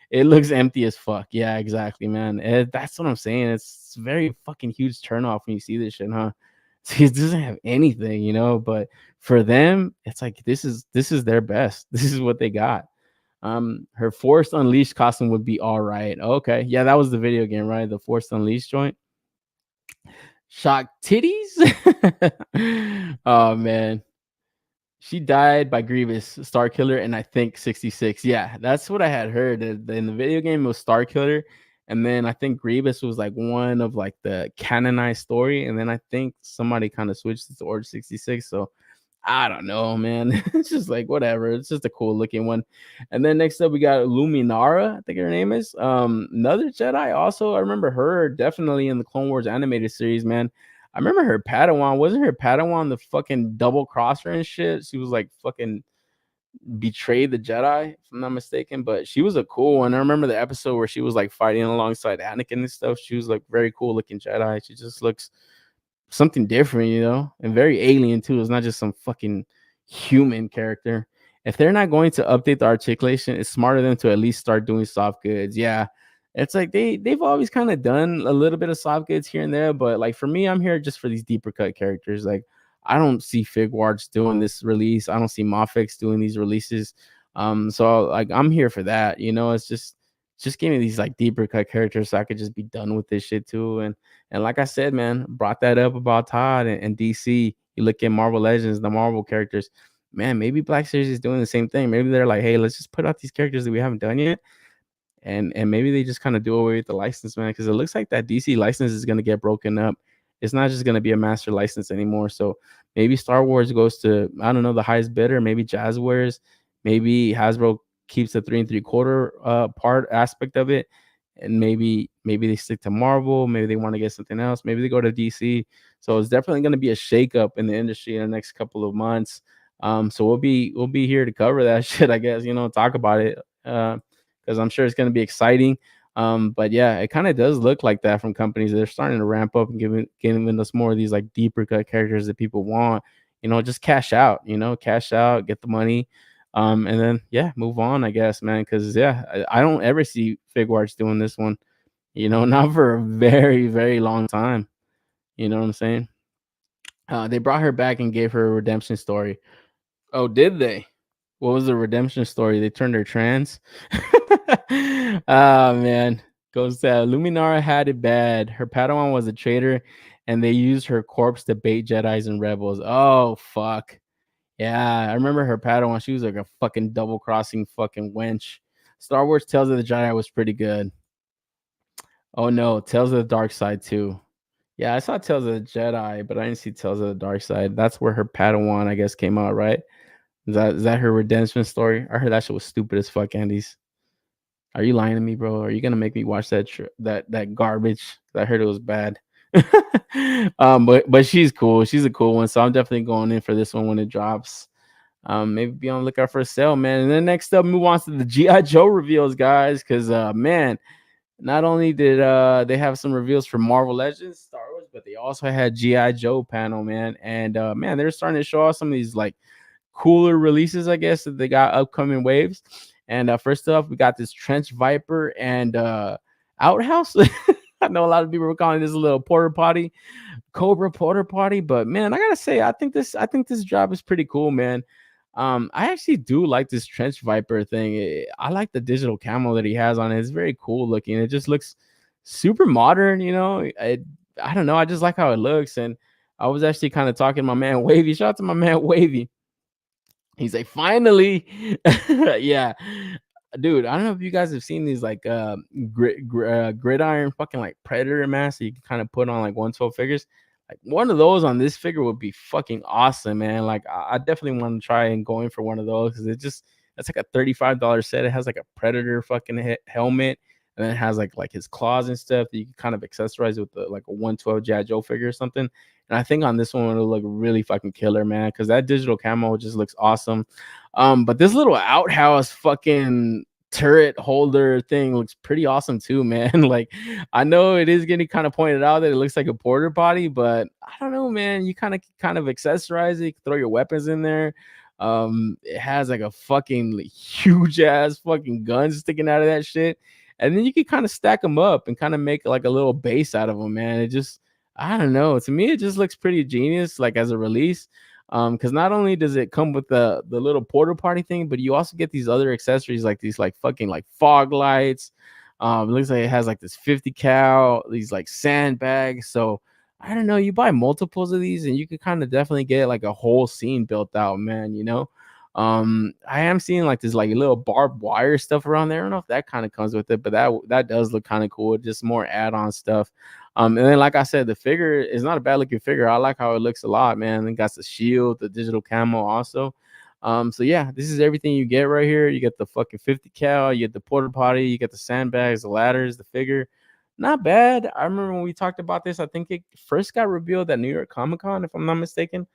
It looks empty as fuck. Yeah, exactly, man. That's what I'm saying. It's very fucking huge turnoff when you see this shit, huh? It doesn't have anything, but for them, it's like this is their best. This is what they got. Her Force Unleashed costume would be all right. Okay, yeah, that was the video game, right? The Force Unleashed joint. Shock titties. Oh man, she died by Grievous, Star Killer, and I think 66. Yeah, that's what I had heard. In the video game, it was Star Killer, and then I think Grievous was like one of like the canonized story, and then I think somebody kind of switched it to Order 66. So I don't know, man. It's just like whatever. It's just a cool looking one. And then next up we got Luminara, I think her name is. Another Jedi. Also, I remember her definitely in the Clone Wars animated series, man. I remember her Padawan. Wasn't her Padawan the fucking double crosser and shit? She was like fucking betrayed the Jedi, if I'm not mistaken. But she was a cool one. I remember the episode where she was like fighting alongside Anakin and stuff. She was like very cool looking Jedi. She just looks something different, and very alien too. It's not just some fucking human character. If they're not going to update the articulation, it's smarter than to at least start doing soft goods. Yeah, it's like they've always kind of done a little bit of soft goods here and there, but like for me, I'm here just for these deeper cut characters. Like I don't see Figuarts doing this release. I don't see MAFEX doing these releases. So like I'm here for that. It's just give me these like deeper cut characters so I could just be done with this shit too. And like I said, man, brought that up about Todd and DC. You look at Marvel Legends, the Marvel characters, man, maybe Black Series is doing the same thing. Maybe they're like, hey, let's just put out these characters that we haven't done yet. And maybe they just kind of do away with the license, man, because it looks like that DC license is going to get broken up. It's not just going to be a master license anymore. So maybe Star Wars goes to, I don't know, the highest bidder, maybe Jazzwares, maybe Hasbro keeps the 3 3/4 part aspect of it, and maybe they stick to Marvel. Maybe they want to get something else. Maybe they go to DC. So it's definitely going to be a shakeup in the industry in the next couple of months. So we'll be here to cover that shit, I guess. Talk about it because I'm sure it's going to be exciting. But yeah, it kind of does look like that from companies. They're starting to ramp up and giving us more of these like deeper cut characters that people want. just cash out, cash out, get the money, and then yeah, move on, I guess, man. Because yeah, I don't ever see Figuarts doing this one, not for a very, very long time. You know what I'm saying? They brought her back and gave her a redemption story. Oh, did they? What was the redemption story? They turned her trans. Ah, man. Goes that Luminara had it bad. Her Padawan was a traitor, and they used her corpse to bait Jedis and rebels. Oh, fuck. Yeah, I remember her Padawan. She was like a fucking double crossing fucking wench. Star Wars Tales of the Jedi was pretty good. Oh no, Tales of the Dark Side too. Yeah, I saw Tales of the Jedi, but I didn't see Tales of the Dark Side. That's where her Padawan, I guess, came out, right? Is that her redemption story? I heard that shit was stupid as fuck, Andy's. Are you lying to me, bro? Are you gonna make me watch that garbage? I heard it was bad. But she's cool. She's a cool one, so I'm definitely going in for this one when it drops. Maybe be on the lookout for a sale, man. And then next up, move on to the GI Joe reveals, guys, because man, not only did they have some reveals for Marvel Legends, Star Wars, but they also had GI Joe panel, man. And man, they're starting to show off some of these like cooler releases, I guess, that they got upcoming waves. And first up, we got this Trench Viper and Outhouse. I know a lot of people were calling this a little porter potty, Cobra porter potty, but man, I gotta say, I think this job is pretty cool, man. I actually do like this Trench Viper thing. I like the digital camo that he has on it. It's very cool looking. It just looks super modern, I don't know. I just like how it looks. And I was actually kind of talking to my man Wavy. Shout out to my man Wavy. He's like, finally, yeah, dude. I don't know if you guys have seen these like gridiron fucking like predator masks that you can kind of put on like 112 figures. Like one of those on this figure would be fucking awesome, man. Like I definitely want to try and go in for one of those because it's like a $35 set. It has like a predator fucking helmet, and then it has like his claws and stuff that you can kind of accessorize with like a 112 G.I. Joe figure or something. And I think on this one it'll look really fucking killer, man, because that digital camo just looks awesome. But this little outhouse fucking turret holder thing looks pretty awesome too, man. Like I know it is getting kind of pointed out that it looks like a porter potty, but I don't know, man. You kind of accessorize it, you can throw your weapons in there. It has like a fucking huge ass fucking gun sticking out of that shit, and then you can kind of stack them up and kind of make like a little base out of them, man. It just, I don't know, to me it just looks pretty genius, like as a release. Because not only does it come with the little porter party thing, but you also get these other accessories like these like fucking like fog lights. It looks like it has like this 50 cal, these like sandbags. So I don't know, you buy multiples of these and you could kind of definitely get like a whole scene built out, man. I am seeing like this like little barbed wire stuff around there. I don't know if that kind of comes with it, but that does look kind of cool. Just more add-on stuff. And then, like I said, the figure is not a bad looking figure. I like how it looks a lot, man. It got the shield, the digital camo also. So yeah, this is everything you get right here. You get the fucking 50 cal, you get the porter potty, you get the sandbags, the ladders, the figure. Not bad. I remember when we talked about this, I think it first got revealed at New York Comic Con, if I'm not mistaken.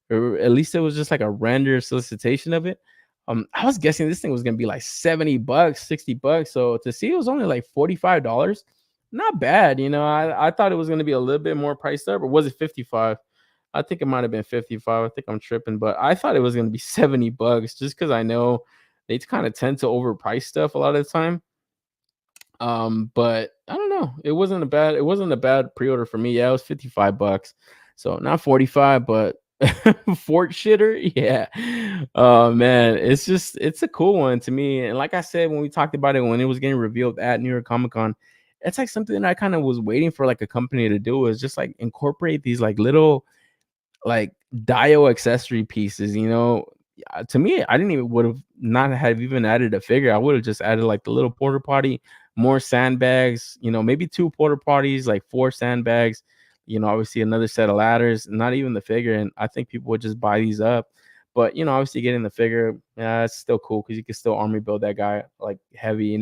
Or at least it was just like a render solicitation of it. I was guessing this thing was gonna be like $70, $60. So to see it was only like $45. Not bad, I thought it was going to be a little bit more priced up, or was it 55? I think it might have been 55. I think I'm tripping, but I thought it was going to be $70 just because I know they kind of tend to overprice stuff a lot of the time. But I don't know. It wasn't a bad pre-order for me. Yeah, it was $55. So not 45, but Fort shitter. Yeah. Oh man, it's a cool one to me. And like I said, when we talked about it when it was getting revealed at New York Comic Con, it's like something that I kind of was waiting for like a company to do, is just like incorporate these like little like dio accessory pieces, to me, I didn't even would have not have even added a figure. I would have just added like the little porter potty, more sandbags, maybe 2 porter potties, like 4 sandbags, obviously another set of ladders, not even the figure. And I think people would just buy these up. But obviously getting the figure, yeah, it's still cool because you can still army build that guy like heavy,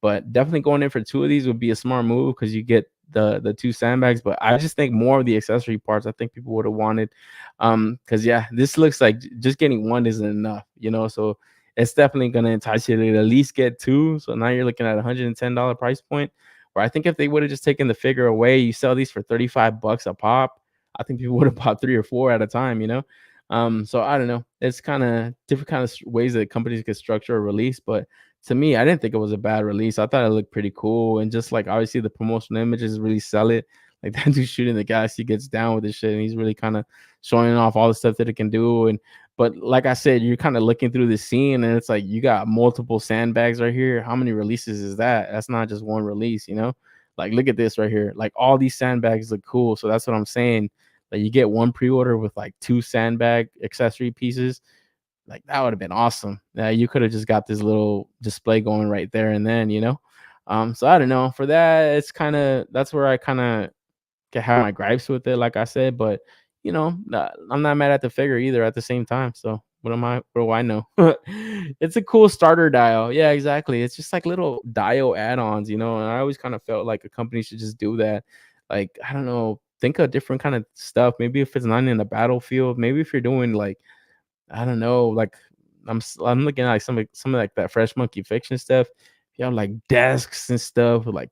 But definitely going in for 2 of these would be a smart move because you get the 2 sandbags. But I just think more of the accessory parts I think people would have wanted. Because yeah, this looks like just getting 1 isn't enough, So it's definitely gonna entice you to at least get 2. So now you're looking at $110 price point. Where I think if they would have just taken the figure away, you sell these for $35 a pop, I think people would have bought 3 or 4 at a time, So I don't know. It's kind of different kind of ways that companies could structure a release, but to me, I didn't think it was a bad release. I thought it looked pretty cool, and just like obviously the promotional images really sell it. Like that dude shooting the gas, he gets down with this shit, and he's really kind of showing off all the stuff that it can do. And but like I said, you're kind of looking through the scene, and it's like you got multiple sandbags right here. How many releases is that? That's not just one release, you know. Like look at this right here. Like all these sandbags look cool. So that's what I'm saying. Like you get one pre-order with like 2 sandbag accessory pieces. Like that would have been awesome. You could have just got this little display going right there and then, you know. So I don't know. For that, it's kind of that's where I kind of have my gripes with it, like I said. But you know, I'm not mad at the figure either at the same time. So what do I know? It's a cool starter dial. Yeah, exactly. It's just like little dial add-ons, you know. And I always kind of felt like a company should just do that. Like, I don't know, think of different kind of stuff. Maybe if it's not in the battlefield, maybe if you're doing like, I don't know, like I'm looking at like some of like that Fresh Monkey Fiction stuff. You have like desks and stuff with like,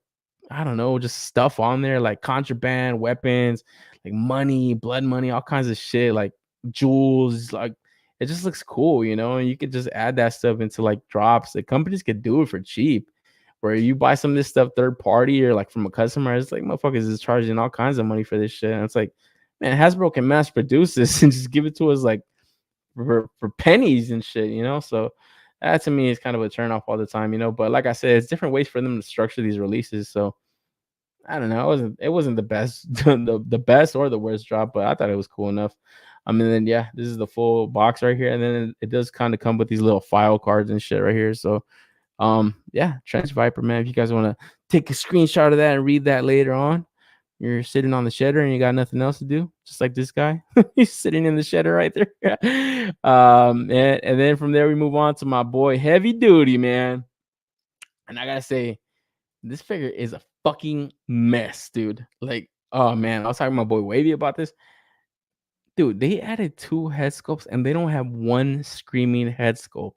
I don't know, just stuff on there like contraband, weapons, like money, blood money, all kinds of shit, like jewels. Like it just looks cool, you know. And you could just add that stuff into like drops. The companies could do it for cheap. Where you buy some of this stuff third party or like from a customer, it's like motherfuckers is charging all kinds of money for this shit. And it's like, man, Hasbro can mass produce this and just give it to us like for pennies and shit, you know. So that to me is kind of a turn off all the time, you know. But like I said, it's different ways for them to structure these releases. So I don't know. It wasn't the best, the best or the worst drop, but I thought it was cool enough. I mean, then yeah, this is the full box right here, and then it does kind of come with these little file cards and shit right here. So yeah, Trench Viper, man. If you guys want to take a screenshot of that and read that later on, you're sitting on the shedder and you got nothing else to do, just like this guy. He's sitting in the shedder right there. And then from there we move on to my boy Heavy Duty, man. And I gotta say, this figure is a fucking mess, dude. Like, oh man, I was talking to my boy Wavy about this. Dude, they added 2 head sculpts and they don't have one screaming head sculpt.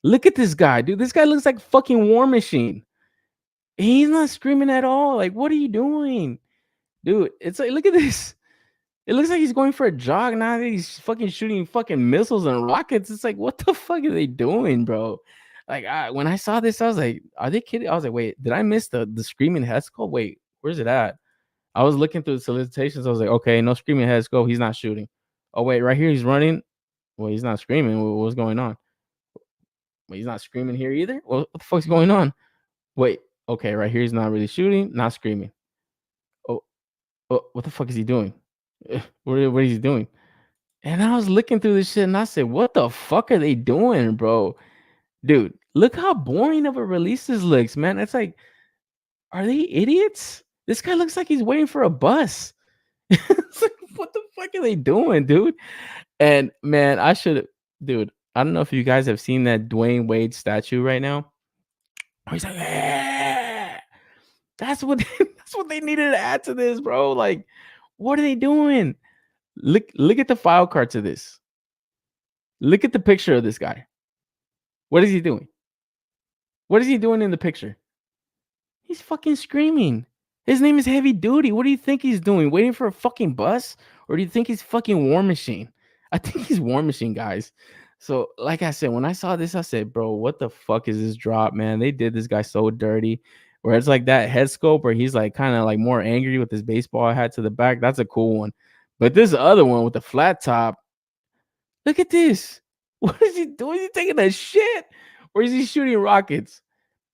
Look at this guy, dude. This guy looks like fucking War Machine. He's not screaming at all. Like, what are you doing? Dude, it's like, look at this. It looks like he's going for a jog. Now that he's fucking shooting fucking missiles and rockets. It's like, what the fuck are they doing, bro? Like, when I saw this, I was like, are they kidding? I was like, wait, did I miss the screaming head sculpt? Wait, where's it at? I was looking through the solicitations. I was like, okay, no screaming head sculpt. He's not shooting. Oh, wait, right here, he's running. Well, he's not screaming. What's going on? Wait, he's not screaming here either? What the fuck's going on? Wait, okay, right here, he's not really shooting, not screaming. Oh, what the fuck is he doing? What is he doing? And I was looking through this shit and I said, what the fuck are they doing, bro? Dude, look how boring of a release this looks, man. It's like, are they idiots? This guy looks like he's waiting for a bus. It's like, what the fuck are they doing, dude? And man, dude, I don't know if you guys have seen that Dwayne Wade statue right now. He's like, that's what they needed to add to this, bro. Like, what are they doing? Look at the file card to this. Look at the picture of this guy. What is he doing? What is he doing in the picture? He's fucking screaming. His name is Heavy Duty. What do you think he's doing? Waiting for a fucking bus? Or do you think he's fucking War Machine? I think he's War Machine, guys. So, like I said, when I saw this, I said, bro, what the fuck is this drop, man? They did this guy so dirty. Where it's like that head scope where he's like kind of like more angry with his baseball hat to the back. That's a cool one. But this other one with the flat top, look at this. What is he doing? Is he taking a shit? Or is he shooting rockets?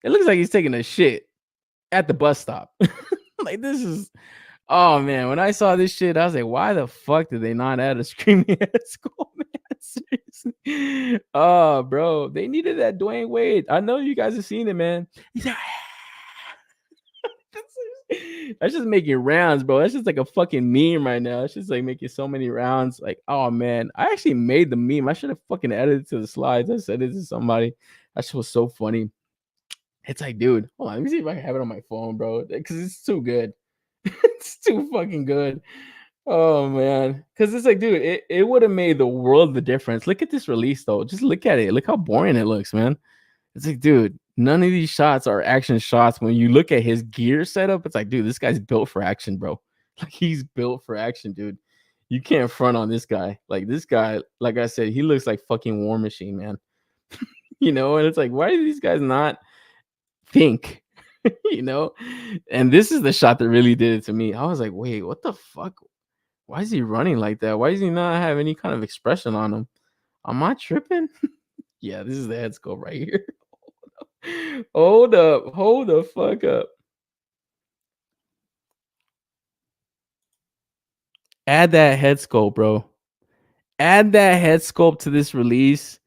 It looks like he's taking a shit at the bus stop. Like, this is, oh man, when I saw this shit, I was like, why the fuck did they not add a screaming head sculpt, man? Seriously. Oh, bro, they needed that Dwayne Wade. I know you guys have seen it, man. He's like, that's just making rounds, bro. That's just like a fucking meme right now. It's just like making so many rounds. Like, oh man, I actually made the meme. I should have fucking edited it to the slides. I said it to somebody. That shit was so funny. It's like, dude, hold on. Let me see if I can have it on my phone, bro. Because it's too good. It's too fucking good. Oh man. Because it's like, dude, it would have made the world of the difference. Look at this release though. Just look at it. Look how boring it looks, man. It's like, dude, none of these shots are action shots. When you look at his gear setup, it's like, dude, this guy's built for action, bro. Like, he's built for action, dude. You can't front on this guy. Like this guy, like I said, he looks like fucking War Machine, man. You know, and it's like, why do these guys not think? You know, and this is the shot that really did it to me. I was like, wait, what the fuck? Why is he running like that? Why does he not have any kind of expression on him? Am I tripping? Yeah, this is the head sculpt right here. Hold up. Hold the fuck up. Add that head sculpt, bro. Add that head sculpt to this release,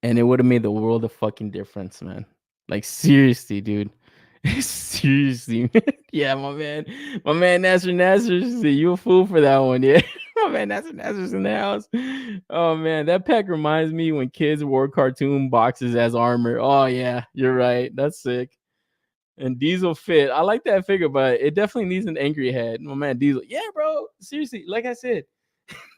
and it would have made the world of fucking difference, man. Like seriously, dude. Seriously, man. Yeah, my man Nasser said you a fool for that one, yeah. My man Nasser's in the house. Oh man, that pack reminds me when kids wore cartoon boxes as armor. Oh yeah, you're right. That's sick. And Diesel fit. I like that figure, but it definitely needs an angry head. My man Diesel. Yeah, bro. Seriously, like I said,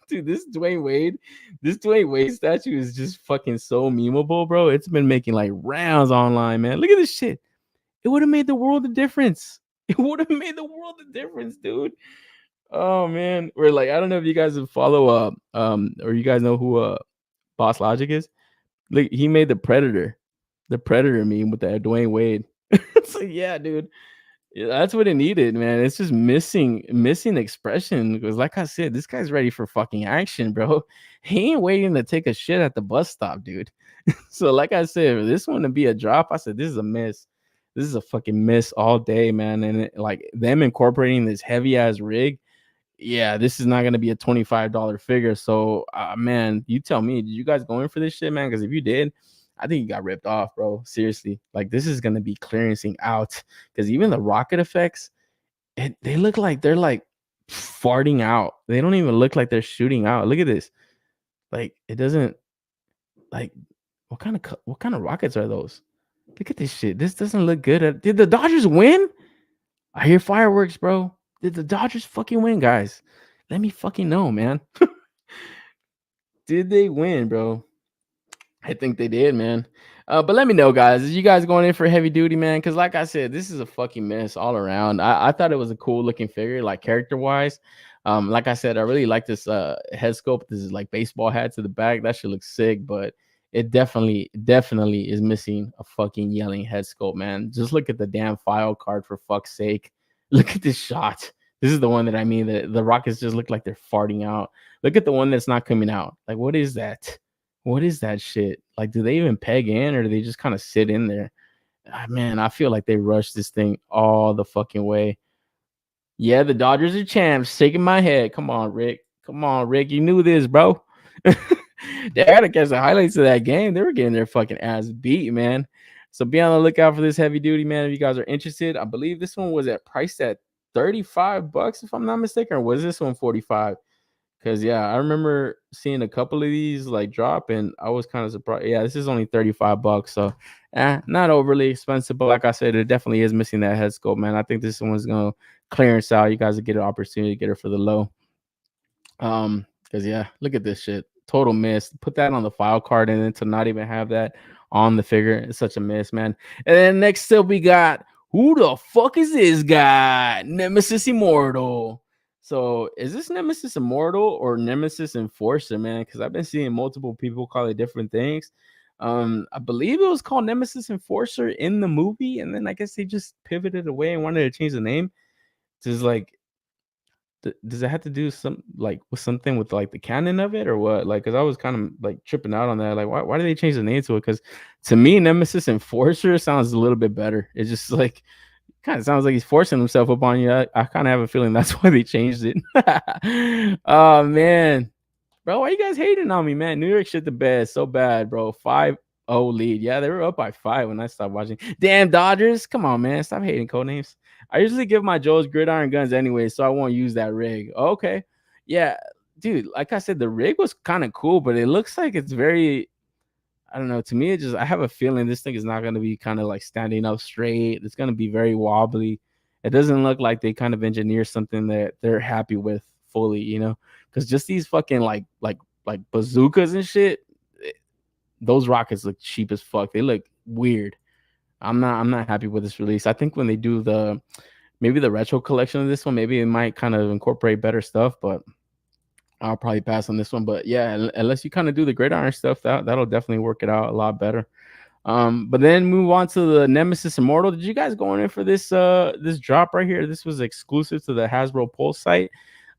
dude, this Dwayne Wade statue is just fucking so memeable, bro. It's been making like rounds online, man. Look at this shit. It would have made the world a difference. It would have made the world a difference, dude. Oh man, we're like, I don't know if you guys follow or you guys know who Boss Logic is. Look, he made the Predator meme with that Dwayne Wade. So yeah, dude. Yeah, that's what it needed, man. It's just missing expression because, like I said, this guy's ready for fucking action, bro. He ain't waiting to take a shit at the bus stop, dude. So, like I said, for this one to be a drop, I said this is a miss. This is a fucking miss all day, man. And like them incorporating this heavy ass rig, yeah, this is not gonna be a $25 figure. So, man, you tell me, did you guys go in for this shit, man? Because if you did, I think you got ripped off, bro. Seriously, like this is gonna be clearancing out because even the rocket effects, they look like they're like farting out. They don't even look like they're shooting out. Look at this. Like it doesn't like what kind of rockets are those? Look at this shit. This doesn't look good. Did the Dodgers win? I hear fireworks, bro. Did the Dodgers fucking win, guys? Let me fucking know, man. Did they win, bro? I think they did, man. But let me know, guys. Is you guys going in for heavy duty, man? Because like I said, this is a fucking mess all around. I thought it was a cool looking figure, like character wise. Like I said, I really like this head sculpt. This is like baseball hat to the back. That should look sick, but it definitely is missing a fucking yelling head sculpt, man. Just look at the damn file card for fuck's sake. Look at this shot. This is the one that I mean. The rockets just look like they're farting out. Look at the one that's not coming out. Like, what is that? What is that shit? Like, do they even peg in or do they just kind of sit in there? Man, I feel like they rushed this thing all the fucking way. Yeah, the Dodgers are champs. Shaking my head. Come on, Rick. Come on, Rick. You knew this, bro. They had to catch the highlights of that game. They were getting their fucking ass beat, man. So be on the lookout for this heavy duty, man. If you guys are interested, I believe this one was priced at $35, if I'm not mistaken, or was this one 45? Because yeah, I remember seeing a couple of these like drop, and I was kind of surprised. Yeah, this is only $35, so not overly expensive. But like I said, it definitely is missing that head sculpt, man. I think this one's gonna clearance out. You guys will get an opportunity to get it for the low. Because yeah, look at this shit. Total miss. Put that on the file card, and then to not even have that on the figure, it's such a miss, man. And then next up, we got who the fuck is this guy? Nemesis Immortal. So is this Nemesis Immortal or Nemesis Enforcer, man? Because I've been seeing multiple people call it different things. I believe it was called Nemesis Enforcer in the movie, and then I guess they just pivoted away and wanted to change the name. Just like, does it have to do with something with like the canon of it or what? Like, because I was kind of like tripping out on that. Like, why did they change the name to it? Because to me, Nemesis Enforcer sounds a little bit better. It's just like kind of sounds like he's forcing himself up on you. I kind of have a feeling that's why they changed it. Oh man, bro, why you guys hating on me, man? New York shit the best, so bad, bro. 5-0 lead. Yeah, they were up by 5 when I stopped watching. Damn Dodgers, come on, man, stop hating code names. I usually give my Joe's gridiron guns anyway, so I won't use that rig. Okay, yeah, dude. Like I said, the rig was kind of cool, but it looks like it's very, I don't know. To me, I have a feeling this thing is not going to be kind of like standing up straight. It's going to be very wobbly. It doesn't look like they kind of engineer something that they're happy with fully, you know, because just these fucking like bazookas and shit, those rockets look cheap as fuck. They look weird. I'm not happy with this release. I think when they do maybe the retro collection of this one, maybe it might kind of incorporate better stuff, but I'll probably pass on this one. But yeah, unless you kind of do the gridiron stuff, that'll definitely work it out a lot better. But then move on to the Nemesis Immortal. Did you guys go in for this this drop right here? This was exclusive to the Hasbro Pulse site.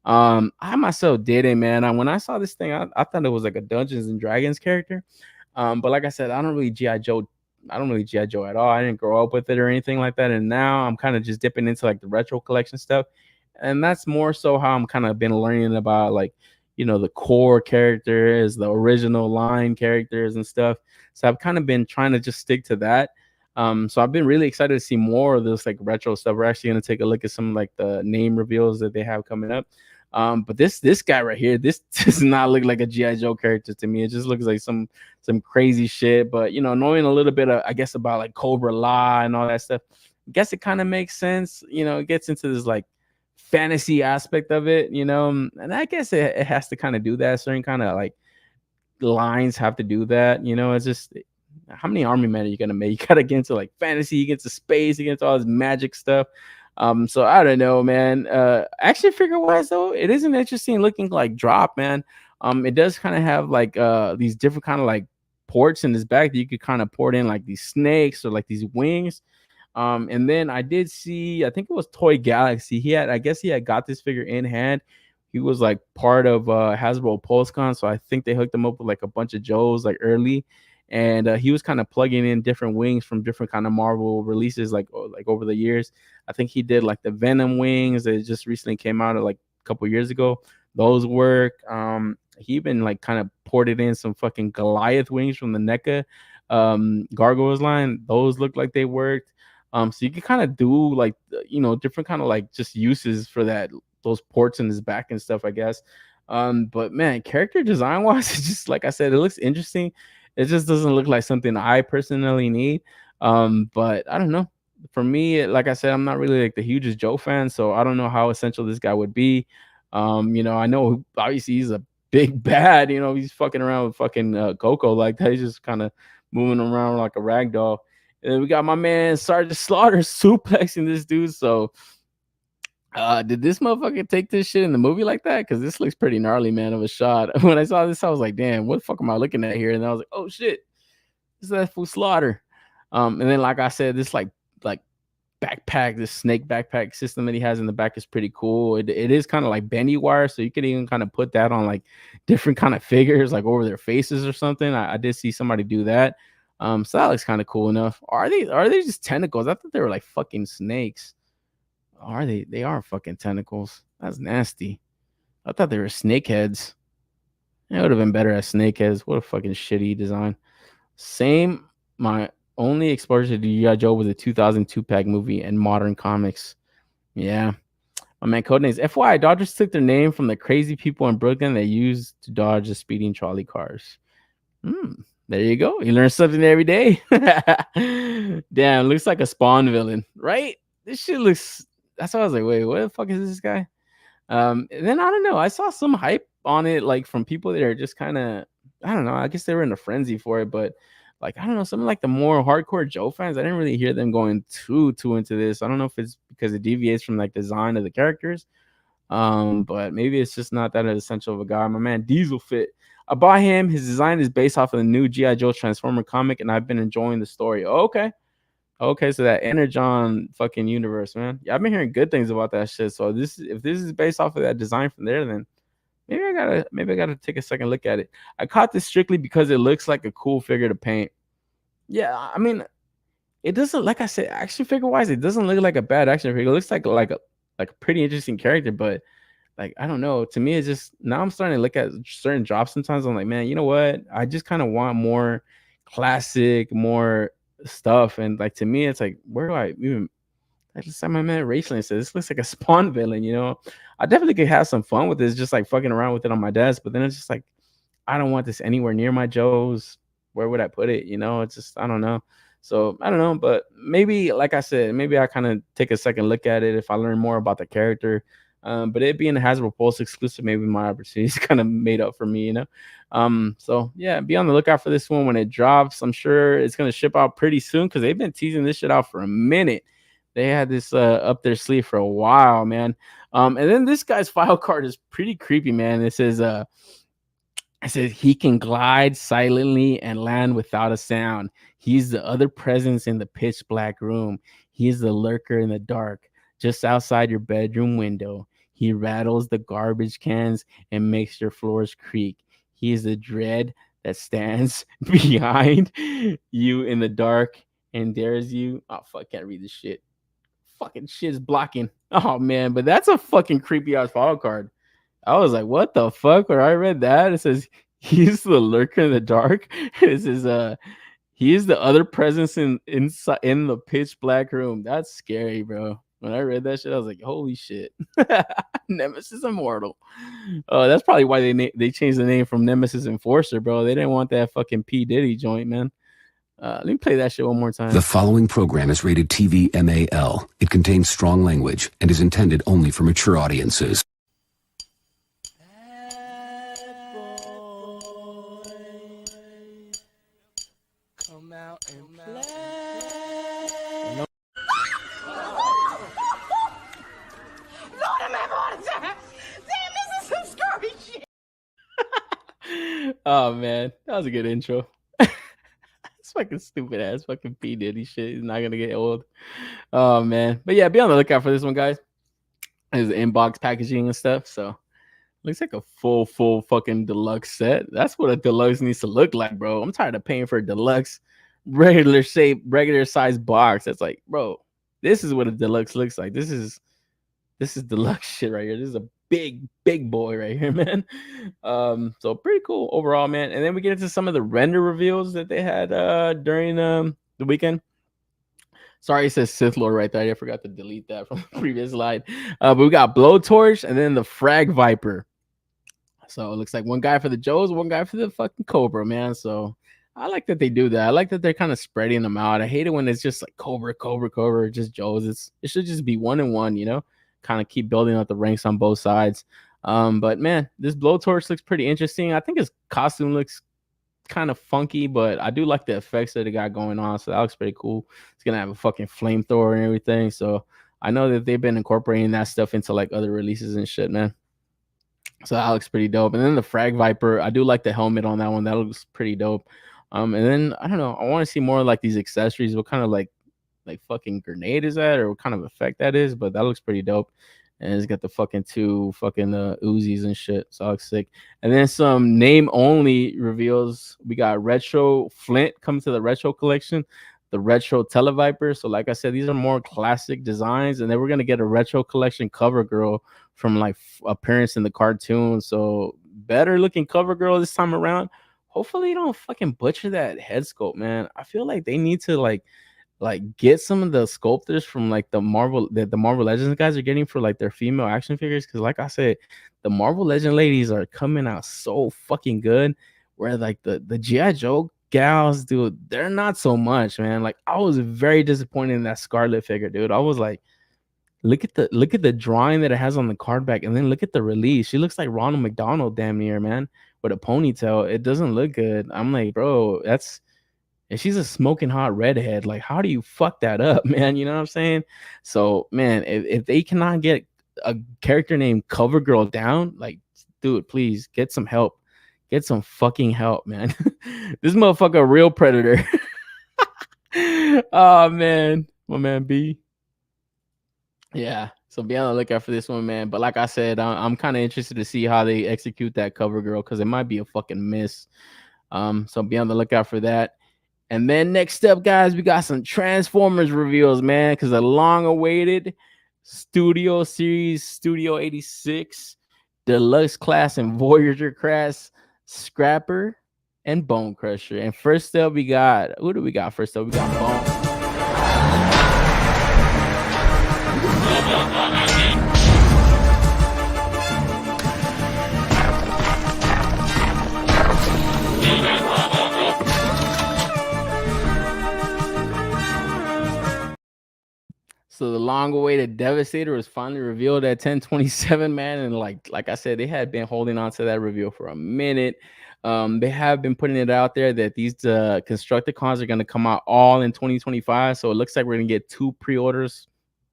I myself didn't, man. When I saw this thing, I thought it was like a Dungeons and Dragons character. But like I said, I don't really GI Joe at all. I didn't grow up with it or anything like that. And now I'm kind of just dipping into like the retro collection stuff. And that's more so how I'm kind of been learning about like, you know, the core characters, the original line characters and stuff. So I've kind of been trying to just stick to that. So I've been really excited to see more of this like retro stuff. We're actually going to take a look at some like the name reveals that they have coming up. But this guy right here, this does not look like a GI Joe character to me. It just looks like some crazy shit. But you know, knowing a little bit of, I guess, about like Cobra Law and all that stuff, I guess it kind of makes sense. You know, it gets into this like fantasy aspect of it, you know, and I guess it has to kind of do that. Certain kind of like lines have to do that, you know. It's just, how many army men are you gonna make? You gotta get into like fantasy, you get into space, you get into all this magic stuff. So I don't know, man. Action figure wise though, it is an interesting looking like drop, man. It does kind of have like these different kind of like ports in this back that you could kind of port in like these snakes or like these wings. And then I did see, I think it was Toy Galaxy. I guess he had got this figure in hand. He was like part of Hasbro PulseCon, so I think they hooked him up with like a bunch of Joes like early, and he was kind of plugging in different wings from different kind of Marvel releases like over the years. I think he did like the Venom wings that just recently came out like a couple years ago. Those work. He even like kind of ported in some fucking Goliath wings from the NECA Gargoyles line. Those look like they worked. So you can kind of do like, you know, different kind of like just uses for those ports in his back and stuff, I guess. But man, character design wise, it's just like I said, it looks interesting. It just doesn't look like something I personally need. But I don't know. For me, like I said, I'm not really like the hugest Joe fan, so I don't know how essential this guy would be. You know, I know obviously he's a big bad. You know, he's fucking around with fucking Coco like that. He's just kind of moving around like a rag doll. And we got my man Sergeant Slaughter suplexing this dude. So did this motherfucker take this shit in the movie like that? Because this looks pretty gnarly, man, of a shot. When I saw this, I was like, damn, what the fuck am I looking at here? And I was like, oh shit, this is that fool Slaughter. And then like I said, this like backpack, this snake backpack system that he has in the back is pretty cool. It is kind of like bendy wire, so you could even kind of put that on like different kind of figures, like over their faces or something. I did see somebody do that. So that looks kind of cool enough. Are they just tentacles? I thought they were like fucking snakes. Are they? They are fucking tentacles. That's nasty. I thought they were snake heads. It would have been better as snake heads. What a fucking shitty design. Same. My only exposure to G.I. Joe was a 2002 pack movie and modern comics. Yeah. My man, codenames. FYI, Dodgers took their name from the crazy people in Brooklyn they used to dodge the speeding trolley cars. There you go. You learn something every day. Damn, looks like a Spawn villain, right? This shit looks. That's why I was like, wait, what the fuck is this guy? And then I don't know. I saw some hype on it, like from people that are just kind of, I don't know. I guess they were in a frenzy for it, but like I don't know, some like the more hardcore Joe fans, I didn't really hear them going too into this. I don't know if it's because it deviates from like design of the characters, but maybe it's just not that essential of a guy. My man Diesel Fit. I bought him. His design is based off of the new G.I. Joe Transformer comic, and I've been enjoying the story. Okay, so that Energon fucking universe, man. Yeah, I've been hearing good things about that shit. So if this is based off of that design from there, then maybe I gotta take a second look at it. I caught this strictly because it looks like a cool figure to paint. Yeah, I mean, it doesn't, like I said, action figure wise, it doesn't look like a bad action figure. It looks like a pretty interesting character, but like I don't know. To me, it's just now I'm starting to look at certain drops. Sometimes I'm like, man, you know what? I just kind of want more classic, more stuff. And like to me, it's like, where do I even? I just saw my man Raceland said this looks like a Spawn villain. You know, I definitely could have some fun with this, just like fucking around with it on my desk. But then it's just like, I don't want this anywhere near my Joes. Where would I put it? You know, it's just I don't know. So I don't know, but maybe, like I said, maybe I kind of take a second look at it if I learn more about the character. But it being a Hasbro Pulse exclusive, maybe my opportunities kind of made up for me, you know. So yeah, be on the lookout for this one when it drops. I'm sure it's gonna ship out pretty soon because they've been teasing this shit out for a minute. they had this up their sleeve for a while, man. And then this guy's file card is pretty creepy, man. It says he can glide silently and land without a sound. He's the other presence in the pitch black room. He's the lurker in the dark, just outside your bedroom window. He rattles the garbage cans and makes your floors creak. He is the dread that stands behind you in the dark and dares you. Oh, fuck, can't read this shit. Fucking shit's blocking. Oh, man, but that's a fucking creepy ass file card. I was like, what the fuck? When I read that, it says he's the lurker in the dark. It says he is the other presence in the pitch black room. That's scary, bro. When I read that shit, I was like, holy shit. Nemesis Immortal. Oh, that's probably why they changed the name from Nemesis Enforcer, bro. They didn't want that fucking P. Diddy joint, man. Let me play that shit one more time. The following program is rated TV MAL. It contains strong language and is intended only for mature audiences. Come out and play. Lord, I'm having a heart attack. Damn, this is some scary shit. Oh, man. That was a good intro. It's fucking stupid ass fucking P. Diddy shit. It's not going to get old. Oh, man. But yeah, be on the lookout for this one, guys. There's inbox packaging and stuff. So looks like a full fucking deluxe set. That's what a deluxe needs to look like, bro. I'm tired of paying for a deluxe regular size box. That's like, bro, this is what a deluxe looks like. This is deluxe shit right here. This is a big boy right here, man. So pretty cool overall, man. And then we get into some of the render reveals that they had during the weekend. Sorry, it says Sith Lord right there. I forgot to delete that from the previous slide. But we got Blowtorch and then the Frag Viper. So it looks like one guy for the Joes, one guy for the fucking Cobra, man. So I like that they do that. I like that they're kind of spreading them out. I hate it when it's just like Cobra, just Joes. It should just be 1 and 1, you know, kind of keep building up the ranks on both sides. But man, this Blowtorch looks pretty interesting. I think his costume looks kind of funky, but I do like the effects that they got going on. So that looks pretty cool. It's gonna have a fucking flamethrower and everything. So I know that they've been incorporating that stuff into like other releases and shit, man. So that looks pretty dope. And then the Frag Viper, I do like the helmet on that one. That looks pretty dope. And then I don't know, I want to see more like these accessories. What kind of like fucking grenade is that, or what kind of effect that is? But that looks pretty dope. And it's got the fucking 2 fucking Uzis and shit. So that looks sick. And then some name only reveals. We got Retro Flint coming to the Retro collection, the Retro Televiper. So like I said, these are more classic designs. And then we're gonna get a Retro collection cover girl from like appearance in the cartoon. So better looking cover girl this time around. Hopefully you don't fucking butcher that head sculpt, man. I feel like they need to like get some of the sculptors from like the Marvel Legends guys are getting for like their female action figures, because like I said, the Marvel Legend ladies are coming out so fucking good, where like the G.I. Joe gals, dude, they're not so much, man. Like I was very disappointed in that Scarlet figure, dude. I was like, look at the drawing that it has on the card back, and then look at the release. She looks like Ronald McDonald damn near, man, with a ponytail. It doesn't look good. I'm like, bro, and she's a smoking hot redhead. Like, how do you fuck that up, man? You know what I'm saying? So, man, if they cannot get a character named Cover Girl down, like, dude, please get some help. Get some fucking help, man. This motherfucker a real predator. Oh, man. My man B. Yeah. So be on the lookout for this one, man. But like I said, I'm kind of interested to see how they execute that Cover Girl, because it might be a fucking miss. So be on the lookout for that. And then next up, guys, we got some Transformers reveals, man, because the long-awaited Studio Series Studio 86 Deluxe Class and Voyager Class Scrapper and Bone Crusher. And first up, we got, who do we got first up? We got Bone. So the long-awaited Devastator was finally revealed at 10/27, man. And like I said, they had been holding on to that reveal for a minute. They have been putting it out there that these Constructicons are going to come out all in 2025. So it looks like we're going to get 2 pre-orders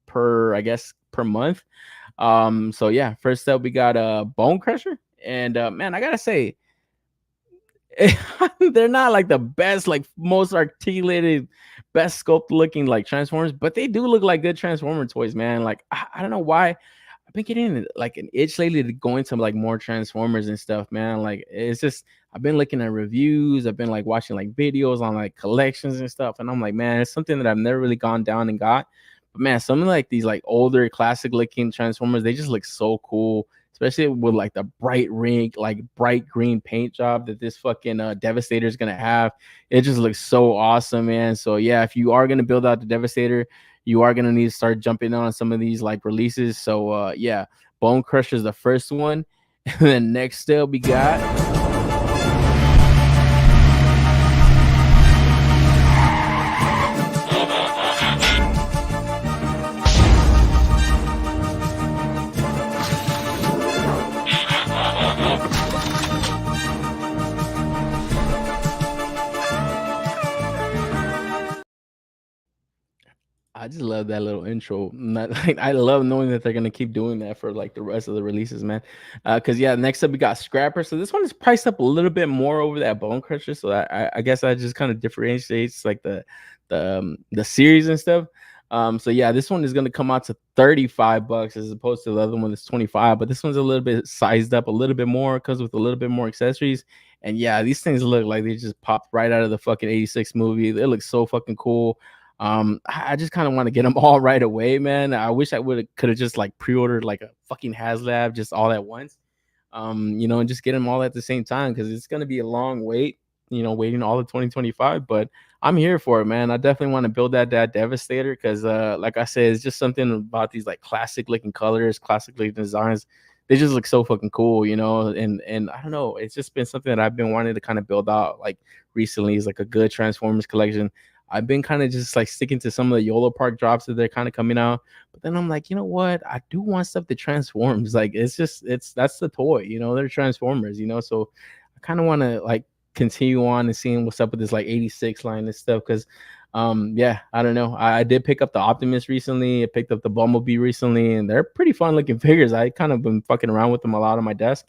per, I guess, per month. So yeah, first up we got Bone Crusher, and man, I gotta say, they're not like the best, like most articulated, best sculpt looking like Transformers, but they do look like good Transformer toys, man. Like I don't know why I've been getting like an itch lately to go into like more Transformers and stuff, man. Like it's just I've been looking at reviews, I've been like watching like videos on like collections and stuff, and I'm like, man, it's something that I've never really gone down and got. But man, something like these like older classic looking Transformers, they just look so cool, especially with like the bright ring, like bright green paint job that this fucking Devastator is gonna have. It just looks so awesome, man. So yeah, if you are gonna build out the Devastator, you are gonna need to start jumping on some of these like releases. So yeah, Bone Crusher is the first one, and then next up we got. I just love that little intro. Like, I love knowing that they're gonna keep doing that for like the rest of the releases, man. Because yeah, next up we got Scrapper. So this one is priced up a little bit more over that Bone Crusher. So I guess I just kind of differentiates like the series and stuff. So yeah, this one is gonna come out to $35 as opposed to the other one that's 25. But this one's a little bit sized up a little bit more, comes with a little bit more accessories. And yeah, these things look like they just popped right out of the fucking 86 movie. They look so fucking cool. I just kind of want to get them all right away, man. I wish I could have just like pre-ordered like a fucking HasLab just all at once, and just get them all at the same time, because it's gonna be a long wait, waiting all of 2025. But I'm here for it, man. I definitely want to build that Devastator, because like I said, it's just something about these like classic looking colors, classic looking designs. They just look so fucking cool, and I don't know, it's just been something that I've been wanting to kind of build out like recently, is like a good Transformers collection. I've been kind of just like sticking to some of the YOLO Park drops that they're kind of coming out. But then I'm like, you know what? I do want stuff that transforms. Like that's the toy, they're Transformers, So I kind of want to like continue on and seeing what's up with this like 86 line and stuff. Cause yeah, I don't know. I did pick up the Optimus recently. I picked up the Bumblebee recently, and they're pretty fun looking figures. I kind of been fucking around with them a lot on my desk.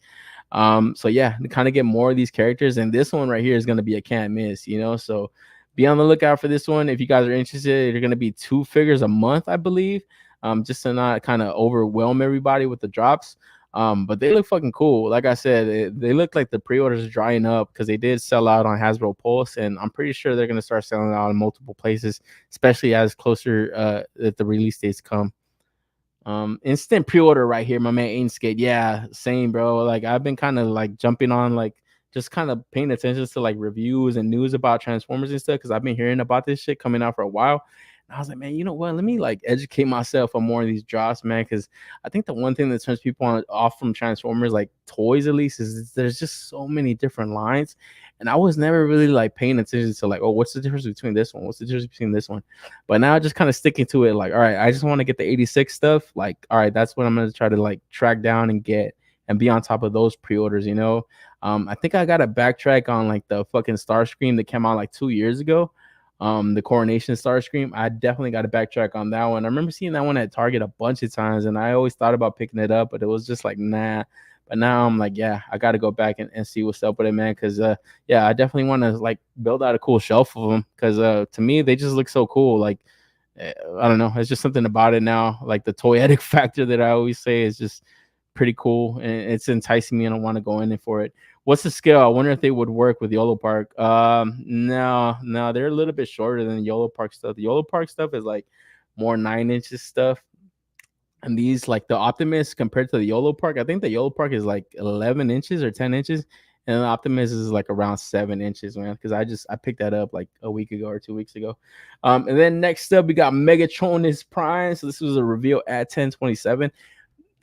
So yeah, to kind of get more of these characters. And this one right here is going to be a can't miss, So be on the lookout for this one. If you guys are interested, they're going to be 2 figures a month, I believe, just to not kind of overwhelm everybody with the drops. But they look fucking cool. Like I said, they look like the pre-orders are drying up, because they did sell out on Hasbro Pulse, and I'm pretty sure they're going to start selling out in multiple places, especially as closer that the release dates come. Instant pre-order right here, my man Ainskate. Yeah, same, bro. Like I've been kind of like jumping on like just kind of paying attention to like reviews and news about Transformers and stuff, because I've been hearing about this shit coming out for a while. And I was like, man, you know what? Let me like educate myself on more of these drops, man, because I think the one thing that turns people off from Transformers, like toys at least, is there's just so many different lines. And I was never really like paying attention to like, oh, what's the difference between this one? What's the difference between this one? But now just kind of sticking to it, like, all right, I just want to get the 86 stuff. Like, all right, that's what I'm going to try to like track down and get and be on top of those pre-orders, I think I got a backtrack on like the fucking Starscream that came out like 2 years ago. The Coronation Starscream. I definitely got a backtrack on that one. I remember seeing that one at Target a bunch of times, and I always thought about picking it up, but it was just like, nah. But now I'm like, yeah, I got to go back and see what's up with it, man. Because yeah, I definitely want to like build out a cool shelf of them, because to me they just look so cool. Like I don't know, it's just something about it now. Like the toyetic factor that I always say is just pretty cool, and it's enticing me, and I want to go in there for it. What's the scale? I wonder if they would work with YOLO Park. No, they're a little bit shorter than the YOLO Park stuff. The YOLO Park stuff is like more 9 inches stuff, and these like the Optimus compared to the YOLO Park, I think the YOLO Park is like 11 inches or 10 inches, and the Optimus is like around 7 inches, man. Because I picked that up like a week ago or 2 weeks ago. And then next up we got Megatronus Prime. So this was a reveal at 10/27.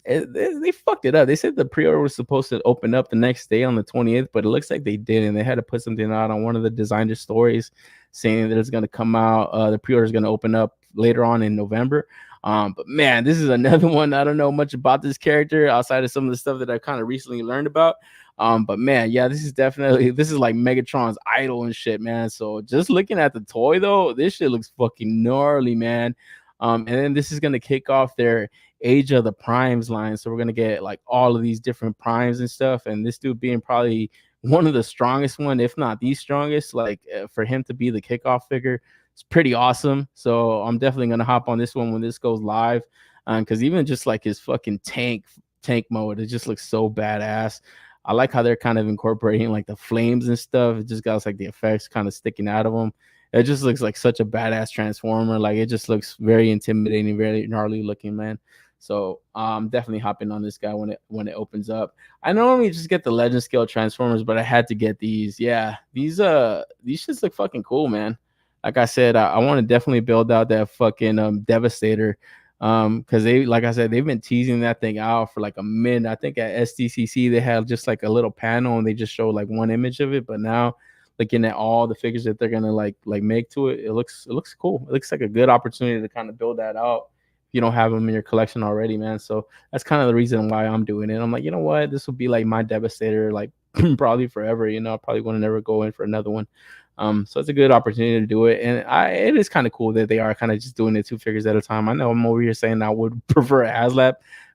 They fucked it up. They said the pre-order was supposed to open up the next day on the 28th, but it looks like they didn't. They had to put something out on one of the designer stories saying that it's going to come out. The pre-order is going to open up later on in November. But man, this is another one. I don't know much about this character outside of some of the stuff that I kind of recently learned about. But man, yeah, this is like Megatron's idol and shit, man. So just looking at the toy though, this shit looks fucking gnarly, man. And then this is gonna kick off their Age of the Primes line. So we're gonna get like all of these different primes and stuff. And this dude being probably one of the strongest one, if not the strongest, like for him to be the kickoff figure, it's pretty awesome. So I'm definitely gonna hop on this one when this goes live. Because even just like his fucking tank mode, it just looks so badass. I like how they're kind of incorporating like the flames and stuff. It just got like the effects kind of sticking out of them. It just looks like such a badass transformer. Like it just looks very intimidating, very gnarly looking, man. So I'm definitely hopping on this guy when it opens up. I normally just get the legend scale transformers, but I had to get these. Yeah, these shits look fucking cool, man. Like I said, I want to definitely build out that fucking Devastator. Because they, like I said, they've been teasing that thing out for like a minute. I think at SDCC they had just like a little panel and they just showed like one image of it, but now looking at all the figures that they're gonna like make to it, it looks cool. It looks like a good opportunity to kind of build that out if you don't have them in your collection already, man. So that's kind of the reason why I'm doing it. I'm like, you know what, this will be like my Devastator like probably forever. You know, I probably want to never go in for another one. So it's a good opportunity to do it, and it is kind of cool that they are kind of just doing it 2 figures at a time. I know I'm over here saying I would prefer a HasLab,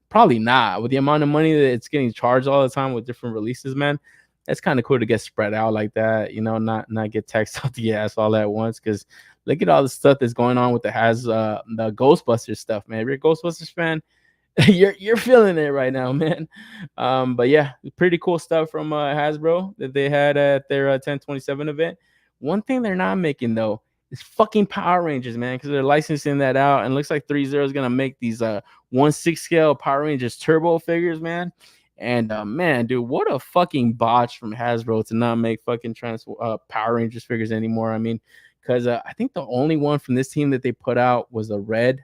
probably not. With the amount of money that it's getting charged all the time with different releases, man, it's kind of cool to get spread out like that. You know, not get taxed out the ass all at once. Because look at all the stuff that's going on with the Ghostbusters stuff, man. If you're a Ghostbusters fan, you're feeling it right now, man. But yeah, pretty cool stuff from Hasbro that they had at their 1027 event. One thing they're not making though is fucking Power Rangers, man, because they're licensing that out, and looks like 3-0 is gonna make these 1/6 scale Power Rangers turbo figures, man. And man, dude, what a fucking botch from Hasbro to not make fucking Power Rangers figures anymore. I mean, because I think the only one from this team that they put out was a red.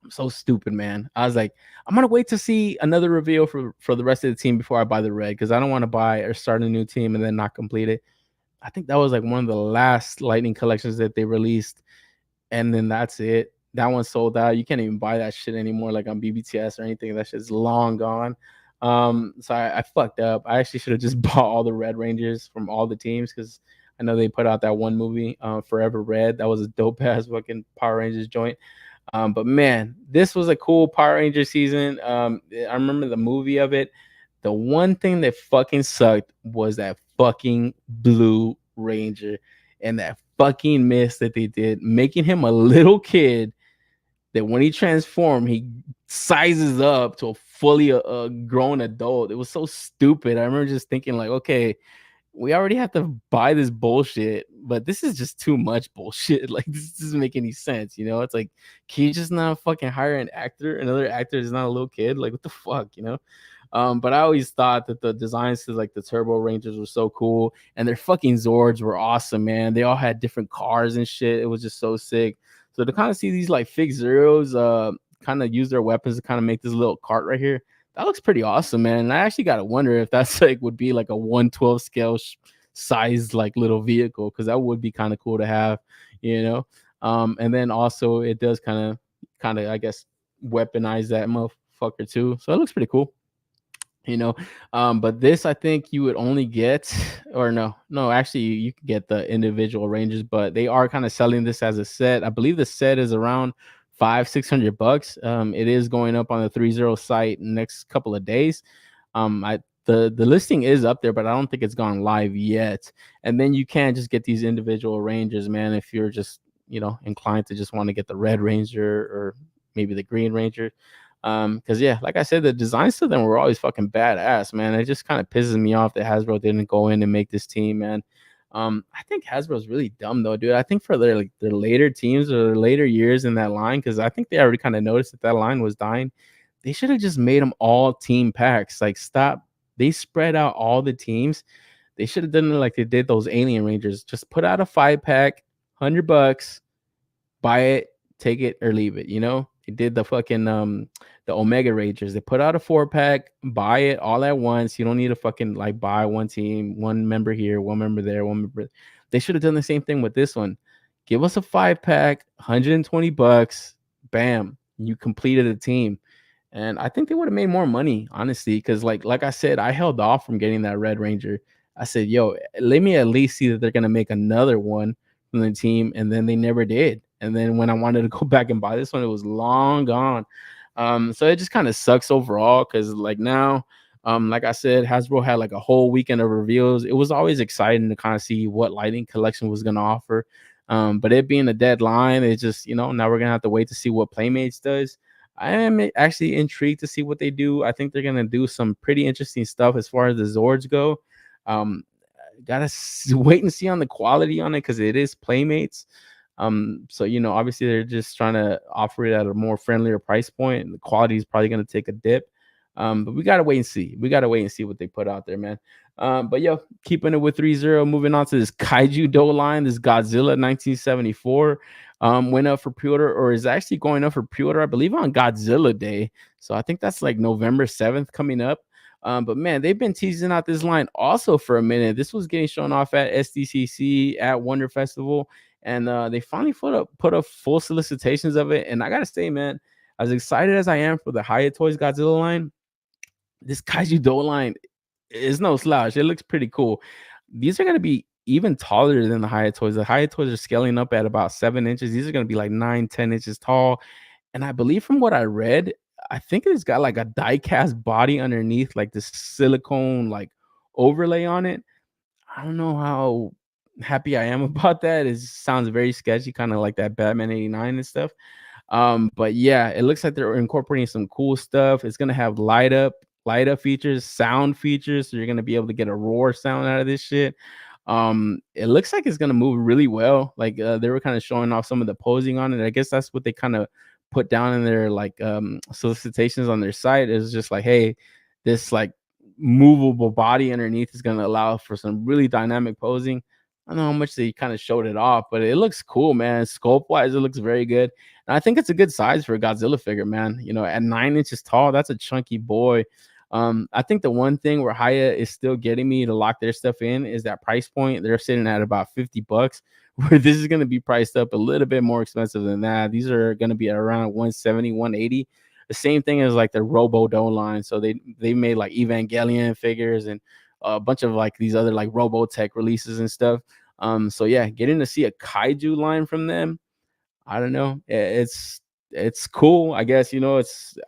I'm so stupid, man. I was like, I'm gonna wait to see another reveal for the rest of the team before I buy the red, because I don't want to buy or start a new team and then not complete it. I think that was like one of the last Lightning collections that they released, and then that's it. That one sold out. You can't even buy that shit anymore, like on BBTS or anything. That shit's long gone. So I fucked up. I actually should have just bought all the Red Rangers from all the teams, because I know they put out that one movie, Forever Red. That was a dope ass fucking Power Rangers joint. But man, this was a cool Power Ranger season. I remember the movie of it. The one thing that fucking sucked was that fucking Blue Ranger and that fucking miss that they did, making him a little kid that when he transformed, he sizes up to a fully grown adult. It was so stupid. I remember just thinking like, okay, we already have to buy this bullshit, but this is just too much bullshit. Like, this doesn't make any sense, you know? It's like, can you just not fucking hire another actor is not a little kid? Like, what the fuck, you know? But I always thought that the designs to like the Turbo Rangers were so cool, and their fucking Zords were awesome, man. They all had different cars and shit. It was just so sick. So to kind of see these like Fig Zeros kind of use their weapons to kind of make this little cart right here, that looks pretty awesome, man. And I actually got to wonder if that's like would be like a 1/12 scale size like little vehicle, because that would be kind of cool to have, you know. And then also it does kind of I guess weaponize that motherfucker too. So it looks pretty cool, you know. But this I think you would only get, or no, actually you could get the individual Rangers, but they are kind of selling this as a set. I believe the set is around $500-600. It is going up on the 3-0 site next couple of days. The listing is up there, but I don't think it's gone live yet. And then you can just get these individual Rangers, man, if you're just, you know, inclined to just want to get the Red Ranger or maybe the Green Ranger. Because yeah, like I said, the designs to them were always fucking badass, man. It just kind of pisses me off that Hasbro didn't go in and make this team, man. I think Hasbro is really dumb though, dude. I think for their later teams or their later years in that line, because I think they already kind of noticed that line was dying. They should have just made them all team packs. Like, stop. They spread out all the teams. They should have done it like they did those Alien Rangers. Just put out a 5-pack, $100, buy it, take it or leave it. You know, they did the fucking the Omega Rangers. They put out a 4-pack, buy it all at once. You don't need to fucking like buy one team, one member here, one member there, one member. They should have done the same thing with this one. Give us a 5-pack, $120, bam, you completed a team. And I think they would have made more money, honestly, because like I said, I held off from getting that Red Ranger. I said, yo, let me at least see that they're gonna make another one from the team, and then they never did. and then when I wanted to go back and buy this one, it was long gone. So it just kind of sucks overall because like now, like I said, Hasbro had like a whole weekend of reveals. It was always exciting to kind of see what lighting collection was gonna offer. But it being a deadline, it's just, you know, now we're gonna have to wait to see what Playmates does. I am actually intrigued to see what they do. I think they're gonna do some pretty interesting stuff as far as the Zords go. Gotta wait and see on the quality on it because it is Playmates. So you know, obviously they're just trying to offer it at a more friendlier price point, and the quality is probably gonna take a dip. But we gotta wait and see. We gotta wait and see what they put out there, man. But yo, keeping it with 3-0, moving on to this Kaiju dough line, this Godzilla 1974 went up for pre-order, or is actually going up for pre-order, I believe, on Godzilla Day. So I think that's like November 7th coming up. But man, they've been teasing out this line also for a minute. This was getting shown off at SDCC at Wonder Festival, and they finally put up full solicitations of it. And I gotta say, man, as excited as I am for the Hyatt Toys Godzilla line, this Kaiju dough line is no slouch. It looks pretty cool. These are gonna be even taller than the Hyatt Toys. The Hyatt Toys are scaling up at about 7 inches. These are gonna be like 9-10 inches tall. And I believe from what I read, I think it's got like a die-cast body underneath, like this silicone like overlay on it. I don't know how happy I am about that. It sounds very sketchy, kind of like that Batman 89 and stuff. But yeah, it looks like they're incorporating some cool stuff. It's gonna have light up features, sound features, so you're gonna be able to get a roar sound out of this shit. It looks like it's gonna move really well. Like they were kind of showing off some of the posing on it. I guess that's what they kind of put down in their like solicitations on their site. Is just like, hey, this like movable body underneath is gonna allow for some really dynamic posing. I don't know how much they kind of showed it off, but it looks cool, man. Sculpt wise, it looks very good. And I think it's a good size for a Godzilla figure, man. You know, at 9 inches tall, that's a chunky boy. I think the one thing where Haya is still getting me to lock their stuff in is that price point. They're sitting at about $50, where this is going to be priced up a little bit more expensive than that. These are going to be at around 170, 180. The same thing as like the Robo Dough line. So they made like Evangelion figures and a bunch of like these other like Robotech releases and stuff. So yeah, getting to see a Kaiju line from them, I don't know. It's cool, I guess. You know,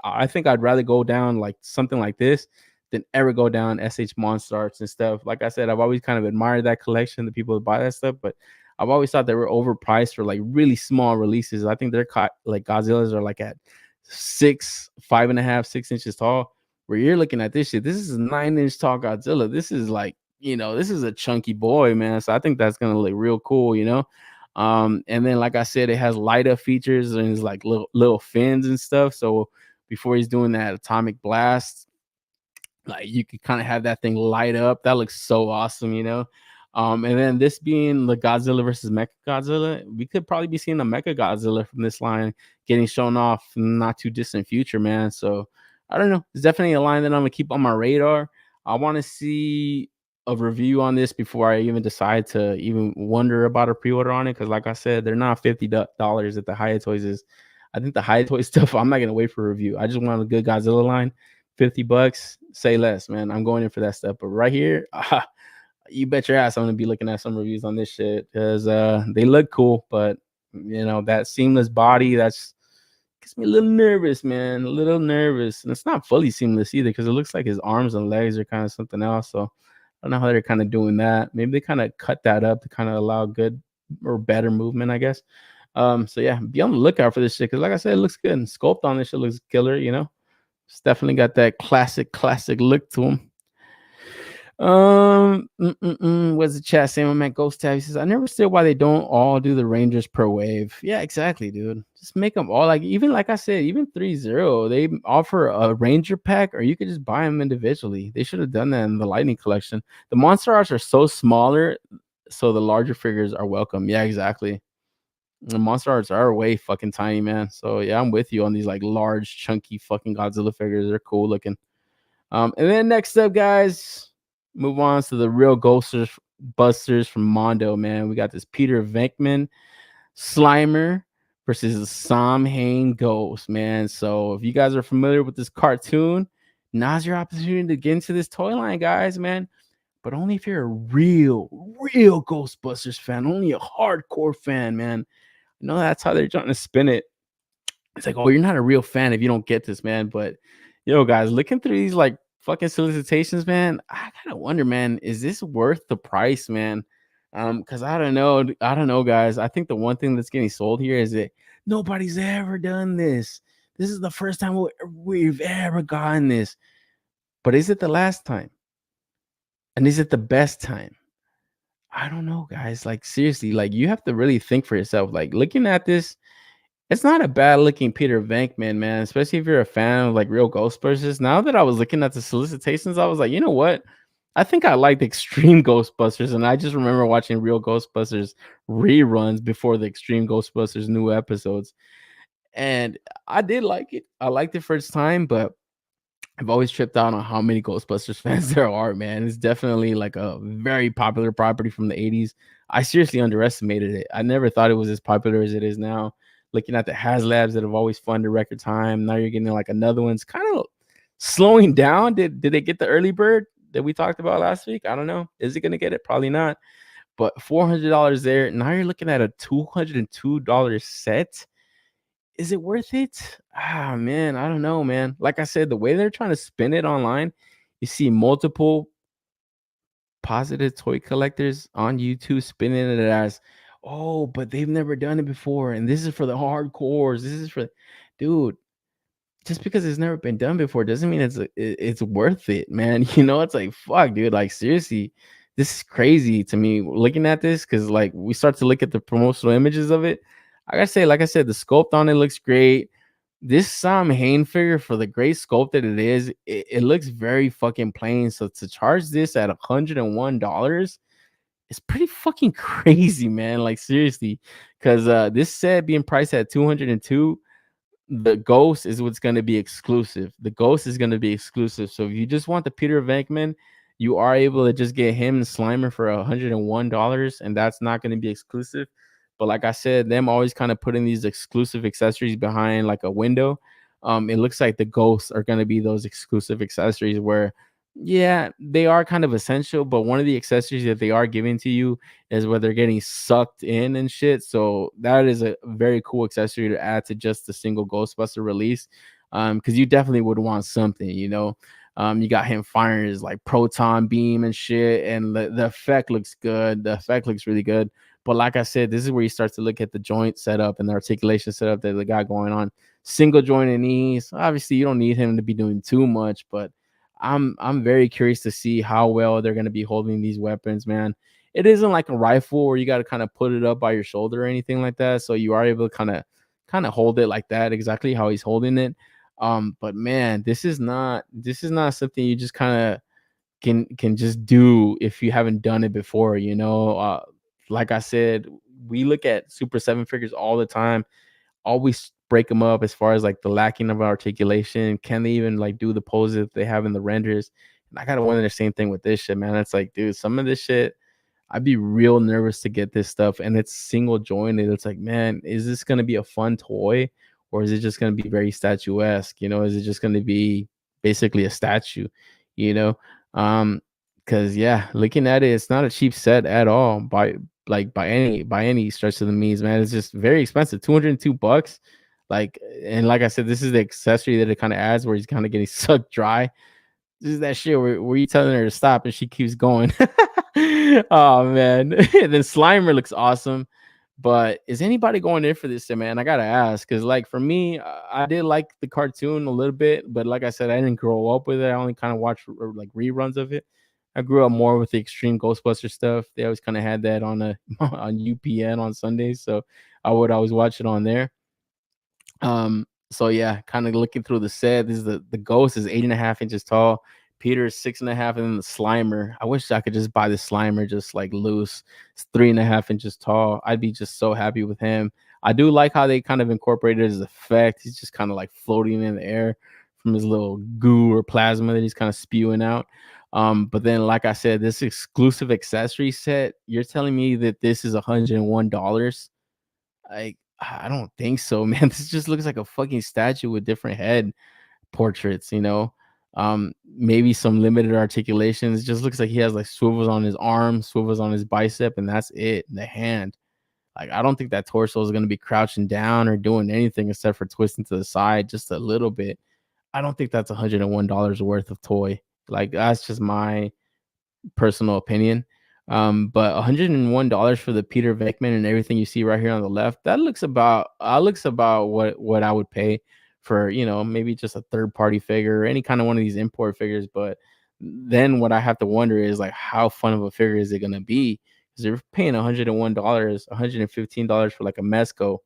I think I'd rather go down like something like this than ever go down SH Monstars and stuff. Like I said, I've always kind of admired that collection, the people that buy that stuff, but I've always thought they were overpriced for like really small releases. I think they're like Godzillas are like at 6, 5.5, 6 inches tall. Where you're looking at this shit, this is a 9-inch tall Godzilla. This is like, you know, this is a chunky boy, man. So I think that's gonna look real cool, you know. And then, like I said, it has light up features and it's like little fins and stuff. So before he's doing that atomic blast, like you could kind of have that thing light up. That looks so awesome, you know. And then this being the Godzilla versus Mecha Godzilla, we could probably be seeing a Mecha Godzilla from this line getting shown off in the not too distant future, man. So I don't know. It's definitely a line that I'm gonna keep on my radar. I want to see a review on this before I even decide to even wonder about a pre-order on it. Because like I said, they're not $50 at the Hyatt Toys is. I think the Hyatt Toys stuff, I'm not gonna wait for a review. I just want a good Godzilla line. $50, say less, man. I'm going in for that stuff. But right here, you bet your ass I'm gonna be looking at some reviews on this shit because they look cool, but you know, that seamless body, that's gets me a little nervous, man. A little nervous. And it's not fully seamless either because it looks like his arms and legs are kind of something else. So I don't know how they're kind of doing that. Maybe they kind of cut that up to kind of allow good or better movement, I guess. So yeah, be on the lookout for this shit because like I said, it looks good. And sculpt on this shit looks killer, you know. It's definitely got that classic look to him. What's the chat saying? My man Ghost Tab, he says, I never understood why they don't all do the Rangers per wave. Yeah, exactly, dude. Just make them all like, even like I said, even 3-0, they offer a Ranger pack, or you could just buy them individually. They should have done that in the Lightning collection. The Monster Arts are so smaller, so the larger figures are welcome. Yeah, exactly. The Monster Arts are way fucking tiny, man. So yeah, I'm with you on these like large, chunky fucking Godzilla figures. They're cool looking. And then next up, guys, move on to the real Ghostbusters from Mondo, man. We got this Peter Venkman Slimer versus the Samhain Ghost, man. So if you guys are familiar with this cartoon, now's your opportunity to get into this toy line, guys, man. But only if you're a real Ghostbusters fan, only a hardcore fan, man. That's how they're trying to spin it. It's like, oh, you're not a real fan if you don't get this, man. But guys, looking through these like fucking solicitations, man, I kind of wonder, man, is this worth the price, man? Because I don't know, guys. I think the one thing that's getting sold here is that nobody's ever done this. This is the first time we've ever gotten this. But is it the last time? And is it the best time? I don't know, guys. Like, seriously, like, you have to really think for yourself. Like, looking at this, it's not a bad looking Peter Venkman, man, especially if you're a fan of like real Ghostbusters. Now that I was looking at the solicitations, I was like, you know what? I think I liked Extreme Ghostbusters, and I just remember watching real Ghostbusters reruns before the Extreme Ghostbusters new episodes. And I did like it. I liked it first time, but I've always tripped out on how many Ghostbusters fans there are, man. It's definitely like a very popular property from the 80s. I seriously underestimated it. I never thought it was as popular as it is now. Looking at the HasLabs that have always funded record time, now you're getting like another one's kind of slowing down. Did they get the early bird that we talked about last week? I don't know. Is it going to get it? Probably not. But $400 there. Now you're looking at a $202 set. Is it worth it? Ah, man, I don't know, man. Like I said, the way they're trying to spin it online, you see multiple positive toy collectors on YouTube spinning it as, oh, but they've never done it before, and this is for the hardcores. This is for, dude. Just because it's never been done before doesn't mean it's worth it, man. It's like, fuck, dude. Like, seriously, this is crazy to me looking at this, because like we start to look at the promotional images of it. I gotta say, like I said, the sculpt on it looks great. This Sam Hain figure, for the great sculpt that it is, it looks very fucking plain. So to charge this at $101, it's pretty fucking crazy, man. Like, seriously, because this set being priced at 202, the Ghost is what's going to be exclusive. The Ghost is going to be exclusive. So if you just want the Peter Venkman, you are able to just get him and Slimer for $101, and that's not going to be exclusive. But like I said, them always kind of putting these exclusive accessories behind like a window. It looks like the Ghosts are going to be those exclusive accessories where, yeah, they are kind of essential, but one of the accessories that they are giving to you is where they're getting sucked in and shit. So that is a very cool accessory to add to just a single Ghostbuster release. Because you definitely would want something, you got him firing his like proton beam and shit, and the effect looks good. The effect looks really good. But like I said, this is where you start to look at the joint setup and the articulation setup that they got going on. Single jointed knees. Obviously, you don't need him to be doing too much, but I'm very curious to see how well they're going to be holding these weapons, man. It isn't like a rifle where you got to kind of put it up by your shoulder or anything like that. So you are able to kind of hold it like that, exactly how he's holding it. But man, this is not something you just kind of can just do if you haven't done it before. Like I said, we look at Super 7 figures all the time, always break them up as far as like the lacking of articulation. Can they even like do the poses that they have in the renders? And I gotta wonder the same thing with this shit, man. It's like, dude, some of this shit, I'd be real nervous to get this stuff, and it's single jointed. It's like, man, is this gonna be a fun toy, or is it just gonna be very statuesque? Is it just gonna be basically a statue? You know, because yeah, looking at it, it's not a cheap set at all by any stretch of the means, man. It's just very expensive, $202. Like, and like I said, this is the accessory that it kind of adds where he's kind of getting sucked dry. This is that shit where you telling her to stop and she keeps going. Oh man. And then Slimer looks awesome. But is anybody going in for this, man? I gotta ask, because like for me, I did like the cartoon a little bit, but like I said, I didn't grow up with it. I only kind of watched like reruns of it. I grew up more with the Extreme Ghostbuster stuff. They always kind of had that on on UPN on Sundays, so I would always watch it on there. So yeah, kind of looking through the set. This is the Ghost is 8.5 inches tall. Peter is 6.5, and then the Slimer. I wish I could just buy the Slimer just like loose. It's 3.5 inches tall. I'd be just so happy with him. I do like how they kind of incorporated his effect. He's just kind of like floating in the air from his little goo or plasma that he's kind of spewing out. But then, like I said, this exclusive accessory set, you're telling me that this is $101? I don't think so, man. This just looks like a fucking statue with different head portraits, maybe some limited articulations. It just looks like he has like swivels on his arm, swivels on his bicep, and that's it. The hand. Like, I don't think that torso is going to be crouching down or doing anything except for twisting to the side just a little bit. I don't think that's $101 worth of toy. Like, that's just my personal opinion. But $101 for the Peter Venkman and everything you see right here on the left, that looks about what I would pay for, maybe just a third party figure or any kind of one of these import figures. But then what I have to wonder is like, how fun of a figure is it gonna be? Because you're paying $101, $115 for like a Mezco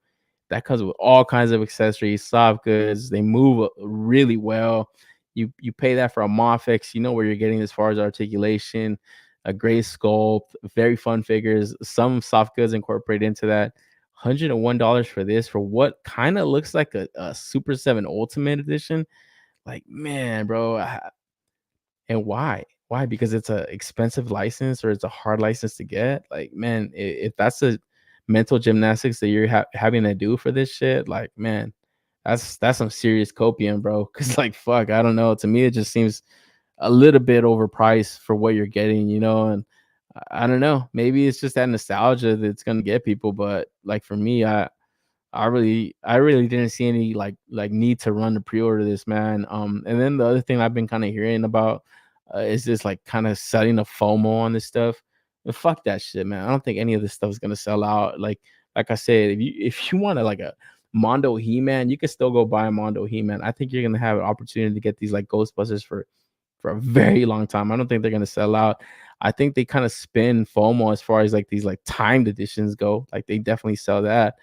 that comes with all kinds of accessories, soft goods. They move really well. You pay that for a MAFEX, you know where you're getting as far as articulation, a great sculpt, very fun figures, some soft goods incorporated into that. $101 for this, for what kind of looks like a Super 7 Ultimate Edition. Like, man, bro. And why? Why? Because it's a expensive license or it's a hard license to get. Like, man, if that's the mental gymnastics that you're having to do for this shit, like, man, that's some serious copium, bro. Because like, fuck, I don't know. To me, it just seems a little bit overpriced for what you're getting, And I don't know. Maybe it's just that nostalgia that's gonna get people. But like for me, I really didn't see any like need to run to pre-order this, man. And then the other thing I've been kind of hearing about is this like kind of setting a FOMO on this stuff. But fuck that shit, man. I don't think any of this stuff is gonna sell out. Like I said, if you want like a Mondo He-Man, you can still go buy a Mondo He-Man. I think you're gonna have an opportunity to get these like Ghostbusters for a very long time. I don't think they're gonna sell out. I think they kind of spin FOMO as far as like these like timed editions go. Like they definitely sell that.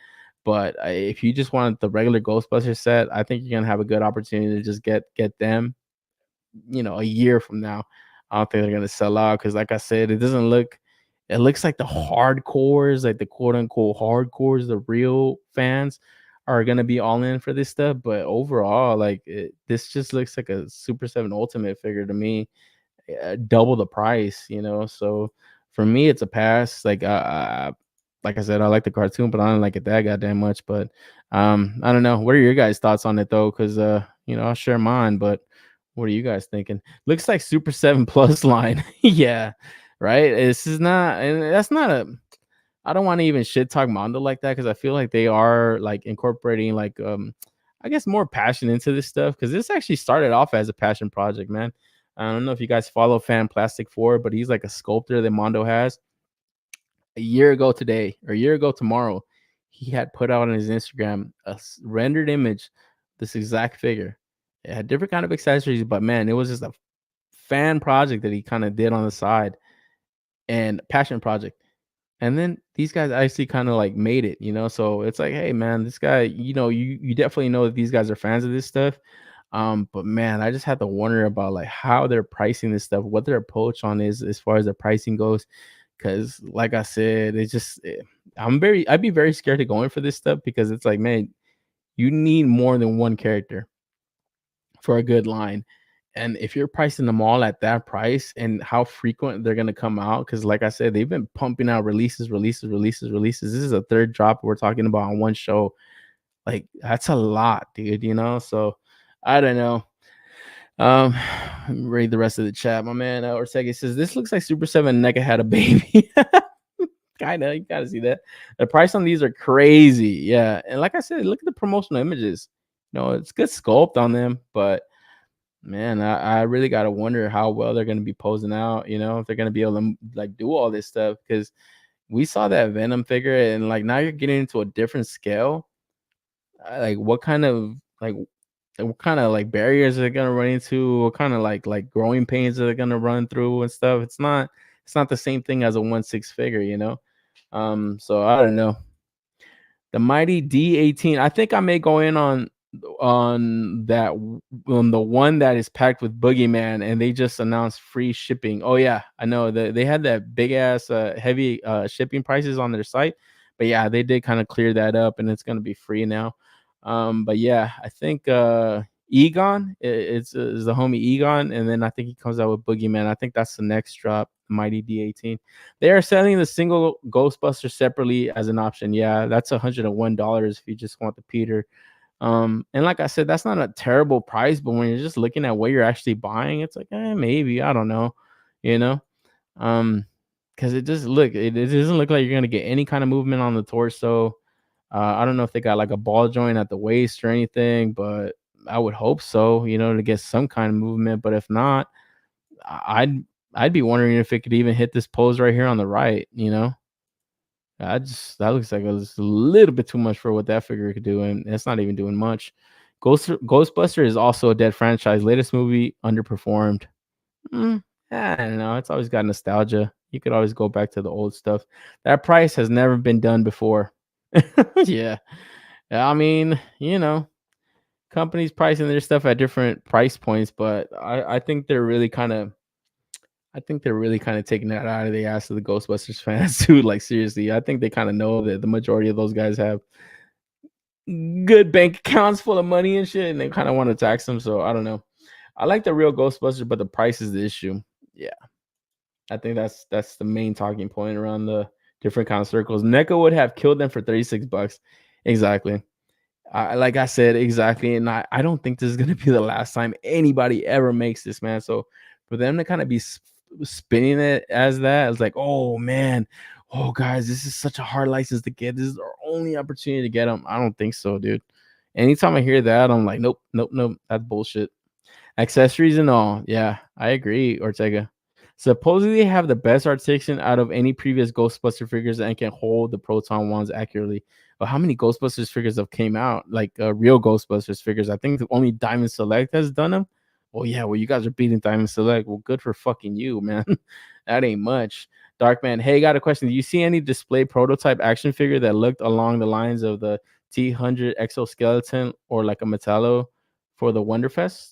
But if you just want the regular Ghostbusters set, I think you're gonna have a good opportunity to just get them, a year from now. I don't think they're gonna sell out because, like I said, it doesn't look. It looks like the hardcores, like the quote unquote hardcores, the real fans are gonna be all in for this stuff. But overall, like this just looks like a Super 7 Ultimate figure to me, double the price. So for me, it's a pass. Like I said, I like the cartoon, but I don't like it that goddamn much. But I don't know. What are your guys' thoughts on it though? Because I'll share mine. But what are you guys thinking? Looks like Super 7 Plus line. Yeah, right. This is not, and that's not a. I don't want to even shit talk Mondo like that because I feel like they are like incorporating like I guess more passion into this stuff because this actually started off as a passion project, man. I don't know if you guys follow Fan Plastic 4, but he's like a sculptor that Mondo has. A year ago today, or a year ago tomorrow, he had put out on his Instagram a rendered image, this exact figure. It had different kind of accessories, but man, it was just a fan project that he kind of did on the side and passion project. And then these guys actually kind of like made it, So it's like, hey man, this guy, you definitely know that these guys are fans of this stuff. But man, I just had to wonder about like how they're pricing this stuff, what their approach on is as far as the pricing goes. Cause like I said, it's just I'd be very scared to go in for this stuff because it's like, man, you need more than one character for a good line. And if you're pricing them all at that price and how frequent they're gonna come out, because like I said, they've been pumping out releases. This is a third drop we're talking about on one show. Like that's a lot, dude, So I don't know. Read the rest of the chat. My man Ortega says this looks like Super 7 NECA had a baby. Kinda, you gotta see that. The price on these are crazy. Yeah, and like I said, look at the promotional images. It's good sculpt on them, but man, I really gotta wonder how well they're gonna be posing out. If they're gonna be able to like do all this stuff because we saw that Venom figure and like now you're getting into a different scale. Like what kind of like barriers are gonna run into, what kind of like growing pains are they gonna run through and stuff. It's not the same thing as a 1/6 figure, So I don't know. The mighty D18. I think I may go in on the one that is packed with Boogeyman, and they just announced free shipping. Oh yeah, I know they had that big ass heavy shipping prices on their site, but yeah, they did kind of clear that up, and it's gonna be free now. But yeah, I think Egon is the homie Egon, and then I think he comes out with Boogeyman. I think that's the next drop, Mighty D18. They are selling the single Ghostbuster separately as an option. Yeah, that's $101 if you just want the Peter. And like I said, that's not a terrible price, but when you're just looking at what you're actually buying, it's like maybe, I don't know, Um, because it doesn't look like you're gonna get any kind of movement on the torso. I don't know if they got like a ball joint at the waist or anything, but I would hope so, to get some kind of movement. But if not, I'd be wondering if it could even hit this pose right here on the right. That looks like it was a little bit too much for what that figure could do, and it's not even doing much. Ghostbuster is also a dead franchise. Latest movie underperformed. I don't know. It's always got nostalgia. You could always go back to the old stuff. That price has never been done before. Yeah. I mean, companies pricing their stuff at different price points, but I think they're really kind of taking that out of the ass of the Ghostbusters fans too. Like seriously, I think they kind of know that the majority of those guys have good bank accounts full of money and shit, and they kind of want to tax them. So I don't know. I like the real Ghostbusters, but the price is the issue. Yeah, I think that's the main talking point around the different kind of circles. NECA would have killed them for $36. Exactly. Like I said, exactly. And I don't think this is going to be the last time anybody ever makes this, man. So for them to kind of be spinning it as that, it's like, oh, man. Oh, guys, this is such a hard license to get. This is our only opportunity to get them. I don't think so, dude. Anytime I hear that, I'm like, nope. That's bullshit. Accessories and all. Yeah, I agree, Ortega. Supposedly they have the best articulation out of any previous Ghostbuster figures and can hold the proton wands accurately. But how many Ghostbusters figures have came out? Like real Ghostbusters figures. I think only Diamond Select has done them. Oh yeah, well you guys are beating Diamond Select. Well, good for fucking you, man. That ain't much. Darkman, hey, got a question. Do you see any display prototype action figure that looked along the lines of the T100 exoskeleton or like a Metallo for the Wonderfest?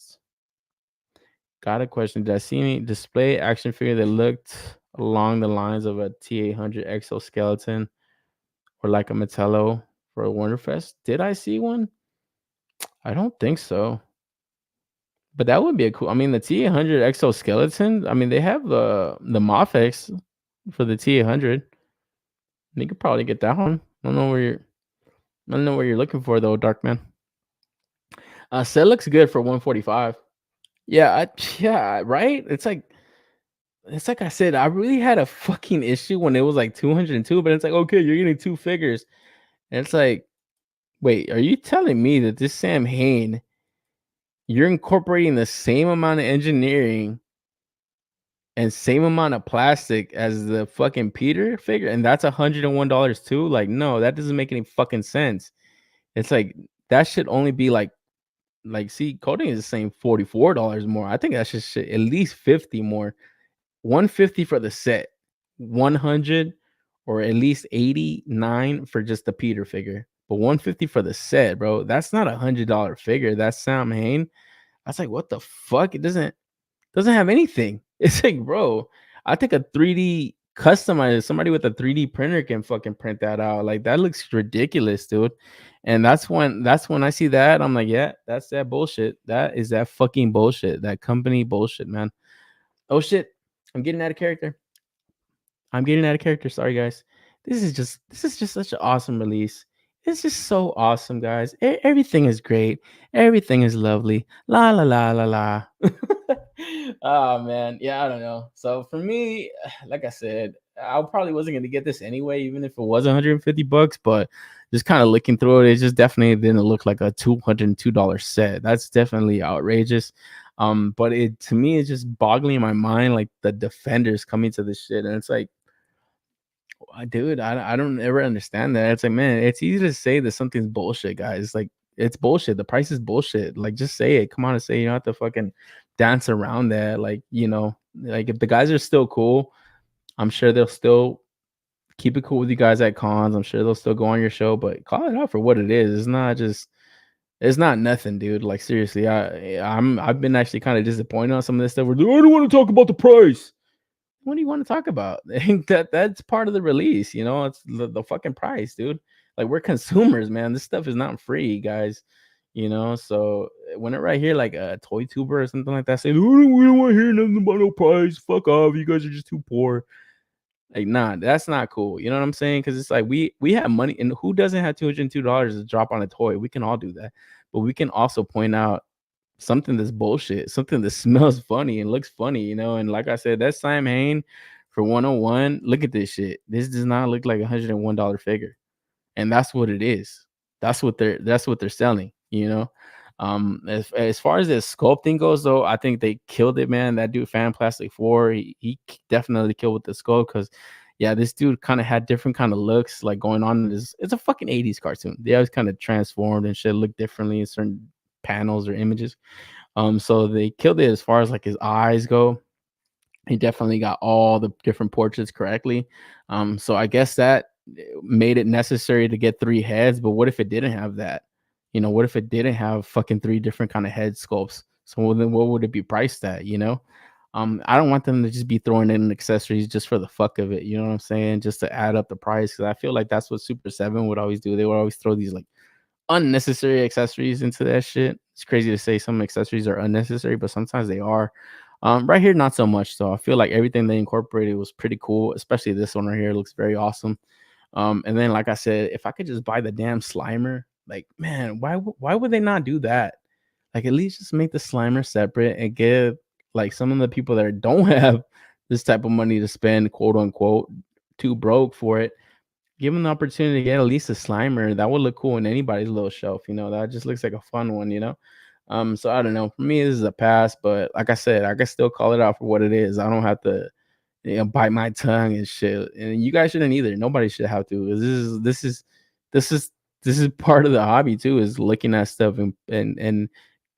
Got a question. Did I see any display action figure that looked along the lines of a T800 exoskeleton or like a Metallo for a Wonderfest? Did I see one? I don't think so. But that would be a cool. I mean, the T800 exoskeleton. I mean, they have the MAFEX for the T800. You could probably get that one. I don't know where you're looking for though, Darkman. Set looks good for 145. Yeah, right. It's like I said, I really had a fucking issue when it was like 202, but it's like, okay, you're getting two figures. And it's like, wait, are you telling me that this Sam Hain, you're incorporating the same amount of engineering and same amount of plastic as the fucking Peter figure, and that's $101 too? Like, no, that doesn't make any fucking sense. It's like that should only be like see, Coding is saying $44 more. I think that should at least 50 more. 150 for the set, 100 or at least 89 for just the Peter figure, but 150 for the set, bro. That's not $100 figure. That's Sam Hain. I was like, what the fuck? It doesn't have anything. It's like, bro, I think a 3D customizer, somebody with a 3D printer can fucking print that out. Like that looks ridiculous, dude. And that's when I see that, I'm like, yeah, that's that bullshit. That is that fucking bullshit. That company bullshit, man. Oh shit. I'm getting out of character. Sorry, guys. This is just such an awesome release. It's just so awesome, guys. Everything is great. Everything is lovely. La la la la la. Oh man, yeah, I don't know. So for me, like I said, I probably wasn't gonna get this anyway, even if it was $150. But just kind of looking through it, it just definitely didn't look like a $202 set. That's definitely outrageous. But it to me it's just boggling my mind, like the Defenders coming to this shit, and it's like, dude, I don't ever understand that. It's like, man, it's easy to say that something's bullshit, guys. Like it's bullshit. The price is bullshit. Like just say it. Come on and say, you don't have to fucking dance around that. Like, like if the guys are still cool, I'm sure they'll still keep it cool with you guys at cons. I'm sure they'll still go on your show, but call it out for what it is. It's not nothing, dude. Like seriously, I've been actually kind of disappointed on some of this stuff. We're like, I don't want to talk about the price. What do you want to talk about? That's part of the release, it's the fucking price, dude. Like we're consumers, man. This stuff is not free, guys. So when it right here, like a toy tuber or something like that, saying, we don't want to hear nothing about no price. Fuck off. You guys are just too poor. Like, nah, that's not cool. You know what I'm saying? Because it's like we have money, and who doesn't have $202 to drop on a toy? We can all do that, but we can also point out something that's bullshit, something that smells funny and looks funny, and like I said, that Sam Hain for 101. Look at this shit. This does not look like $101 figure, and that's what it is. That's what they're selling. You know, as far as the sculpting goes, though, I think they killed it, man. That dude, Fan Plastic 4, he definitely killed with the sculpt because. Yeah, this dude kind of had different kind of looks like going on in this. It's a fucking 80s cartoon. They always kind of transformed and shit, look differently in certain panels or images. So they killed it as far as like his eyes go. He definitely got all the different portraits correctly. So I guess that made it necessary to get 3 heads. But what if it didn't have that? You know, what if it didn't have fucking 3 different kind of head sculpts? So then what would it be priced at? You know? I don't want them to just be throwing in accessories just for the fuck of it. You know what I'm saying? Just to add up the price. Because I feel like that's what Super 7 would always do. They would always throw these like unnecessary accessories into that shit. It's crazy to say some accessories are unnecessary, but sometimes they are. Right here, not so much. So I feel like everything they incorporated was pretty cool, especially this one right here. It looks very awesome. And then, like I said, if I could just buy the damn Slimer, like, man, why would they not do that? Like, at least just make the Slimer separate and give like some of the people that don't have this type of money to spend, quote unquote, too broke for it. Give them the opportunity to get at least a Slimer. That would look cool in anybody's little shelf, you know. That just looks like a fun one, you know. So I don't know. For me, this is a pass, but like I said, I can still call it out for what it is. I don't have to, you know, bite my tongue and shit. And you guys shouldn't either. Nobody should have to. This is part of the hobby too, is looking at stuff and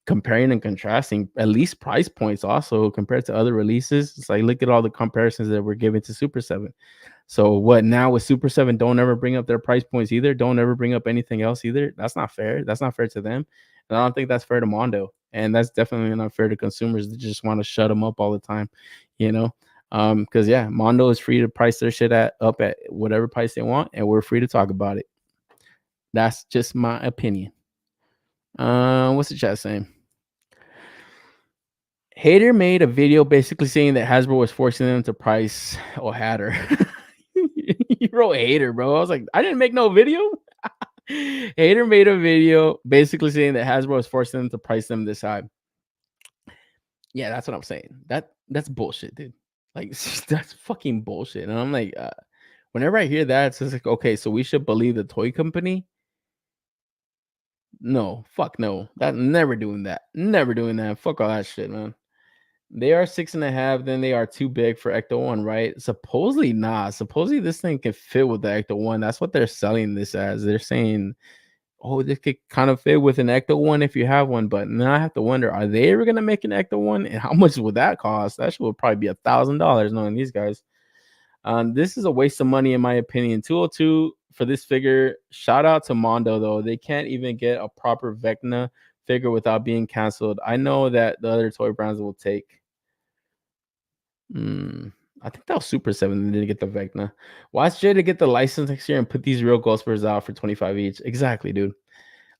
comparing and contrasting at least price points also compared to other releases. It's like, look at all the comparisons that we're giving to Super 7. So what now with Super 7, don't ever bring up their price points either. Don't ever bring up anything else either. That's not fair. That's not fair to them. And I don't think that's fair to Mondo. And that's definitely not fair to consumers that just want to shut them up all the time, you know? Because yeah, Mondo is free to price their shit up at whatever price they want, and we're free to talk about it. That's just my opinion. What's the chat saying? Hater made a video basically saying that Hasbro was forcing them to price Hatter. You wrote hater, bro. I was like, I didn't make no video. Hater made a video basically saying that Hasbro was forcing them to price them this high. Yeah, that's what I'm saying. That's bullshit, dude. Like, that's fucking bullshit. And I'm like, whenever I hear that, it's just like, okay, so we should believe the toy company. No, fuck no. That never doing that. Never doing that. Fuck all that shit, man. They are 6.5, then they are too big for Ecto 1, right? Supposedly not. Supposedly this thing can fit with the Ecto 1. That's what they're selling this as. They're saying, oh, this could kind of fit with an Ecto 1 if you have one. But now I have to wonder, are they ever going to make an Ecto 1? And how much would that cost? That shit would probably be $1,000 knowing these guys. This is a waste of money in my opinion. 202 for this figure. Shout out to Mondo, though. They can't even get a proper Vecna figure without being canceled. I know that the other toy brands will take. I think that was Super 7. They didn't get the Vecna. Watch Jay to get the license next year and put these real Ghostbusters out for 25 each. Exactly, dude.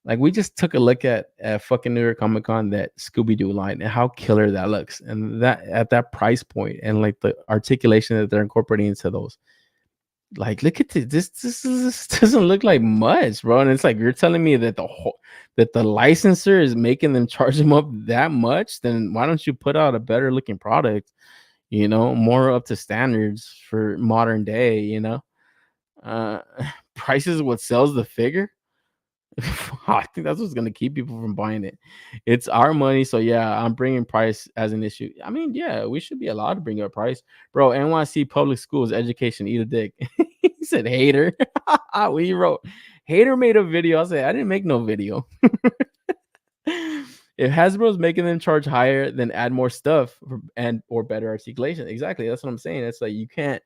Like, we just took a look at fucking New York Comic Con, that Scooby-Doo line, and how killer that looks, and that at that price point, and like the articulation that they're incorporating into those. Like, look at this. This doesn't look like much, bro. And it's like, you're telling me that the licensor is making them charge them up that much. Then why don't you put out a better looking product? You know, more up to standards for modern day. You know, price is what sells the figure. I think that's what's gonna keep people from buying it. It's our money, so yeah, I'm bringing price as an issue. I mean, yeah, we should be allowed to bring up price, bro. NYC public schools education, eat a dick. He said hater. We wrote hater made a video. I said I didn't make no video. If Hasbro's making them charge higher, then add more stuff or better articulation. Exactly, that's what I'm saying. It's like you can't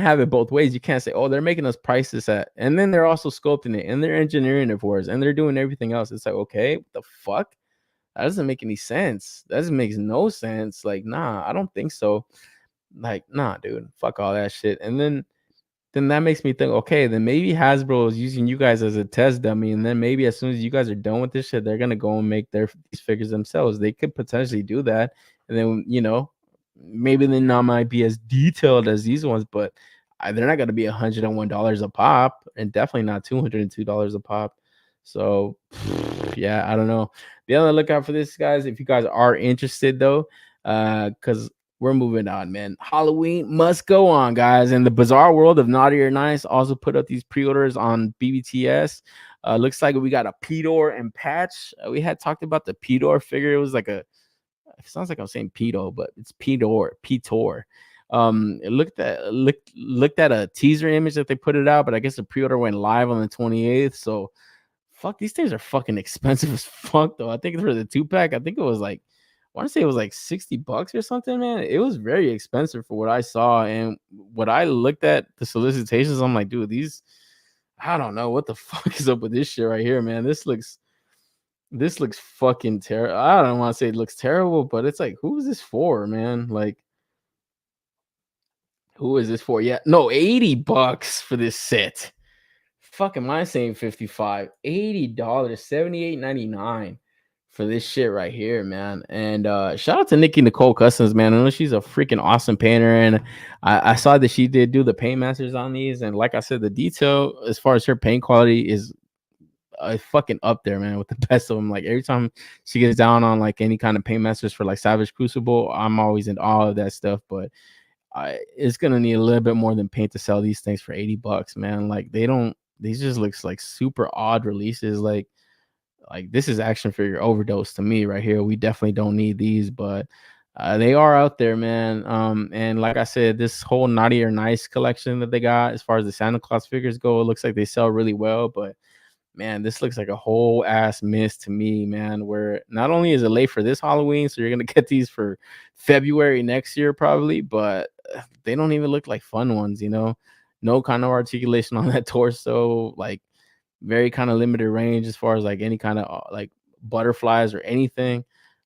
have it both ways. You can't say, oh, they're making us price this at, and then they're also sculpting it and they're engineering it for us and they're doing everything else. It's like, okay, what the fuck? That doesn't make any sense. That doesn't make no sense. Like, nah, I don't think so. Like, nah, dude, fuck all that shit. And then that makes me think, okay, then maybe Hasbro is using you guys as a test dummy, and then maybe as soon as you guys are done with this shit, they're gonna go and make these figures themselves. They could potentially do that, and then, you know, maybe they not might be as detailed as these ones, but they're not gonna be $101 a pop, and definitely not $202 a pop. So yeah, I don't know. Be on the lookout for this, guys. If you guys are interested, though, because we're moving on, man. Halloween must go on, guys. And the bizarre world of Naughty or Nice also put up these pre-orders on BBTS. Looks like we got a Pedor and patch. We had talked about the Pedor figure. It was like it sounds like I'm saying pedo, but it's Pedor. Looked at a teaser image that they put it out, but I guess the pre-order went live on the 28th. So fuck, these things are fucking expensive as fuck, though. I think for the 2-pack, I think it was like, I want to say it was like $60 or something, man. It was very expensive for what I saw. And what I looked at the solicitations, I'm like, dude, these, I don't know what the fuck is up with this shit right here, man. This looks fucking terrible. I don't want to say it looks terrible, but it's like, who is this for, man? Like, who is this for? Yeah, no, $80 for this set. Fuck, am I saying 55? $80, $78.99 for this shit right here, man. And shout out to Nikki Nicole Customs, man. I know she's a freaking awesome painter, and I saw that she did do the paint masters on these, and like I said, the detail as far as her paint quality is fucking up there, man, with the best of them. Like every time she gets down on like any kind of paint masters for like Savage Crucible, I'm always in awe of that stuff. But it's gonna need a little bit more than paint to sell these things for $80, man. Like these just looks like super odd releases. Like this is action figure overdose to me right here. We definitely don't need these, but they are out there, man. And like I said, this whole Naughty or Nice collection that they got, as far as the Santa Claus figures go, it looks like they sell really well. But man, this looks like a whole ass miss to me, man. Where not only is it late for this Halloween, so you're gonna get these for February next year probably, but they don't even look like fun ones, you know. No kind of articulation on that torso, like very kind of limited range as far as like any kind of like butterflies or anything.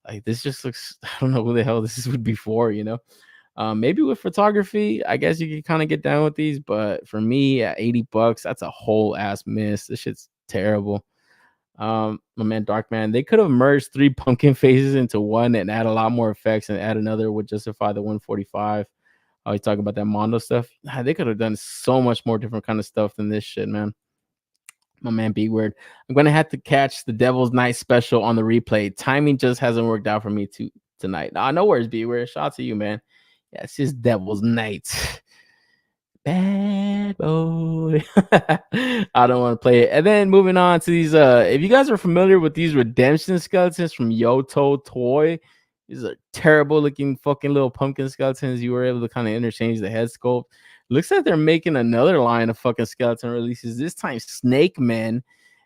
Like this just looks, I don't know who the hell this would be for, you know. Maybe with photography, I guess you can kind of get down with these, but for me at $80, that's a whole ass miss. This shit's terrible. My man Darkman, they could have merged 3 pumpkin faces into one and add a lot more effects, and add another would justify the 145. You talk about that Mondo stuff. They could have done so much more different kind of stuff than this shit, man. My man B Word, I'm gonna have to catch the Devil's Night special on the replay. Timing just hasn't worked out for me tonight. No worries, B Word. Shout out to you, man. Yeah, it's just Devil's Night. Bad boy. I don't want to play it. And then moving on to these, if you guys are familiar with these redemption skeletons from Yoto Toy, these are terrible looking fucking little pumpkin skeletons. You were able to kind of interchange the head sculpt. Looks like they're making another line of fucking skeleton releases, this time Snake Men.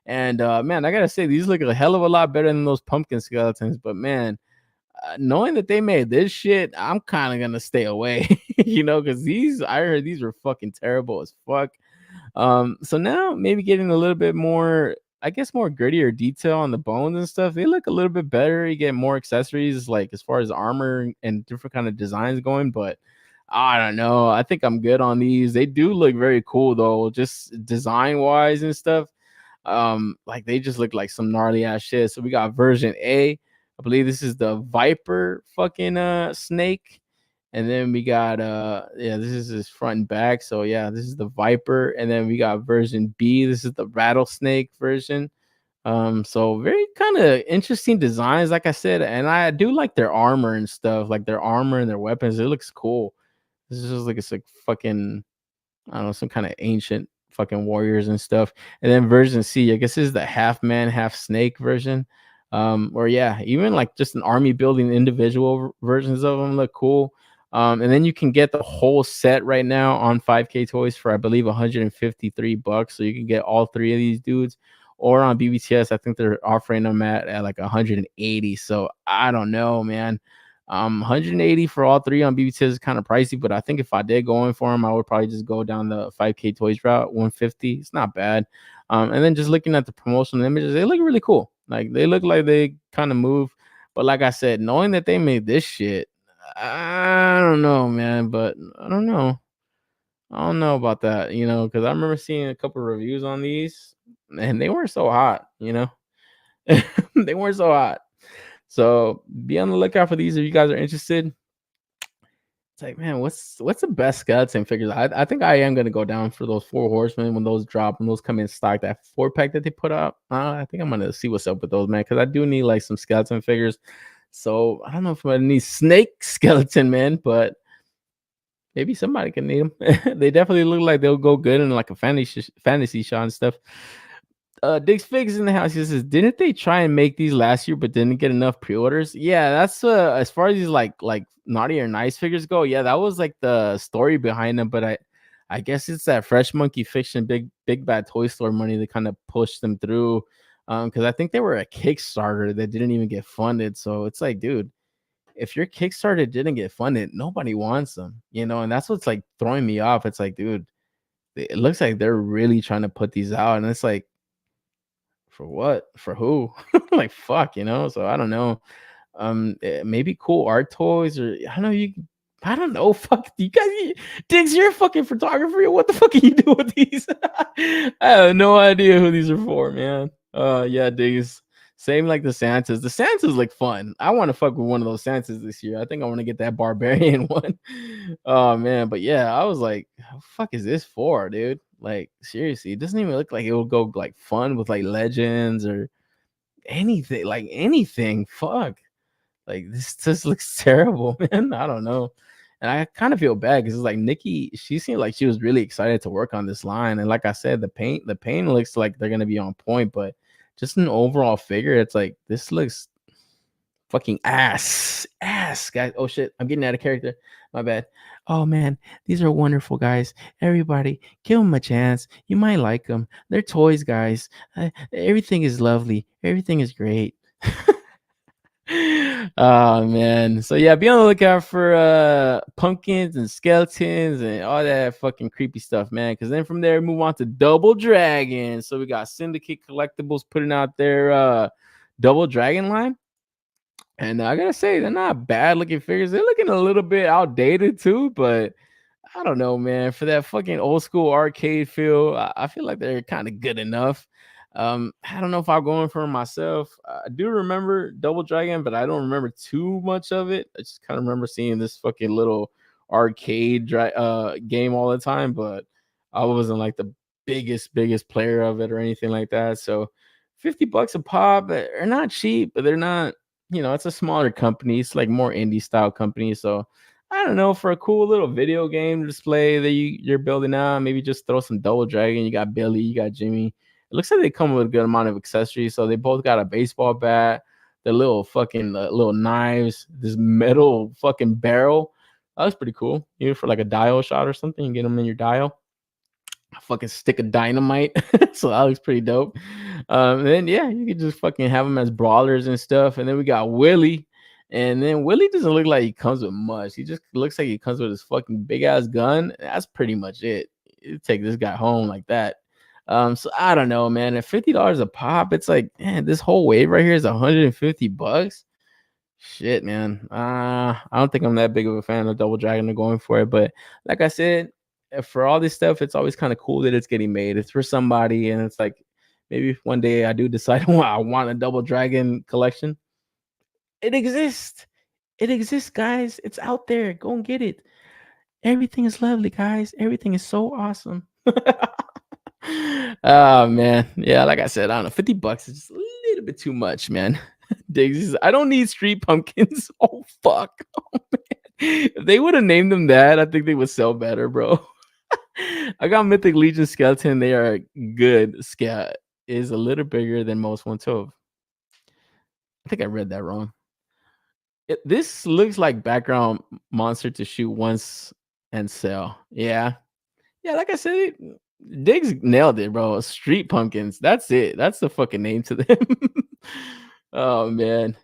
And man, I gotta say, these look a hell of a lot better than those pumpkin skeletons. But man, knowing that they made this shit, I'm kind of gonna stay away, you know, because I heard these were fucking terrible as fuck. So now maybe getting a little bit more, I guess, more grittier detail on the bones and stuff. They look a little bit better. You get more accessories, like as far as armor and different kind of designs going, but I don't know. I think I'm good on these. They do look very cool though, just design wise and stuff. Like they just look like some gnarly ass shit. So we got version A. I believe this is the Viper fucking snake. And then we got yeah, this is his front and back. So yeah, this is the Viper. And then we got version B. This is the rattlesnake version. So very kind of interesting designs, like I said, and I do like their armor and stuff, like their armor and their weapons. It looks cool. This is just like it's like fucking, I don't know, some kind of ancient fucking warriors and stuff. And then version C, I guess this is the half man, half snake version. Or yeah, even like just an army building individual versions of them look cool. And then you can get the whole set right now on 5K Toys for I believe $153. So you can get all 3 of these dudes. Or on BBTS, I think they're offering them at like 180. So I don't know, man. 180 for all 3 on BBTS is kind of pricey, but I think if I did go in for them, I would probably just go down the 5K Toys route. 150, it's not bad. And then just looking at the promotional images, they look really cool. Like they look like they kind of move. But like I said, knowing that they made this shit, I don't know, man. But I don't know about that, you know, because I remember seeing a couple reviews on these, and they weren't so hot, you know. They weren't so hot. So be on the lookout for these if you guys are interested. It's like, man, what's the best skeleton figures? I think I am gonna go down for those 4 horsemen when those drop, when those come in stock. That 4-pack that they put out, I think I'm gonna see what's up with those, man, because I do need like some skeleton figures So I don't know if I need snake skeleton, man, but maybe somebody can need them. They definitely look like they'll go good in like a fantasy shot and stuff. Diggs Figs in the house. He says, didn't they try and make these last year but didn't get enough pre-orders? Yeah, that's as far as these like naughty or nice figures go. Yeah, that was like the story behind them. But I guess it's that Fresh Monkey Fiction big bad toy store money that kind of pushed them through. Because I think they were a Kickstarter that didn't even get funded. So it's like, dude, if your Kickstarter didn't get funded, nobody wants them, you know, and that's what's like throwing me off. It's like, dude, it looks like they're really trying to put these out, and it's like, for what? For who? Like, fuck, you know? So I don't know. Maybe cool art toys, or I don't know. I don't know. Fuck you guys. Diggs, you're a fucking photographer. What the fuck are you doing with these? I have no idea who these are for, man. Yeah, Diggs. Same like the Santas. The Santas look fun. I want to fuck with one of those Santas this year. I think I want to get that barbarian one. Oh man, but yeah, I was like, "What the fuck is this for, dude?" Like seriously, it doesn't even look like it will go like fun with like legends or anything. Like anything. Fuck. Like this just looks terrible, man. I don't know. And I kind of feel bad because it's like Nikki, she seemed like she was really excited to work on this line. And like I said, the paint looks like they're gonna be on point, but just an overall figure, it's like this looks fucking ass, guys. Oh shit, I'm getting out of character. My bad. Oh man, these are wonderful, guys. Everybody, give them a chance. You might like them. They're toys, guys. Everything is lovely. Everything is great. Oh man. So yeah, be on the lookout for pumpkins and skeletons and all that fucking creepy stuff, man. Because then from there, move on to Double Dragon. So we got Syndicate Collectibles putting out their Double Dragon line. And I gotta say, they're not bad looking figures. They're looking a little bit outdated too, but I don't know, man. For that fucking old school arcade feel, I feel like they're kind of good enough. I don't know if I'm going for myself. I do remember Double Dragon, but I don't remember too much of it. I just kind of remember seeing this fucking little arcade game all the time, but I wasn't like the biggest player of it or anything like that. So $50 a pop, they're not cheap, but they're not, you know, it's a smaller company. It's like more indie style company. So I don't know, for a cool little video game display that you're building out, maybe just throw some Double Dragon. You got Billy, you got Jimmy. It looks like they come with a good amount of accessories. So they both got a baseball bat, the little fucking little knives, this metal fucking barrel. That was pretty cool. Even for like a dial shot or something, you get them in your dial. A fucking stick of dynamite. So that looks pretty dope. Then yeah, you could just fucking have them as brawlers and stuff. And then we got Willie. And then Willie doesn't look like he comes with much. He just looks like he comes with his fucking big ass gun. That's pretty much it. You take this guy home like that. So I don't know, man. At $50 a pop, it's like, man, this whole wave right here is $150. Shit, man. I don't think I'm that big of a fan of Double Dragon. They're going for it, but like I said, for all this stuff, it's always kind of cool that it's getting made. It's for somebody, and it's like maybe if one day I do decide I want a Double Dragon collection. It exists. It exists, guys. It's out there. Go and get it. Everything is lovely, guys. Everything is so awesome. Oh man, yeah. Like I said, I don't know. $50 is just a little bit too much, man. Diggs, I don't need street pumpkins. Oh fuck. Oh, man. If they would have named them that, I think they would sell better, bro. I got Mythic Legion skeleton. They are good. Scat is a little bigger than most 112. I think I read that wrong. This looks like background monster to shoot once and sell. Yeah. Yeah, like I said, Diggs nailed it, bro. Street pumpkins. That's it. That's the fucking name to them. Oh man.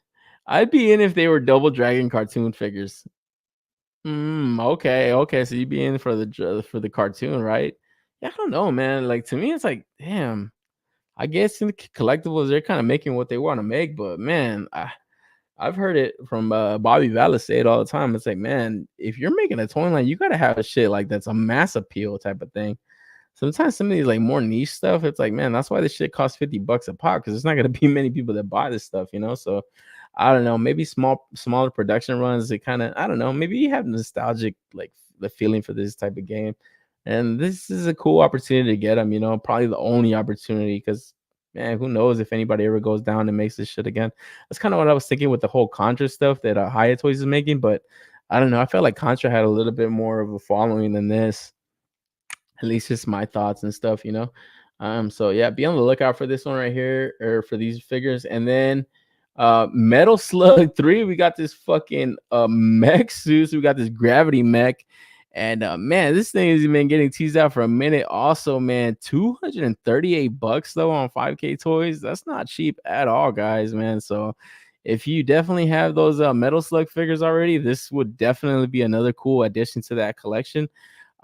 I'd be in if they were Double Dragon cartoon figures. Okay. So you'd be in for the cartoon, right? Yeah, I don't know, man. Like to me, it's like, damn. I guess in the collectibles, they're kind of making what they want to make, but man, I've heard it from Bobby Vallis say it all the time. It's like, man, if you're making a toy line, you gotta have a shit like that's a mass appeal type of thing. Sometimes some of these like more niche stuff, it's like, man, that's why this shit costs $50 a pop, because there's not gonna be many people that buy this stuff, you know. So I don't know, maybe smaller production runs. It kind of, I don't know, maybe you have nostalgic like the feeling for this type of game, and this is a cool opportunity to get them. You know, probably the only opportunity, because man, who knows if anybody ever goes down and makes this shit again. That's kind of what I was thinking with the whole Contra stuff that Hyatt Toys is making, but I don't know. I felt like Contra had a little bit more of a following than this. At least it's my thoughts and stuff, you know. So yeah, be on the lookout for this one right here, or for these figures. And then Metal Slug 3, we got this fucking mech suit. So we got this gravity mech. And man, this thing has been getting teased out for a minute. Also, man, $238 though on 5K Toys. That's not cheap at all, guys, man. So if you definitely have those Metal Slug figures already, this would definitely be another cool addition to that collection.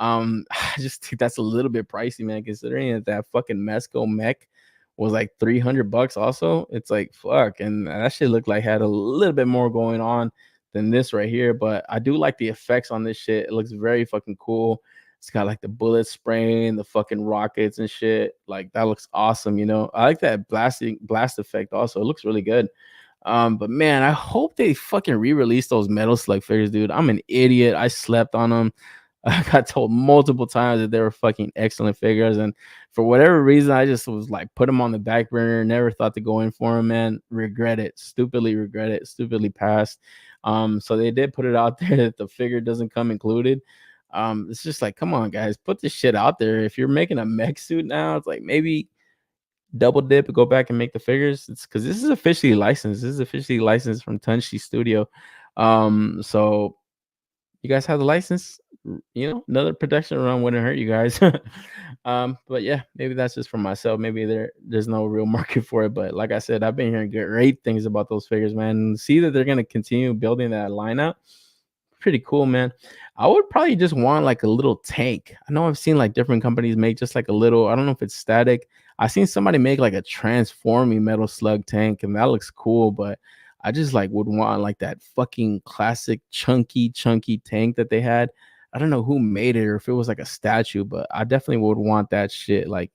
I just think that's a little bit pricey, man, considering that fucking Mesco mech was like $300 also. It's like, fuck. And that shit looked like had a little bit more going on than this right here. But I do like the effects on this shit. It looks very fucking cool. It's got like the bullet spraying, the fucking rockets and shit. Like, that looks awesome, you know. I like that blast effect also. It looks really good. But man, I hope they fucking re-release those Metal Slug figures, dude. I'm an idiot. I slept on them. I got told multiple times that they were fucking excellent figures, and for whatever reason, I just was like, put them on the back burner. Never thought to go in for them, man. Regret it. Stupidly regret it. Stupidly passed. So they did put it out there that the figure doesn't come included. It's just like, come on, guys, put this shit out there. If you're making a mech suit now, it's like maybe double dip and go back and make the figures. It's because this is officially licensed. This is officially licensed from Tunchi Studio. So you guys have the license, you know, another production run wouldn't hurt you guys. But yeah, maybe that's just for myself. Maybe there's no real market for it. But like I said, I've been hearing great things about those figures, man. See that they're gonna continue building that lineup. Pretty cool, man. I would probably just want like a little tank. I know I've seen like different companies make just like a little, I don't know if it's static. I've seen somebody make like a transforming Metal Slug tank, and that looks cool, but I just like would want like that fucking classic chunky tank that they had. I don't know who made it or if it was like a statue, but I definitely would want that shit. Like,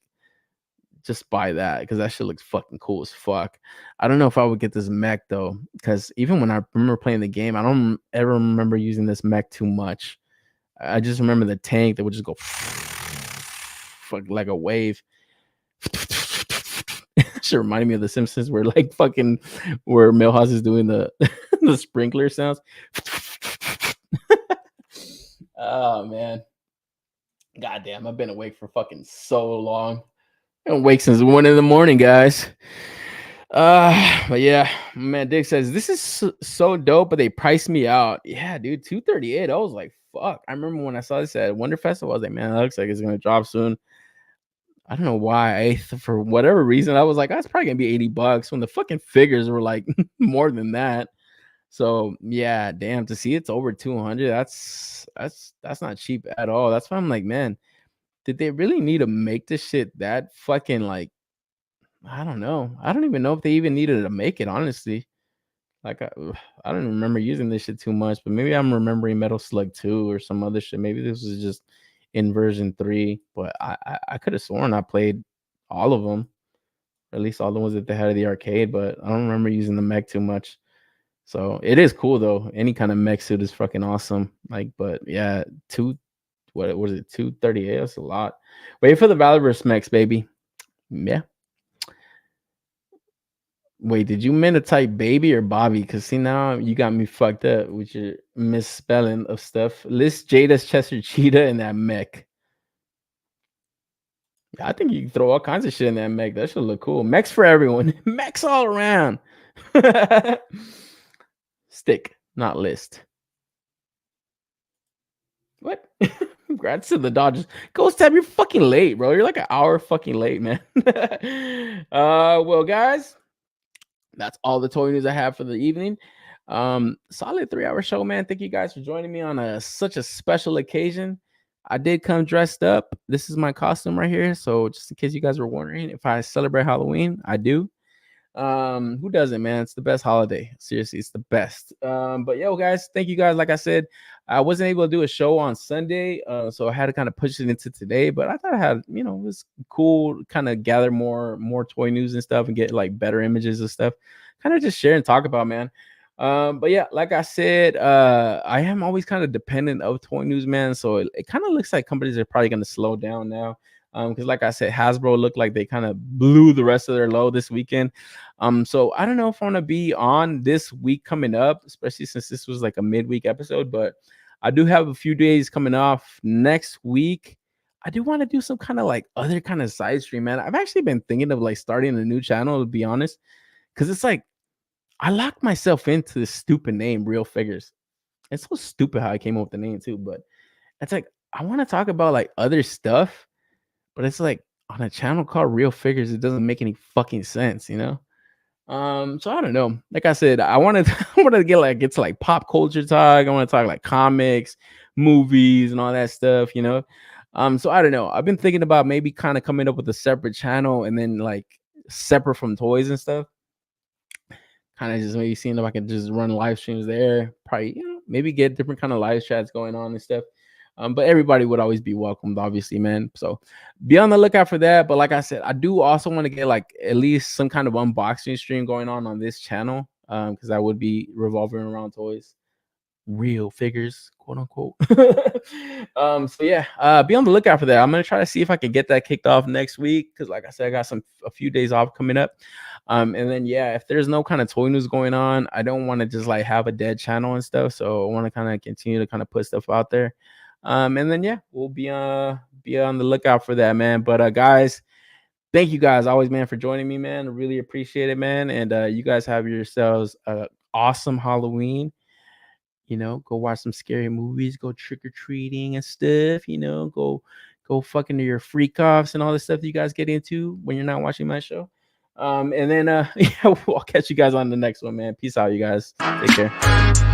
just buy that because that shit looks fucking cool as fuck. I don't know if I would get this mech though, because even when I remember playing the game, I don't ever remember using this mech too much. I just remember the tank that would just go fuck like a wave. Should remind me of The Simpsons, where like fucking where Milhouse is doing the the sprinkler sounds. Oh man, goddamn! I've been awake for fucking so long. I've been awake since 1 a.m, guys. But yeah, man, Dick says this is so dope, but they priced me out. Yeah, dude, $238. I was like, fuck. I remember when I saw this at Wonder Festival, I was like, man, that looks like it's gonna drop soon. I don't know why. For whatever reason, I was like, that's probably gonna be $80 when the fucking figures were like more than that. So yeah, damn, to see it's over 200, that's not cheap at all. That's why I'm like, man, did they really need to make this shit that fucking like, I don't know. I don't even know if they even needed to make it, honestly. Like, I don't remember using this shit too much, but maybe I'm remembering Metal Slug 2 or some other shit. Maybe this was just in version 3, but I could have sworn I played all of them, or at least all the ones that they had at the arcade, but I don't remember using the mech too much. So it is cool though. Any kind of mech suit is fucking awesome. Like, but yeah, what was it? 238. That's a lot. Wait for the Valorverse mechs, baby. Yeah. Wait, did you mean to type baby or Bobby? Because see, now you got me fucked up with your misspelling of stuff. List Jada's Chester Cheetah in that mech. I think you can throw all kinds of shit in that mech. That should look cool. Mechs for everyone. Mechs all around. Stick, not list. What? Congrats to the Dodgers. Ghost Tab, you're fucking late, bro. You're like an hour fucking late, man. Well, guys, that's all the toy news I have for the evening. Solid 3-hour show, man. Thank you guys for joining me on such a special occasion. I did come dressed up. This is my costume right here. So just in case you guys were wondering if I celebrate Halloween, I do. Who doesn't, man? It's the best holiday. Seriously, it's the best. But yo, guys, thank you guys. Like I said, I wasn't able to do a show on Sunday, so I had to kind of push it into today. But I thought I had, it was cool, kind of gather more toy news and stuff and get like better images and stuff. Kind of just share and talk about, man. But yeah, like I said, I am always kind of dependent of toy news, man. So it kind of looks like companies are probably going to slow down now. Because like I said, Hasbro looked like they kind of blew the rest of their load this weekend. So I don't know if I want to be on this week coming up, especially since this was like a midweek episode, but I do have a few days coming off next week. I do want to do some kind of like other kind of side stream, man. I've actually been thinking of like starting a new channel, to be honest, because it's like I locked myself into this stupid name, Real Figures. It's so stupid how I came up with the name too, but it's like I want to talk about like other stuff, but it's like on a channel called Real Figures, it doesn't make any fucking sense, you know? So I don't know. Like I said, I wanted to get to like pop culture talk. I want to talk like comics, movies, and all that stuff, you know. So I don't know. I've been thinking about maybe kind of coming up with a separate channel and then like separate from toys and stuff. Kind of just maybe seeing if I can just run live streams there. Probably, you know, maybe get different kind of live chats going on and stuff. But everybody would always be welcomed, obviously, man. So be on the lookout for that. But like I said, I do also want to get like at least some kind of unboxing stream going on this channel, because I would be revolving around toys, real figures, quote unquote. So yeah, be on the lookout for that. I'm gonna try to see if I can get that kicked off next week, because like I said, I got a few days off coming up. And then yeah, if there's no kind of toy news going on, I don't want to just like have a dead channel and stuff. So I want to kind of continue to kind of put stuff out there. And then yeah, we'll be on the lookout for that, man. But guys, thank you guys always, man, for joining me, man. I really appreciate it, man. And you guys have yourselves an awesome Halloween. You know, go watch some scary movies, go trick-or-treating and stuff, you know, go fucking to your freak offs and all the stuff that you guys get into when you're not watching my show. And then yeah, I'll catch you guys on the next one, man. Peace out, you guys. Take care.